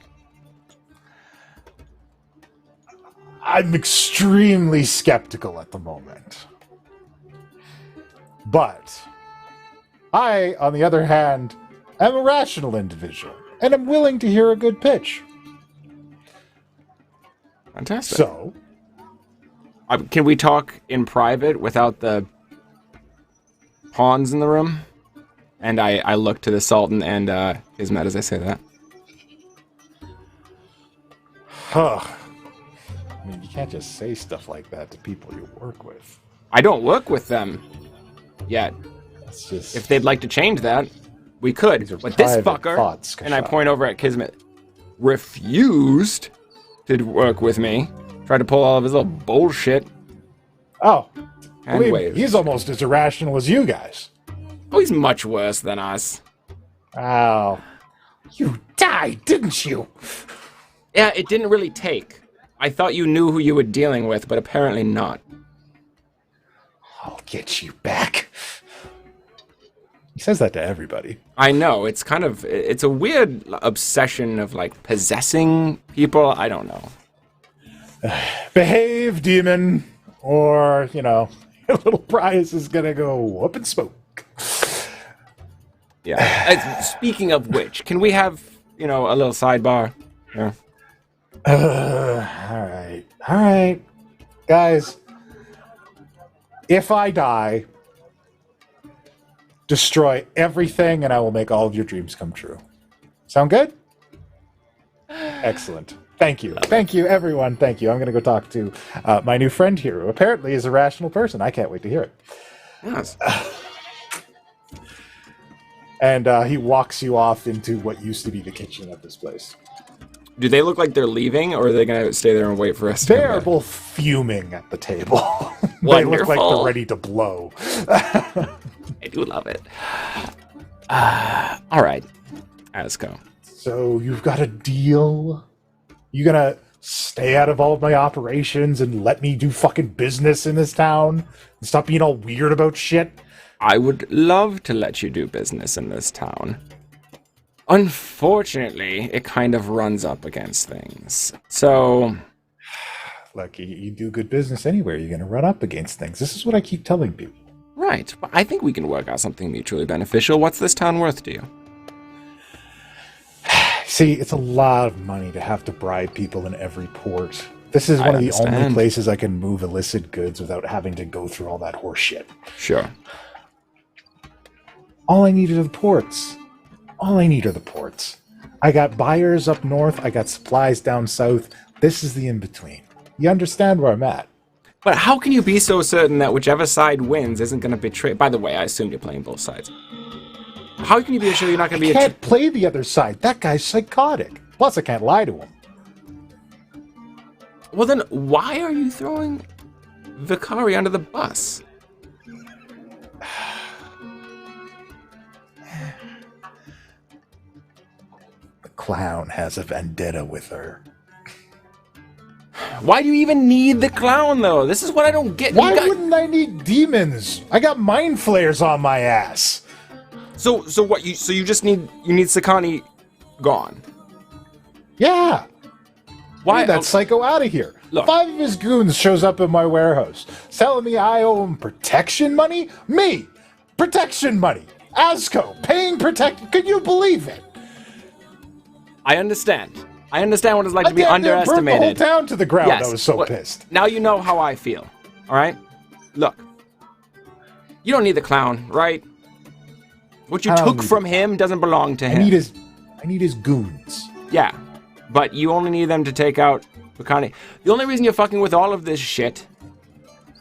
I'm extremely skeptical at the moment. But I, on the other hand, am a rational individual, and I'm willing to hear a good pitch. Fantastic. So, can we talk in private without the pawns in the room? And I look to the Sultan and Ismet as I say that. I mean, you can't just say stuff like that to people you work with. I don't work with them yet. It's just... If they'd like to change that, we could. But this fucker, thoughts, and I point over at Kismet, refused to work with me. Tried to pull all of his little bullshit. Oh, And believe me, waved. he's almost as irrational as you guys. Oh, he's much worse than us. Oh, you died, didn't you? Yeah, it didn't really take. I thought you knew who you were dealing with, but apparently not. I'll get you back. He says that to everybody. I know, it's a weird obsession of, like, possessing people. I don't know. Behave, demon, or, your little prize is gonna go up in smoke. Yeah. Speaking of which, can we have, a little sidebar? Yeah. All right. Guys, if I die, destroy everything and I will make all of your dreams come true. Sound good? Excellent. Thank you. Thank you, everyone. Thank you. I'm going to go talk to my new friend here, who apparently is a rational person. I can't wait to hear it. Yes. And he walks you off into what used to be the kitchen of this place. Do they look like they're leaving, or are they going to stay there and wait for us to They come are back? both fuming at the table. They look like they're ready to blow. I do love it. All right. Azco. So you've got a deal? You gonna stay out of all of my operations and let me do fucking business in this town? And stop being all weird about shit? I would love to let you do business in this town. Unfortunately, it kind of runs up against things. So... Look, you do good business anywhere. You're gonna run up against things. This is what I keep telling people. Right, but I think we can work out something mutually beneficial. What's this town worth to you? See, it's a lot of money to have to bribe people in every port. This is one of the only places I can move illicit goods without having to go through all that horse shit. Sure. All I need are the ports. I got buyers up north. I got supplies down south. This is the in-between. You understand where I'm at? But how can you be so certain that whichever side wins isn't going to betray... By the way, I assume you're playing both sides. How can you be sure you're not going to be... I can't play the other side. That guy's psychotic. Plus, I can't lie to him. Well, then why are you throwing Vicari under the bus? The clown has a vendetta with her. Why do you even need the clown, though? This is what I don't get. Why wouldn't I need demons? I got mind flayers on my ass. So what? You just need Sakani gone. Yeah. Why Get that psycho out of here? Look. 5 of his goons shows up in my warehouse, telling me I owe him protection money. Me, protection money. Azco paying protection. Could you believe it? I understand. I understand what it's like to be underestimated. Burned the whole town to the ground. Yes, I was so pissed. Now you know how I feel. All right. Look. You don't need the clown, right? What you took from him doesn't belong to him. I need his goons. Yeah, but you only need them to take out Bacani. The only reason you're fucking with all of this shit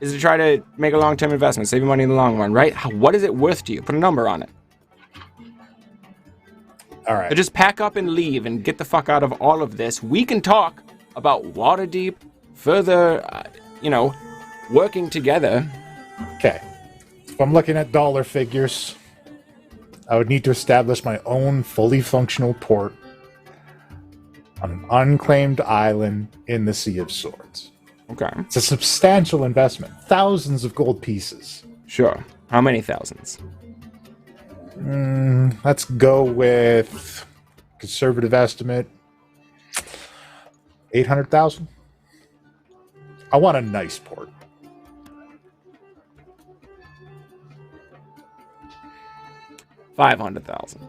is to try to make a long-term investment, save you money in the long run, right? What is it worth to you? Put a number on it. All right. So just pack up and leave and get the fuck out of all of this. We can talk about Waterdeep, further, working together. Okay. If I'm looking at dollar figures, I would need to establish my own fully functional port on an unclaimed island in the Sea of Swords. Okay. It's a substantial investment. Thousands of gold pieces. Sure. How many thousands? Let's go with conservative estimate 800,000. I want a nice port. $500,000.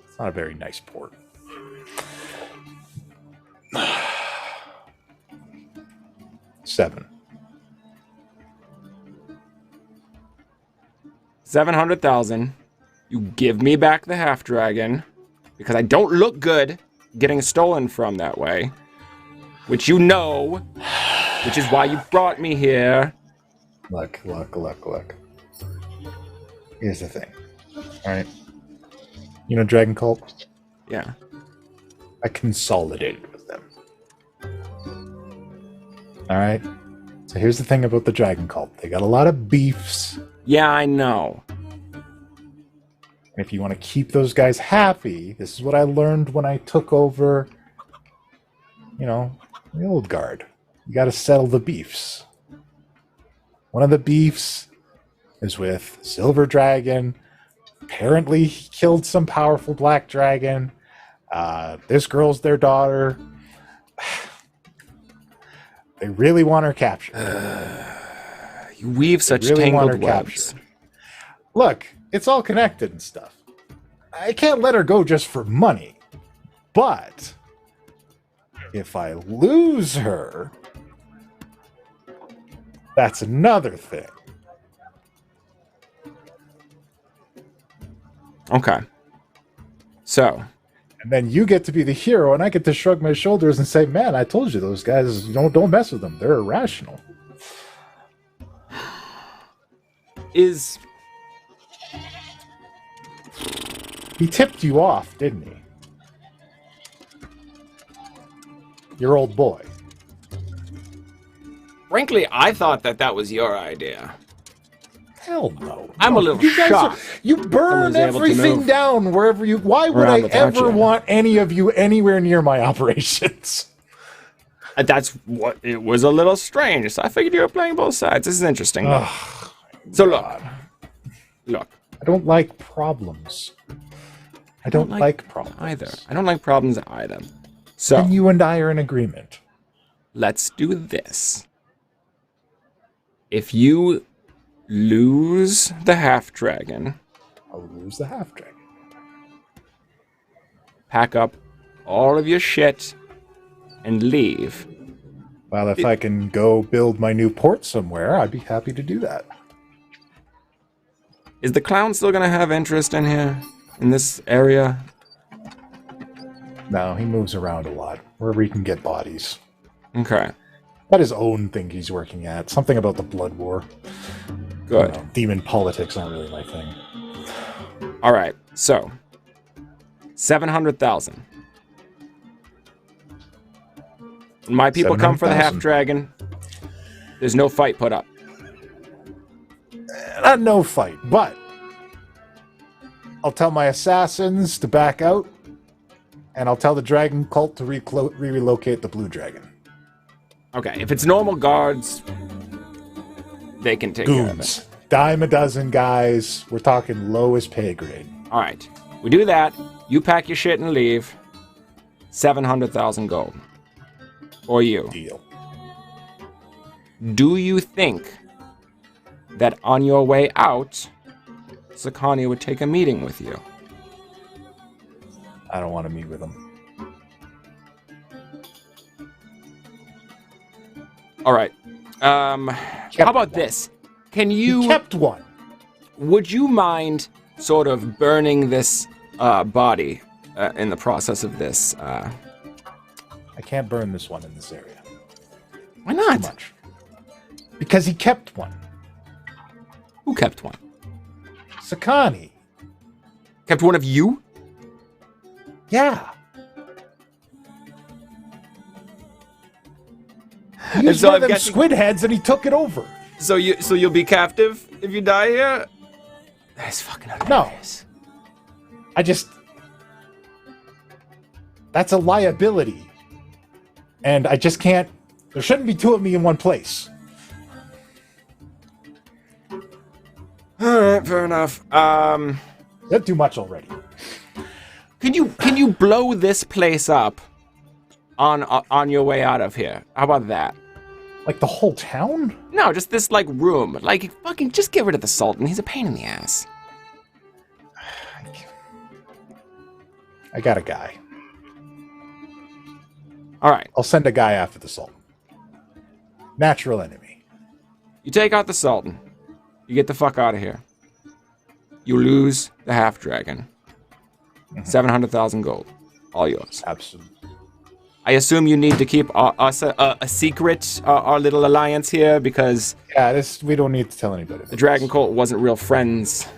It's not a very nice port. $700,000. You give me back the half dragon because I don't look good getting stolen from that way, which you know, which is why you brought me here. Look. Here's the thing. Alright. You know Dragon Cult? Yeah. I consolidated with them. All right. So here's the thing about the dragon cult. They got a lot of beefs. Yeah, I know. And if you want to keep those guys happy, this is what I learned when I took over, the old guard. You got to settle the beefs. One of the beefs is with Silver Dragon. Apparently, he killed some powerful black dragon. This girl's their daughter. They really want her captured. You weave such tangled webs. Look, it's all connected and stuff. I can't let her go just for money. But if I lose her, that's another thing. Okay. So. And then you get to be the hero, and I get to shrug my shoulders and say, man, I told you those guys, don't mess with them. They're irrational. He tipped you off, didn't he? Your old boy. Frankly, I thought that was your idea. Hell no. I'm a little shocked. You burn everything down wherever you... Why would I ever want any of you anywhere near my operations? That's what... It was a little strange. So I figured you were playing both sides. This is interesting. So look. I don't like problems. I don't like problems. Either. I don't like problems either. So... And you and I are in agreement. Let's do this. If you lose the half-dragon... I'll lose the half-dragon. Pack up all of your shit and leave. Well, if I can go build my new port somewhere, I'd be happy to do that. Is the clown still going to have interest in here? In this area? No, he moves around a lot. Wherever he can get bodies. Okay. Got his own thing he's working at. Something about the Blood War. Good. Demon politics aren't really my thing. All right. So, 700,000. My people come for the half-dragon. There's no fight put up. Not no fight, but I'll tell my assassins to back out, and I'll tell the dragon cult to relocate the blue dragon. Okay, if it's normal guards, they can take care of it. Dime a dozen guys. We're talking lowest pay grade. All right, we do that. You pack your shit and leave. 700,000 gold. Or you. Deal. Do you think that on your way out, Sakani would take a meeting with you? I don't want to meet with him. All right. How about this? Can you... He kept one. Would you mind sort of burning this body in the process of this? I can't burn this one in this area. Why not? Too much. Because he kept one. Who kept one? Sakani. Kept one of you? Yeah. He And used so one of I'm them guessing- squid heads and he took it over. So you'll be captive if you die here? That's fucking hilarious. No. That's a liability. And I just can't... There shouldn't be two of me in one place. Alright, fair enough. That's too much already. Can you blow this place up on your way out of here? How about that? Like the whole town? No, just this like room. Like fucking just get rid of the Sultan. He's a pain in the ass. I got a guy. Alright. I'll send a guy after the Sultan. Natural enemy. You take out the Sultan. You get the fuck out of here. You lose the half-dragon. 700,000 gold. All yours. Absolutely. I assume you need to keep us a secret, our little alliance here, because... Yeah, we don't need to tell anybody. The Dragon Cult wasn't real friends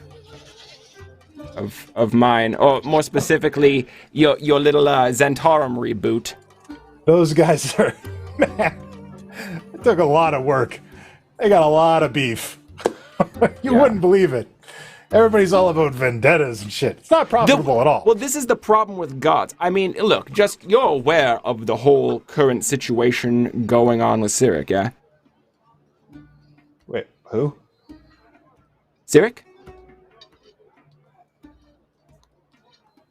of mine. Or more specifically, your little Zentarum reboot. Those guys are... Man, It took a lot of work. They got a lot of beef. You wouldn't believe it. Everybody's all about vendettas and shit. It's not profitable at all. Well, this is the problem with gods. I mean, look, just you're aware of the whole current situation going on with Cyric, yeah? Wait, who? Cyric?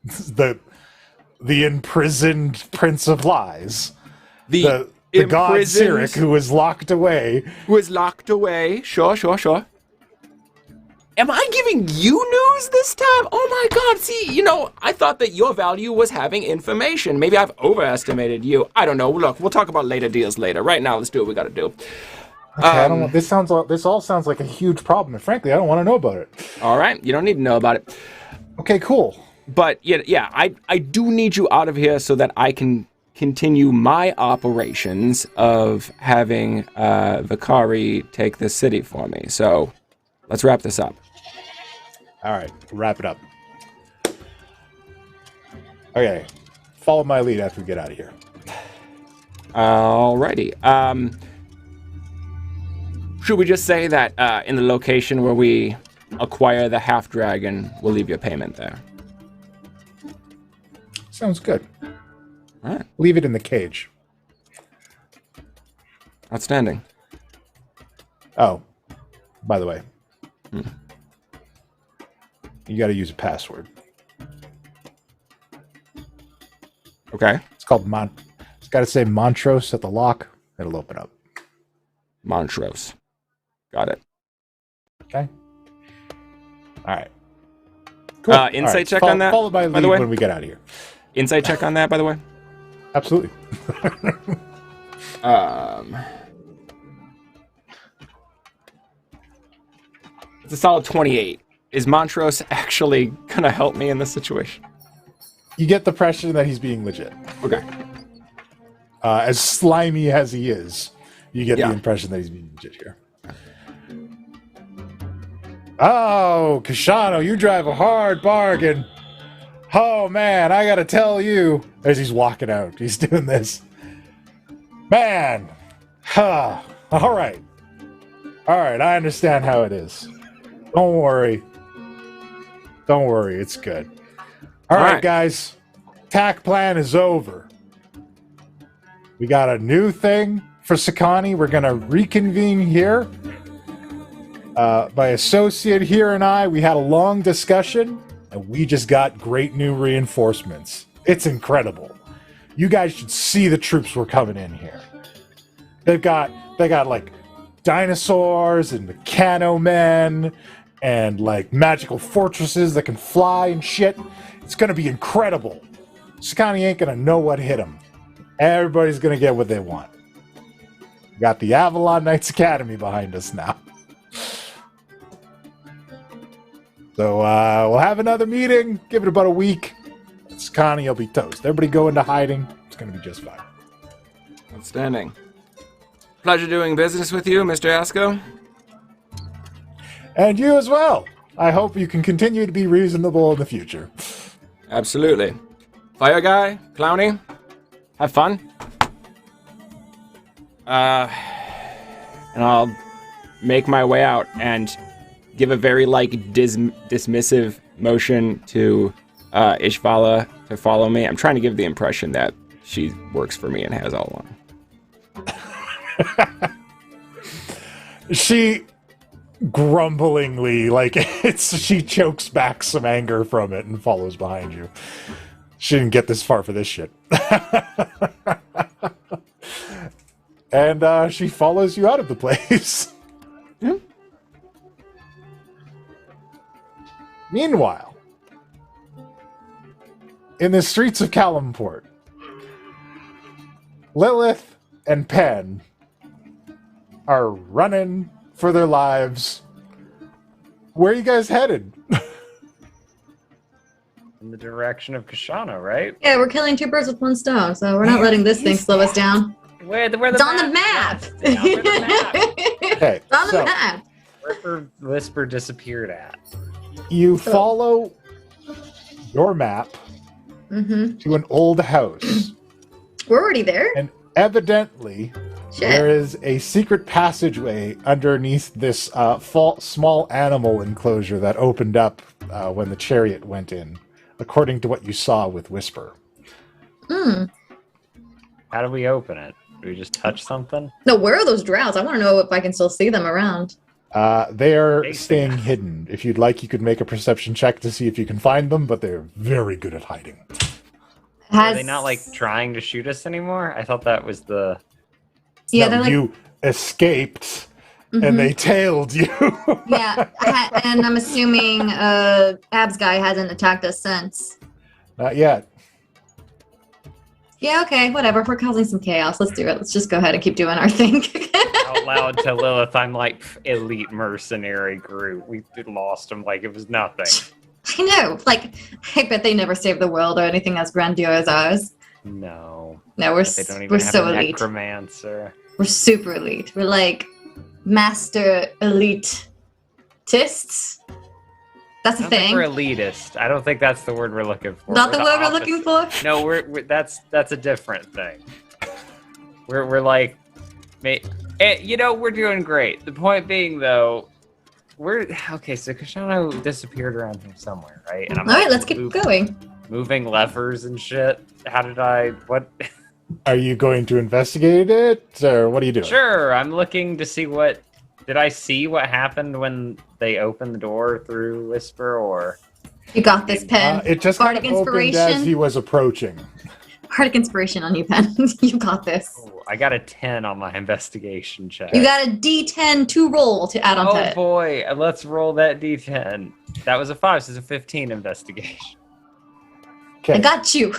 The imprisoned Prince of Lies. The god imprisoned- Cyric who was locked away. Sure. Am I giving you news this time? Oh my god, see, I thought that your value was having information. Maybe I've overestimated you. I don't know. Look, we'll talk about later deals later. Right now, let's do what we gotta do. Okay, I don't. This all sounds like a huge problem, and frankly, I don't want to know about it. All right, you don't need to know about it. Okay, cool. But yeah, I do need you out of here so that I can continue my operations of having Vicari take this city for me. So let's wrap this up. All right, wrap it up. Okay, follow my lead after we get out of here. Alrighty. Should we just say that in the location where we acquire the half-dragon, we'll leave your payment there? Sounds good. All right. Leave it in the cage. Outstanding. Oh, by the way. You got to use a password. Okay. It's called It's got to say Montrose at the lock. It'll open up. Montrose. Got it. Okay. All right. Cool. Insight All right, check on that. Follow my by lead the way, when we get out of here. Insight check on that, by the way. Absolutely. It's a solid 28. Is Montrose actually gonna help me in this situation? You get the impression that he's being legit. Okay. As slimy as he is, you get the impression that he's being legit here. Oh, Koshano, you drive a hard bargain. Oh, man, I gotta tell you. As he's walking out, he's doing this. Man. Huh. All right, I understand how it is. Don't worry. It's good. All right, guys. TAC plan is over. We got a new thing for Sakani. We're going to reconvene here. My associate here and I, we had a long discussion, and we just got great new reinforcements. It's incredible. You guys should see the troops we're coming in here. They got like dinosaurs and mechano men and like magical fortresses that can fly and shit. It's gonna be incredible. Sakani ain't gonna know what hit him. Everybody's gonna get what they want. We got the Avalon Knights Academy behind us now. So we'll have another meeting. Give it about a week. Sakani will be toast. Everybody go into hiding. It's gonna be just fine. Outstanding. Pleasure doing business with you, Mr. Asko. And you as well. I hope you can continue to be reasonable in the future. Absolutely. Fire guy, Clowny, have fun. And I'll make my way out and give a very dismissive motion to Ishvala to follow me. I'm trying to give the impression that she works for me and has all along. She grumblingly, she chokes back some anger from it and follows behind you. She didn't get this far for this shit. And she follows you out of the place. Yeah. Meanwhile, in the streets of Calimport, Lilith and Penn are running for their lives. Where are you guys headed? In the direction of Koshano, right? Yeah, we're killing two birds with one stone, so we're not letting this thing slow us down. Where the It's on the map. Okay, It's on the map. Where Whisper disappeared at. You follow your map to an old house. We're already there. And evidently, There is a secret passageway underneath this small animal enclosure that opened up when the chariot went in, according to what you saw with Whisper. Hmm. How do we open it? Do we just touch something? No, where are those drowns? I want to know if I can still see them around. They are staying hidden. If you'd like, you could make a perception check to see if you can find them, but they're very good at hiding. Are they not like trying to shoot us anymore? I thought that was the. Yeah, no, you escaped, and they tailed you. Yeah, and I'm assuming Abs guy hasn't attacked us since. Not yet. Yeah, okay, whatever. We're causing some chaos. Let's do it. Let's just go ahead and keep doing our thing. Out loud to Lilith, I'm like, elite mercenary group. We lost them like it was nothing. I know. Like, I bet they never saved the world or anything as grandiose as ours. No. No, we're They don't even we're have so a elite. necromancer. We're super elite. We're like master elitists. That's I a don't think thing. we're elitist. I don't think that's the word we're looking for. Not the word we're looking for? No, that's a different thing. We're like, we're doing great. The point being, though, okay. So Koshano disappeared around here somewhere, right? And All right, let's keep going. Moving levers and shit. What? Are you going to investigate it, or what are you doing? Sure, I'm looking to see what. Did I see what happened when they opened the door through Whisper, or? You got this, Pen. It just kind Bardic of opened as inspiration. he was approaching. Bardic inspiration on you, Pen. You got this. I got a 10 on my investigation check. You got a D10 to roll to add on to Oh it. boy, let's roll that D10. That was a 5, so it's a 15 investigation. I got you.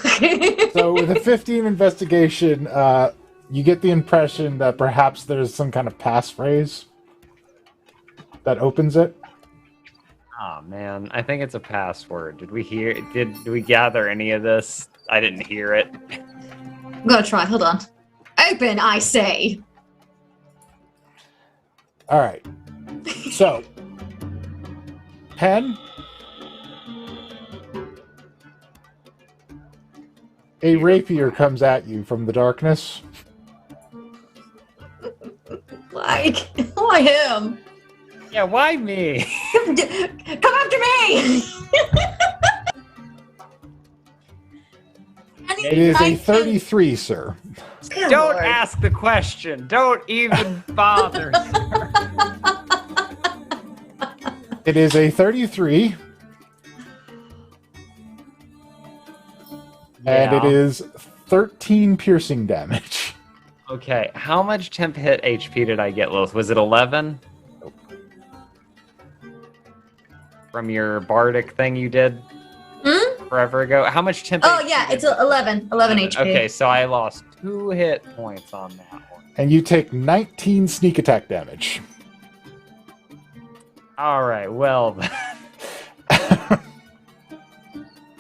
So with a 15 investigation, you get the impression that perhaps there's some kind of passphrase that opens it. Oh man, I think it's a password. Did we gather any of this? I didn't hear it. I'm gonna try. Hold on. Open, I say. All right. So, Pen, a rapier comes at you from the darkness. Like, why him? Yeah, why me? Come after me! It is a 33, sir. Don't ask the question. Don't even bother. It is a 33. And it Yeah. is 13 piercing damage. Okay, how much temp hit HP did I get, Lilith? Was it 11? Nope. From your bardic thing you did forever ago? How much temp Oh, HP yeah, did it's 11 HP. Okay, so I lost 2 hit points on that one. And you take 19 sneak attack damage. Alright, well then.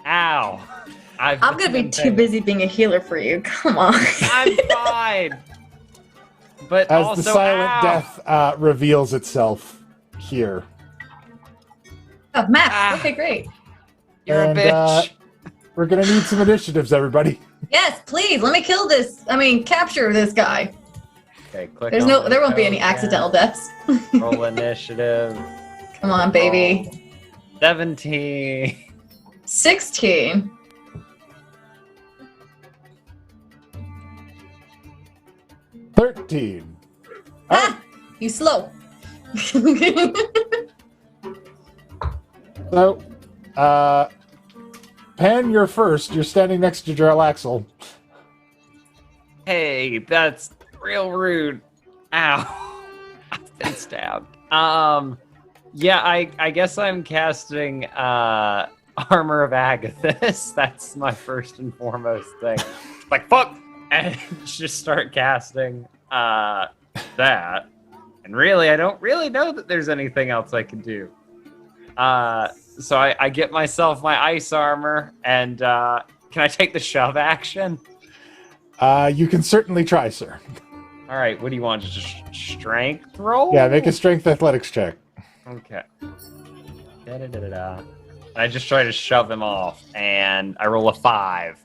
Ow. I'm gonna be too busy being a healer for you. Come on. I'm fine. But As also, the silent ow. death reveals itself here. Oh, Max. Okay, great. You're And, a bitch. We're gonna need some initiatives, everybody. Yes, please. Let me kill this. Capture this guy. Okay, click There on won't be the any token. accidental deaths. Roll initiative. Come on, baby. 17. 16. $13. Ah, you slow. So, Pen, you're first. You're standing next to Jarlaxle. Hey, that's real rude. Ow. I've been stabbed. Yeah, I guess I'm casting Armor of Agathis. That's my first and foremost thing. Like, fuck! And just start casting that. And really, I don't really know that there's anything else I can do. So I get myself my ice armor, and can I take the shove action? You can certainly try, sir. All right, what do you want? Just strength roll? Yeah, make a strength athletics check. Okay. Da-da-da-da-da. I just try to shove him off, and I roll a 5.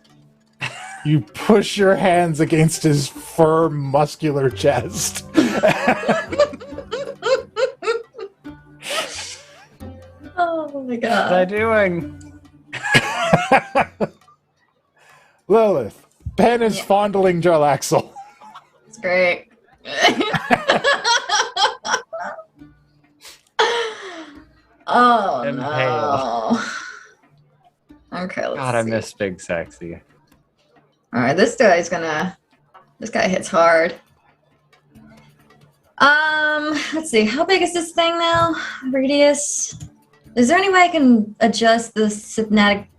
You push your hands against his firm, muscular chest. Oh my What was I god. doing? Lilith, Penn is fondling Jarlaxle. It's great. Oh no. Okay, let's God, I see. miss Big Sexy. Alright, this guy hits hard. Let's see, how big is this thing now? Radius. Is there any way I can adjust the synaptic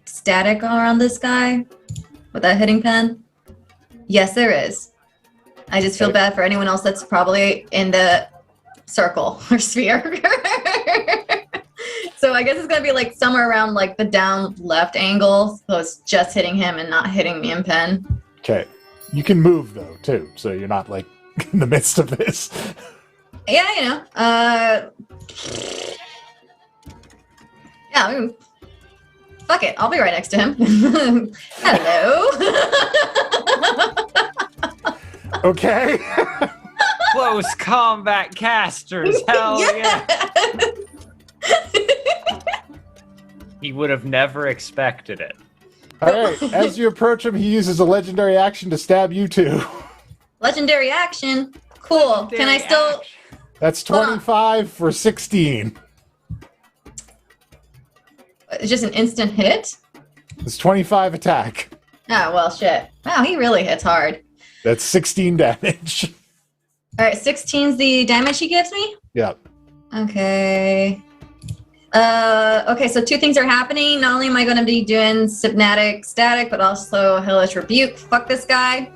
static around this guy without hitting Penn? Yes, there is. I just feel bad for anyone else that's probably in the circle or sphere. So I guess it's gonna be like somewhere around like the down left angle, so it's just hitting him and not hitting me and Penn. Okay. You can move, though, too, so you're not, like, in the midst of this. Yeah, you know. Yeah, I mean, fuck it. I'll be right next to him. Hello. Okay. Close combat casters. Hell yeah. He would have never expected it. All right. As you approach him, he uses a legendary action to stab you, too. Legendary action. Cool. Can I still... That's 25 for 16. It's just an instant hit? It's 25 attack. Oh, well, shit. Wow, he really hits hard. That's 16 damage. All right, 16's the damage he gives me? Yep. Okay. Okay, so two things are happening. Not only am I going to be doing Synaptic Static, but also Hellish Rebuke. Fuck this guy.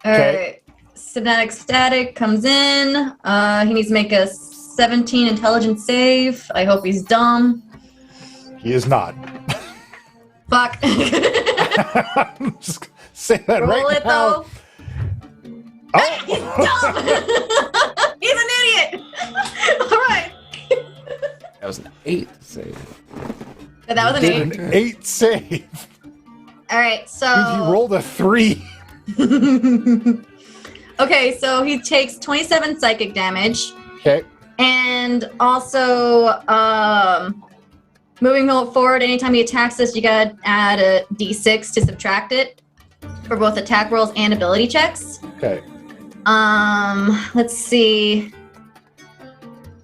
Alright. Synaptic Static comes in. He needs to make a 17 intelligence save. I hope he's dumb. He is not. Fuck. Just say that Roll right it, now. though. He's dumb! He's an idiot! Alright. That was an 8 save. That was an Did 8. an 8 save. Alright, so... Dude, he rolled a 3. Okay, so he takes 27 psychic damage. Okay. And also, moving forward, anytime he attacks us, you gotta add a d6 to subtract it for both attack rolls and ability checks. Okay. Let's see.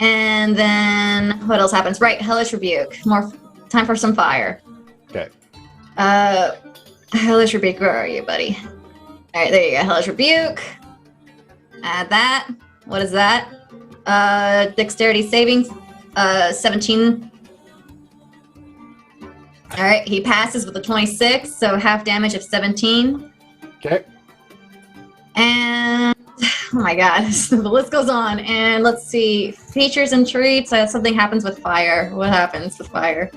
And then what else happens? Right, Hellish Rebuke. More time for some fire. Okay. Hellish Rebuke, where are you, buddy? All right, there you go. Hellish Rebuke. Add that. What is that? Dexterity saving. 17. All right, he passes with a 26, so half damage of 17. Okay. And oh my god, the list goes on. And let's see, features and traits. Something happens with fire. What happens with fire?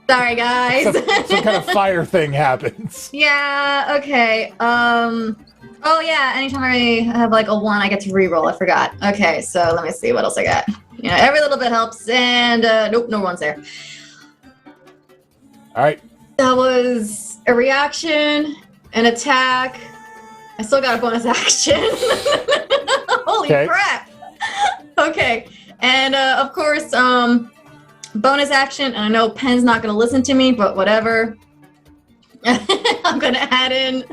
Sorry, guys. Some kind of fire thing happens. Yeah. Okay. Oh yeah. Anytime I have like a 1, I get to re-roll. I forgot. Okay. So let me see what else I got. You know, every little bit helps. And nope, no one's there. All right. That was a reaction, an attack. I still got a bonus action. Holy crap. Okay. And of course, bonus action. And I know Penn's not going to listen to me, but whatever. I'm going to add in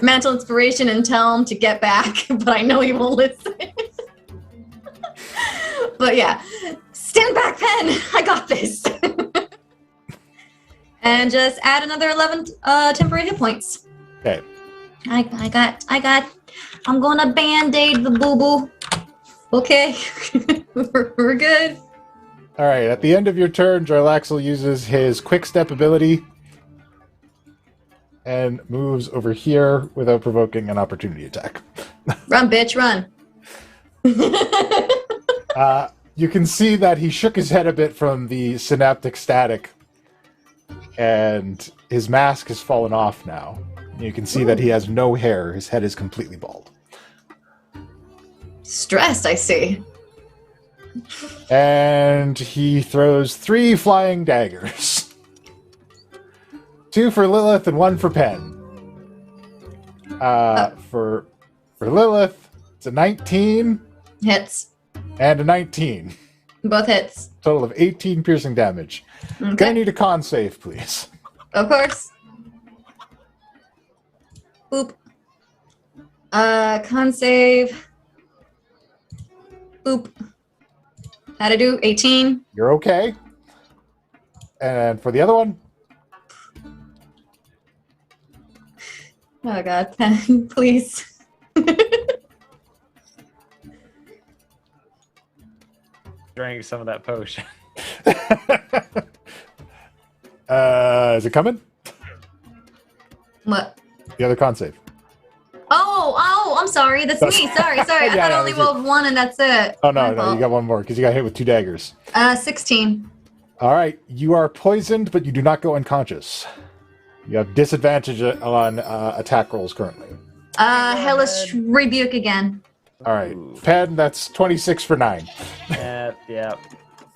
Mantle Inspiration and tell him to get back, but I know he won't listen. But yeah, stand back, Penn. I got this. And just add another 11 temporary hit points. Okay. I'm gonna band-aid the boo-boo. Okay. We're good. All right. At the end of your turn, Jarlaxle uses his quick step ability and moves over here without provoking an opportunity attack. Run, bitch, run. You can see that he shook his head a bit from the synaptic static, and his mask has fallen off now. You can see that he has no hair. His head is completely bald. Stressed, I see. And he throws 3 flying daggers. 2 for Lilith and 1 for Penn. For Lilith, it's a 19 Hits. and a 19. Both hits. Total of 18 piercing damage. Okay. Gonna need a con save, please. Of course. Boop. Con save. Boop. How'd I do? 18. You're okay. And for the other one, Oh god, Penn, please. Drank some of that potion. is it coming? What? The other con save. Oh, I'm sorry. That's me. Sorry. I Yeah, thought I no, only it was rolled 1 and that's it. Oh, My no, fault. you got one more because you got hit with 2 daggers. 16. All right, you are poisoned, but you do not go unconscious. You have disadvantage on attack rolls currently. Hellish Rebuke again. All right, Penn, that's 26 for 9. Yeah.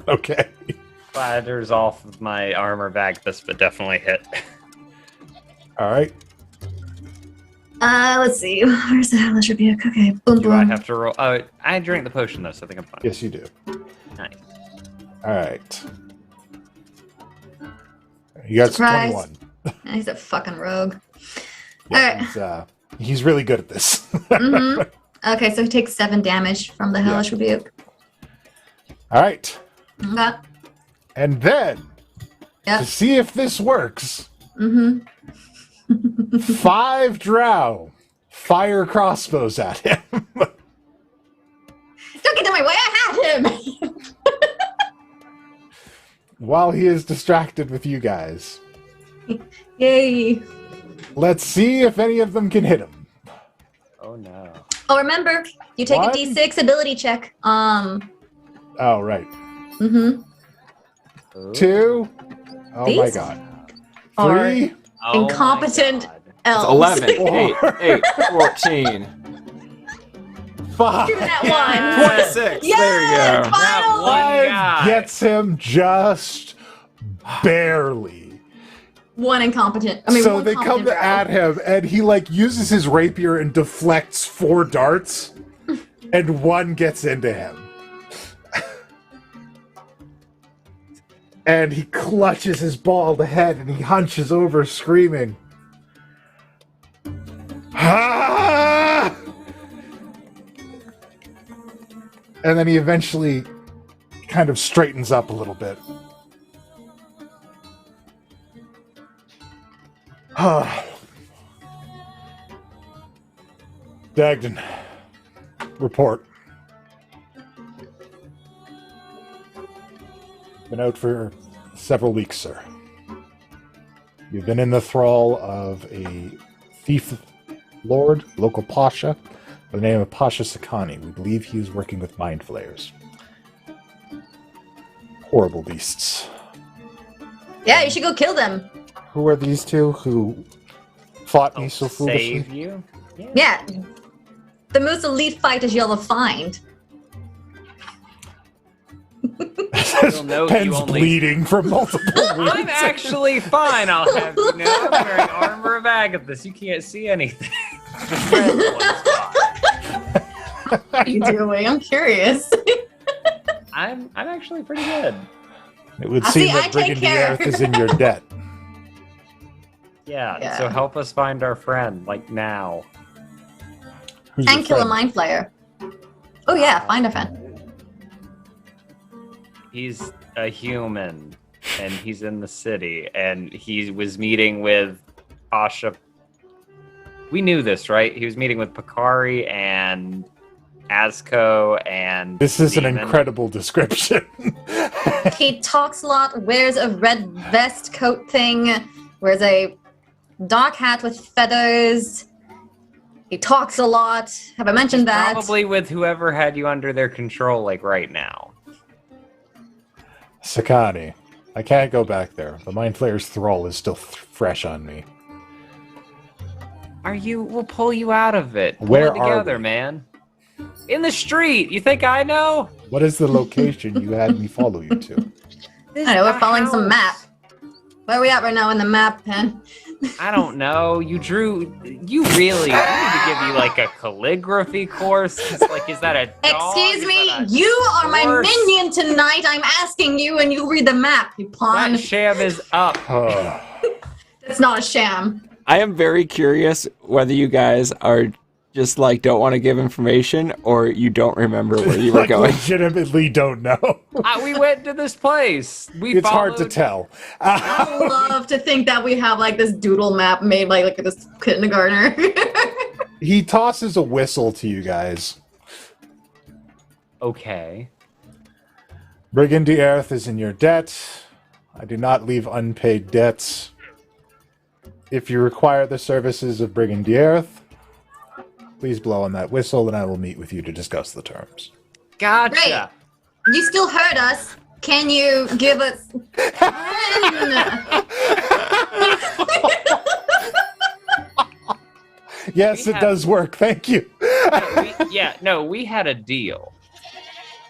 Okay. Splatters off of my armor bag, but definitely hit. All right. Let's see. Where's the Hellish Rebuke? Okay, boom, Do I boom. have to roll? Oh, I drank the potion though, so I think I'm fine. Yes, you do. Nice. All right. You got Surprise. 21. He's a fucking rogue. Yeah, Alright. he's really good at this. Mm-hmm. Okay, so he takes 7 damage from the Hellish Rebuke. All right. Okay. And then, Yep. to see if this works, Mm-hmm. 5 drow fire crossbows at him. Don't get in my way. I have him. While he is distracted with you guys. Yay. Let's see if any of them can hit him. Oh no. Oh, remember, you take One. a D6 ability check. Oh, right. Mm-hmm. 2. Oh These my god. are 3. incompetent elves. 11, 8, 8, 14, 5. Do that one. 26. Yes, There you go. finally. One guy. Gets him just barely. One incompetent. I mean, So one they come competent drow. at him, and he uses his rapier and deflects 4 darts, and 1 gets into him. And he clutches his bald head and he hunches over, screaming. Ah! And then he eventually kind of straightens up a little bit. Dagden, report. Been out for several weeks, sir. You've been in the thrall of a thief lord, local pasha, by the name of Pasha Sakani. We believe he is working with mind flayers. Horrible beasts. Yeah, you should go kill them. Who are these two who fought me so foolishly? Save you? Yeah. The most elite fighters you'll ever find. You'll know Penn's you only... bleeding from multiple wounds. I'm actually fine, I'll have you know. I'm wearing armor of Agathis. You can't see anything. Just red one's fine. What are you doing? I'm curious. I'm actually pretty good. It would I seem see, I that take Brigand care. Earth is in your debt. Yeah, so help us find our friend, like now. Who's your And kill a friend? mind flayer. Oh yeah, find a friend. He's a human, and he's in the city, and he was meeting with Pasha. We knew this, right? He was meeting with Pakari and Azko and... This is an Demon. incredible description. He talks a lot, wears a red vest coat thing, wears a dark hat with feathers. He talks a lot. Have I mentioned that? Probably with whoever had you under their control, like right now. Sakani, I can't go back there. The Mind Flayer's thrall is still fresh on me. We'll pull you out of it. Pull Where it are together, we? man. In the street. You think I know? What is the location you had me follow you to? I know, we're following some map. Where are we at right now in the map, Penn? I don't know. You drew. You really. I need to give you like a calligraphy course. It's like, is that a dog? Excuse Is me, that a you are my horse? minion tonight. I'm asking you, and you read the map, you pawn. That sham is up. It's not a sham. I am very curious whether you guys are just like don't want to give information or you don't remember where you were Like, going. legitimately don't know. We went to this place. It's hard to tell. I would love to think that we have like this doodle map made by like this kindergartner. He tosses a whistle to you guys. Okay. Brigand Earth is in your debt. I do not leave unpaid debts. If you require the services of Brigand Earth, please blow on that whistle and I will meet with you to discuss the terms. Gotcha. Great. You still heard us. Can you give us... Yes, it does work. Thank you. We had a deal.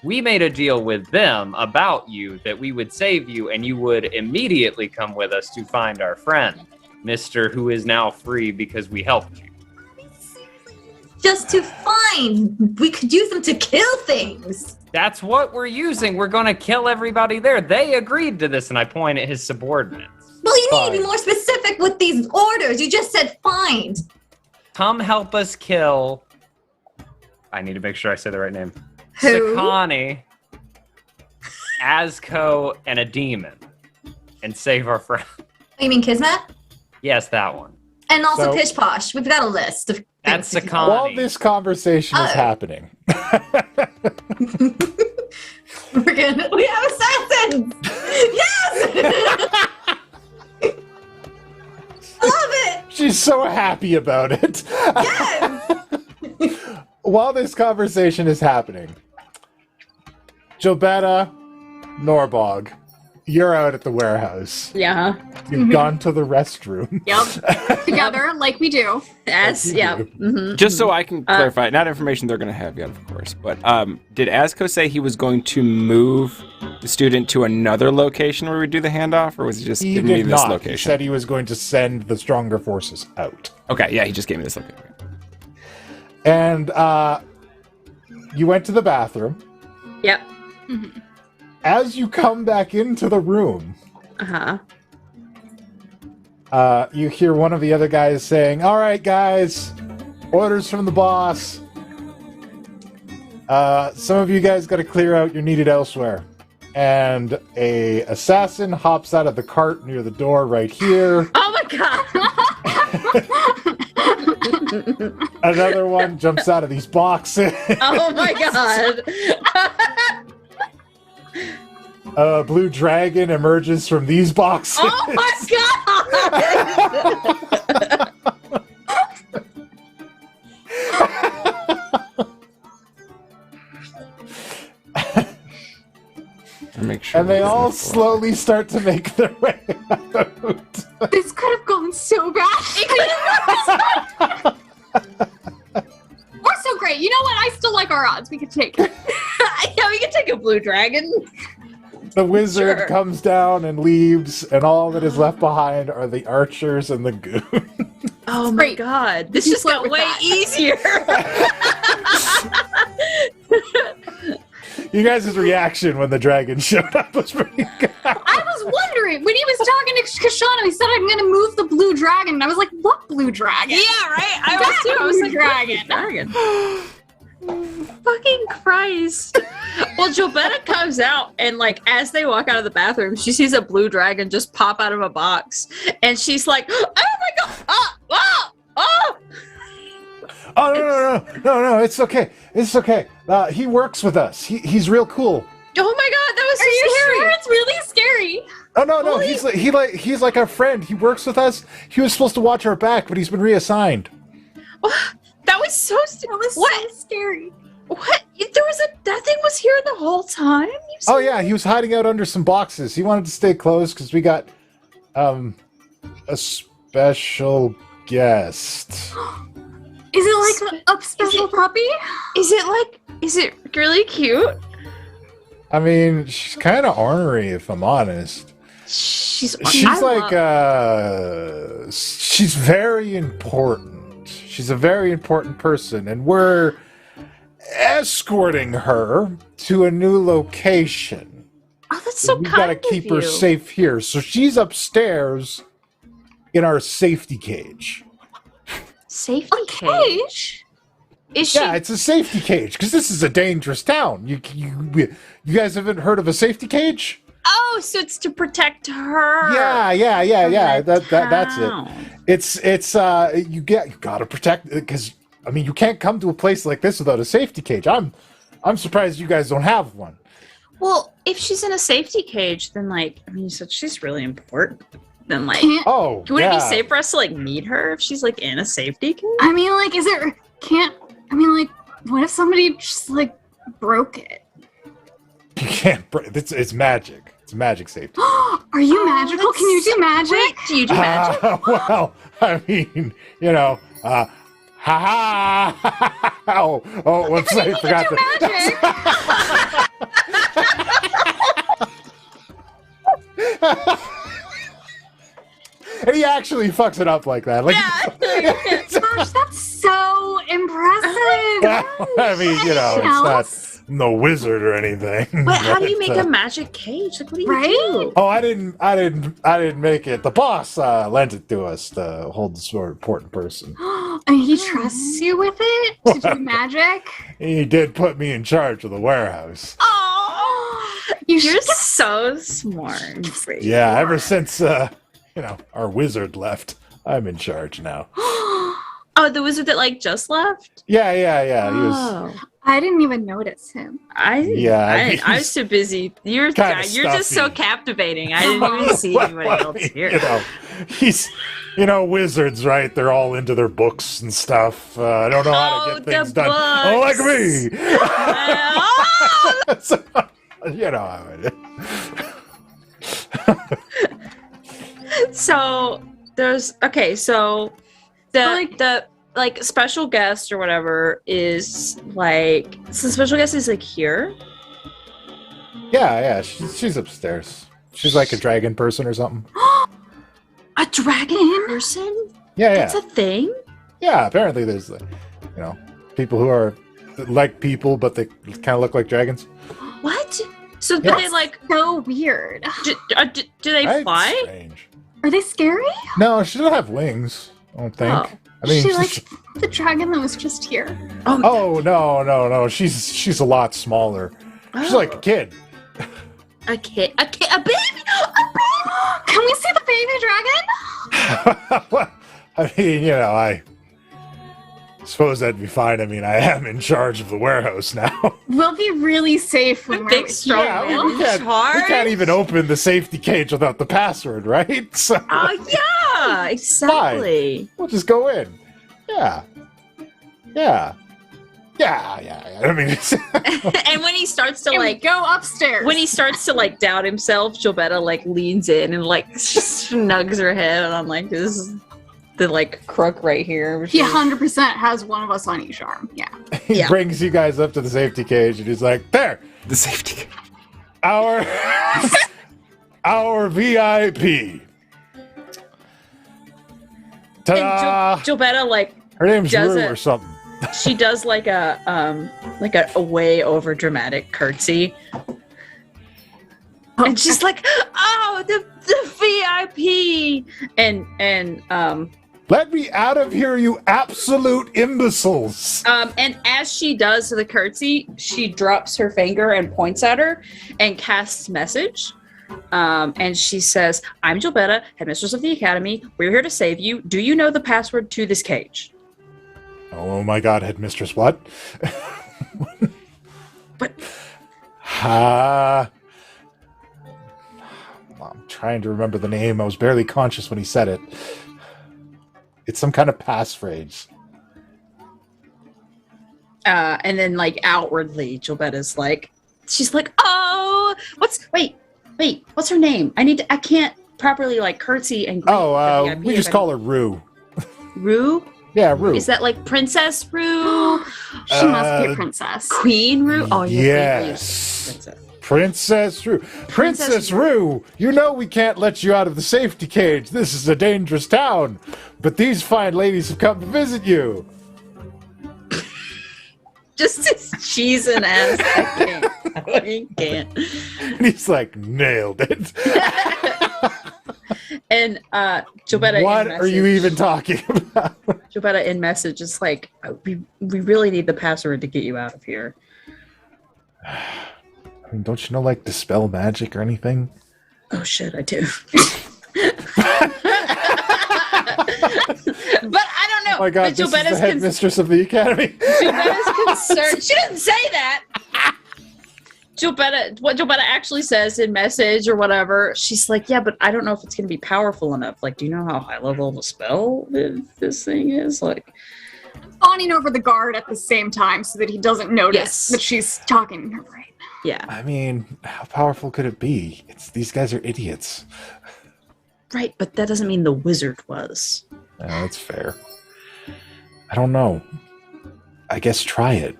We made a deal with them about you that we would save you and you would immediately come with us to find our friend, Mr. who is now free because we helped you. Just to find. We could use them to kill things. That's what we're using. We're going to kill everybody there. They agreed to this, and I point at his subordinates. Well, you need to be more specific with these orders. You just said find. Come help us kill... I need to make sure I say the right name. Who? Sakani, Azko, and a demon. And save our friend. You mean Kismet? Yes, that one. And also So- Pish Posh. We've got a list of That's things. Sakani. While this conversation is happening, We have assassins! Yes! I love it! she's so happy about it. Yes! While this conversation is happening, Gilbetta, Norbog, you're out at the warehouse. Yeah. You've gone to the restroom. Yep. Together, like we do. Yes, yeah. Just so I can clarify, not information they're going to have yet, of course, but did Azko say he was going to move the student to another location where we do the handoff, or was he just He giving me did this not. He location? said he was going to send the stronger forces out. Okay, yeah, he just gave me this location. And you went to the bathroom. Yep. As you come back into the room, you hear one of the other guys saying, "All right, guys, orders from the boss. Some of you guys got to clear out. You're needed elsewhere." And a assassin hops out of the cart near the door right here. Oh my god! Another one jumps out of these boxes. Oh my god! A blue dragon emerges from these boxes. Oh my Make sure And they all slowly start to make their way out. This could have gone so bad. It could have gone Or so great. You know what? I still like our odds. We could take it. Yeah, we can take a blue dragon. The wizard Sure. comes down and leaves, and all that is left behind are the archers and the goon. Oh my god. This just got way easier. You guys' reaction when the dragon showed up was pretty good. I was wondering when he was talking to Koshano, he said, "I'm going to move the blue dragon." And I was like, "What blue dragon?" Yeah, right. I That was too. I was blue like, dragon. dragon. Fucking Christ. Well, Gilbetta comes out and like as they walk out of the bathroom, she sees a blue dragon just pop out of a box. And she's like, oh my god! Oh! Oh! Oh! Oh, no, it's okay. It's okay. He works with us. He's real cool. Oh my god, that was so Are you scary. sure? It's really scary. Oh, no, Holy- he's like our friend. He works with us. He was supposed to watch our back, but he's been reassigned. That was so So scary. What? That thing was here the whole time? Oh yeah, he was hiding out under some boxes. He wanted to stay close because we got a special guest. Is it like a special puppy? Is it really cute? I mean, she's kind of ornery, if I'm honest. She's she's very important. She's a very important person, and we're escorting her to a new location. Oh, that's so We kind gotta of keep her you. safe here. So she's upstairs in our safety cage. Safety cage? Is she? Yeah, it's a safety cage because this is a dangerous town. You guys haven't heard of a safety cage? Oh, so it's to protect her. Yeah. That's town. it. It's you gotta protect because I mean you can't come to a place like this without a safety cage. I'm surprised you guys don't have one. Well, if she's in a safety cage, then you said she's really important. Then would it be safe for us to meet her if she's in a safety cage? I mean, what if somebody just broke it? You can't. It's magic. It's magic safety. Are you magical? Can you do magic? Wait, do you do magic? Well, I mean, ha ha. Oh, whoops! I forgot to. And he actually fucks it up like that. Gosh, that's so impressive. I mean, it's not no wizard or anything. But how do you make a magic cage? What do you do? Oh, I didn't make it. The boss lent it to us to hold this sort of important person. And he trusts you with it to do magic? He did put me in charge of the warehouse. Oh, you're so smart. Yeah, ever since our wizard left, I'm in charge now. Oh, the wizard that just left? Yeah. He was. I didn't even notice him. I was too busy. You're just so captivating. I didn't even see anybody else here. He's, wizards, right? They're all into their books and stuff. I don't know how to get things done. Oh, like me. So, how it is. So there's the special guest or whatever is so the special guest is here. Yeah, she's upstairs. She's like a dragon person or something. A dragon person? Yeah. That's a thing? Yeah, apparently there's people who are like people but they kind of look like dragons. What? So do That's they so weird. do they fly? Strange. Are they scary? No, she doesn't have wings, I don't think. Oh. I mean, She like the dragon that was just here. Oh no. She's a lot smaller. She's like a kid. A baby? A baby? Can we see the baby dragon? Well, I mean, I suppose that'd be fine. I mean, I am in charge of the warehouse now. We'll be really safe when we're Big with strong you. man. We can't even open the safety cage without the password, right? So, Yeah, exactly. fine. We'll just go in. Yeah. I mean, And when he starts to And we go upstairs. when he starts to doubt himself, Gilbetta leans in and snugs her head, and I'm this is the crook right here. He 100% has one of us on each arm. Yeah. he brings you guys up to the safety cage, and he's like, "There, The safety cage. our VIP." Ta-da! And Gilbetta Her name's does Rue it. or something. She does a way over dramatic curtsy. And she's like, "Oh, the VIP!" And Let me out of here, you absolute imbeciles! and as she does the curtsy, she drops her finger and points at her and casts message. And she says, "I'm Gilbetta, headmistress of the academy. We're here to save you. Do you know the password to this cage?" Oh my god, headmistress, what? What? I'm trying to remember the name. I was barely conscious when he said it. It's some kind of passphrase. And then outwardly, Gilbetta's she's like, "Oh, what's her name? I can't properly curtsy and greet the VIP We just call her Rue. Rue? Yeah, Rue. Is that like Princess Rue? She must be a princess. Queen Rue? Oh, yes. Princess Rue. Princess Rue, you know we can't let you out of the safety cage. This is a dangerous town. But these fine ladies have come to visit you. Just as cheesing ass. I can't. And he's like, nailed it. And Gilbetta, what are you even talking about? Gilbetta in message is like, we really need the password to get you out of here. I mean, don't you know, like, dispel magic or anything? Oh shit, I do. But I don't know. Oh my god, but this is the headmistress of the academy. Gilbetta's concerned. She didn't say that. What Gilbetta actually says in message or whatever, she's like, yeah, but I don't know if it's going to be powerful enough. Like, do you know how high level of a spell this thing is? Like, fawning over the guard at the same time so that he doesn't notice that she's talking in her brain. Yeah. I mean, how powerful could it be? These guys are idiots. Right, but that doesn't mean the wizard was. That's fair. I don't know. I guess try it.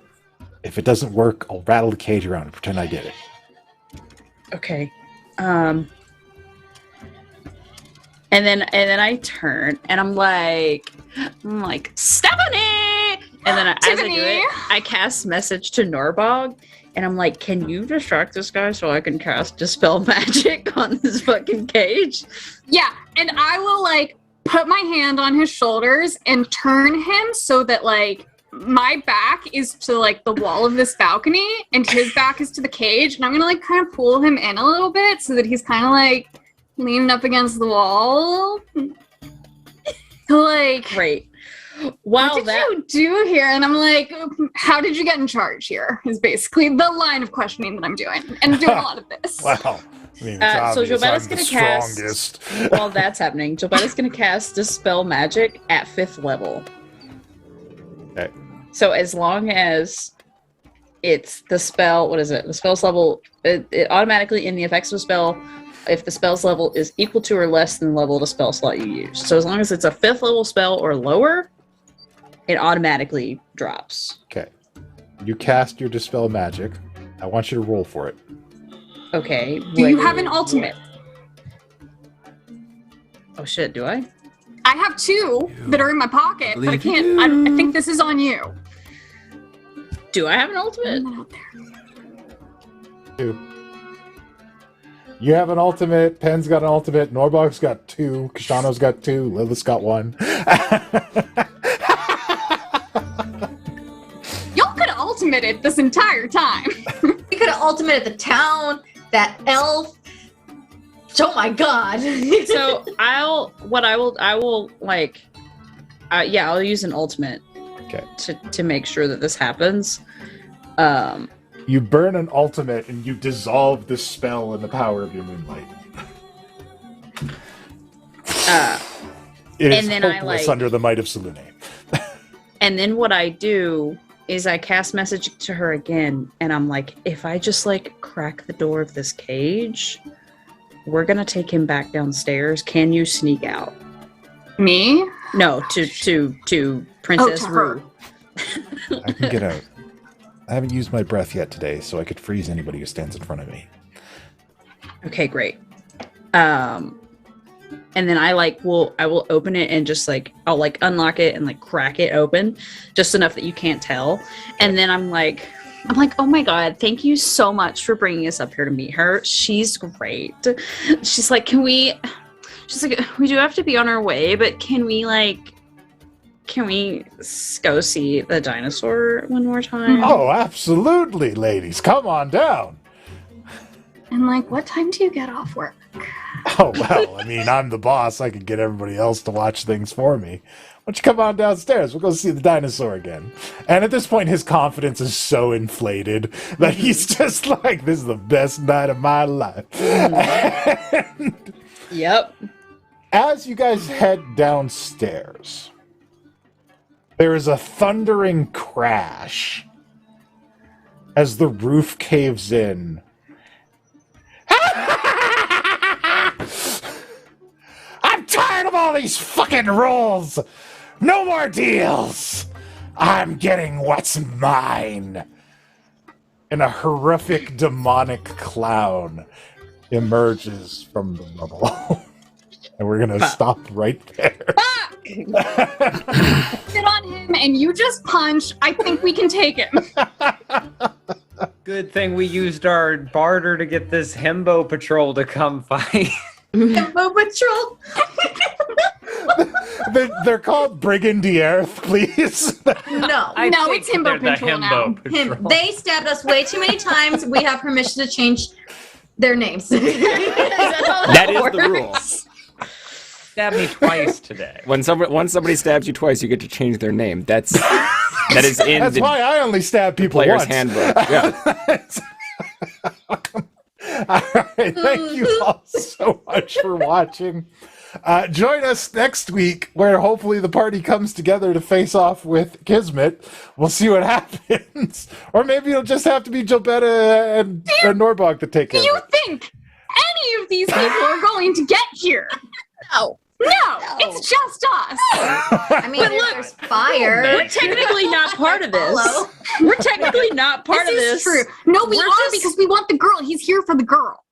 If it doesn't work, I'll rattle the cage around and pretend I did it. Okay. And then I turn and I'm like Stephanie. And then as I do it, I cast message to Norbog, and I'm like, can you distract this guy so I can cast dispel magic on this fucking cage? Yeah, and I will like put my hand on his shoulders and turn him so that like my back is to like the wall of this balcony and his back is to the cage, and I'm gonna like kind of pull him in a little bit so that he's kind of like leaning up against the wall. Like, great. Wow, what did you do here? And I'm like, how did you get in charge here? Is basically the line of questioning that I'm doing, and I'm doing a lot of this. Wow. I mean, So Gilbetta's going to cast. While that's happening, Gilbetta's going to cast Dispel Magic at 5th level. Okay. So as long as it's the spell, what is it? The spell's level, it automatically in the effects of a spell, if the spell's level is equal to or less than the level of the spell slot you use. So as long as it's a 5th level spell or lower, it automatically drops. Okay. You cast your Dispel Magic. I want you to roll for it. Okay. Do you have an ultimate? Oh shit, do I? I have 2 that are in my pocket, but I can't. I think this is on you. Do I have an ultimate? 2. You have an ultimate. Penn's got an ultimate. Norbog's got 2. Koshano's got 2. Lilith's got 1. Y'all could have ultimated this entire time. We could have ultimated the town, that elf. Oh my god. So I'll use an ultimate. Okay. To make sure that this happens. You burn an ultimate and you dissolve the spell in the power of your moonlight. It is hopeless under the might of Selune. And then what I do is I cast message to her again, and I'm like, if I just like crack the door of this cage, we're gonna take him back downstairs. Can you sneak out? Me? No, to Princess Rue. I can get out. I haven't used my breath yet today, so I could freeze anybody who stands in front of me. Okay, great. And then I will open it and just like I'll like unlock it and like crack it open just enough that you can't tell. And then I'm like, oh my god, thank you so much for bringing us up here to meet her. She's great. She's like, we do have to be on our way, but can we go see the dinosaur one more time? Oh, absolutely, ladies. Come on down. And like, what time do you get off work? Oh, well, I mean, I'm the boss. I can get everybody else to watch things for me. Why don't you come on downstairs? We'll go see the dinosaur again. And at this point, his confidence is so inflated that he's just like, this is the best night of my life. And yep. As you guys head downstairs, there is a thundering crash as the roof caves in. I'm tired of all these fucking rolls! No more deals! I'm getting what's mine! And a horrific demonic clown emerges from the rubble. And we're gonna stop right there. Sit on him and you just punch. I think we can take him. Good thing we used our barter to get this himbo patrol to come fight. Himbo patrol. They're called Brigandiers, please. No, it's himbo patrol now. They stabbed us way too many times. We have permission to change their names. That is the rule. Stabbed me twice today. Once somebody stabs you twice, you get to change their name. That is in That's why I only stab people player's once. handbook. Yeah. All right, thank you all so much for watching. Join us next week, where hopefully the party comes together to face off with Kismet. We'll see what happens. Or maybe it'll just have to be Gilbetta and Norbog to take care Do you of it. think any of these people are going to get here? No, it's just us. I mean, there's fire. We're technically not part of this. We're technically not part of this. This is true. No, we We're are because we want the girl. He's here for the girl.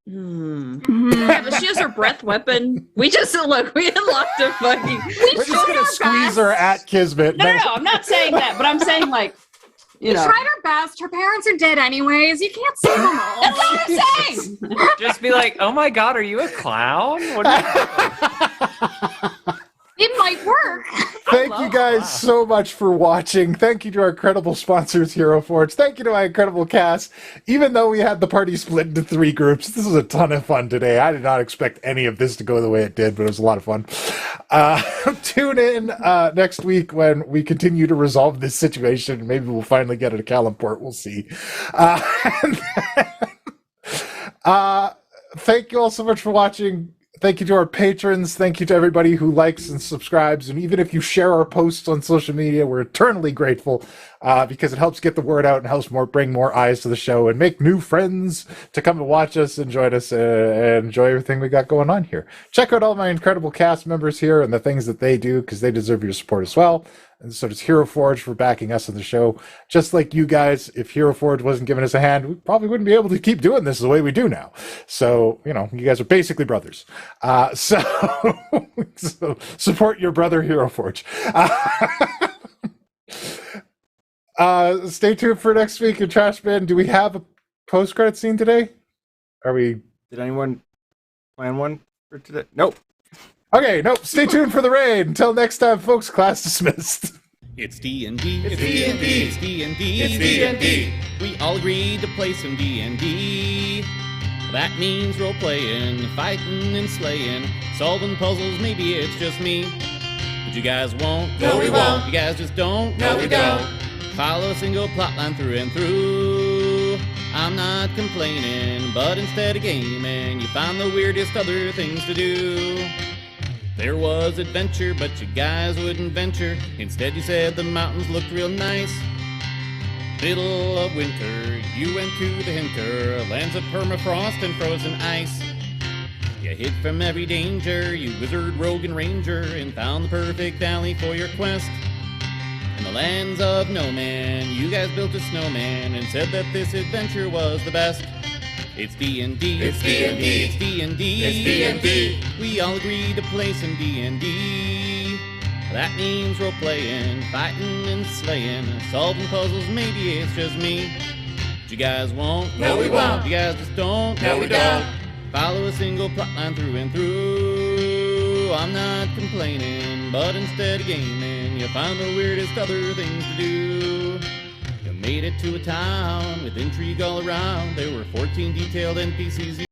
Yeah, but she has her breath weapon. We just look. We unlocked a fucking. We're just gonna squeeze her at Kismet. No, I'm not saying that, but I'm saying like, We tried our best. Her parents are dead anyways. You can't save them all. That's what I'm saying. Just be like, oh my god, are you a clown? What It might work. Thank you guys so much for watching. Thank you to our incredible sponsors, Hero Forge. Thank you to my incredible cast. Even though we had the party split into 3 groups, this was a ton of fun today. I did not expect any of this to go the way it did, but it was a lot of fun. Tune in next week when we continue to resolve this situation. Maybe we'll finally get it to Calimport. We'll see. Thank you all so much for watching. Thank you to our patrons. Thank you to everybody who likes and subscribes. And even if you share our posts on social media, we're eternally grateful because it helps get the word out and helps bring more eyes to the show and make new friends to come and watch us and join us and enjoy everything we got going on here. Check out all my incredible cast members here and the things that they do because they deserve your support as well. And so does Hero Forge for backing us on the show. Just like you guys, if Hero Forge wasn't giving us a hand, we probably wouldn't be able to keep doing this the way we do now. So, you guys are basically brothers. So support your brother, Hero Forge. Stay tuned for next week in Trash Bin. Do we have a post-credit scene today? Did anyone plan one for today? Nope. Okay, nope. Stay tuned for the raid. Until next time, folks, class dismissed. It's D&D. It's D&D. It's D&D. It's D&D. We all agreed to play some D&D. That means role-playing, fighting and slaying, solving puzzles, maybe it's just me. But you guys won't. No, we won't. You guys just don't. No, we don't. Follow a single plotline through and through. I'm not complaining, but instead of gaming, you find the weirdest other things to do. There was adventure, but you guys wouldn't venture. Instead you said the mountains looked real nice. Middle of winter, you went to the hinter, lands of permafrost and frozen ice. You hid from every danger, you wizard, rogue, and ranger, and found the perfect alley for your quest. In the lands of no man, you guys built a snowman and said that this adventure was the best. It's D&D. It's D&D. It's D&D. It's D&D. We all agreed to play some D&D. That means role-playing, fighting and slaying, solving puzzles, maybe it's just me. But you guys won't. No, we won't. You guys just don't. No, we don't. Follow a single plotline through and through. I'm not complaining, but instead of gaming, you find the weirdest other things to do. You made it to a town with intrigue all around. There were 14 detailed NPCs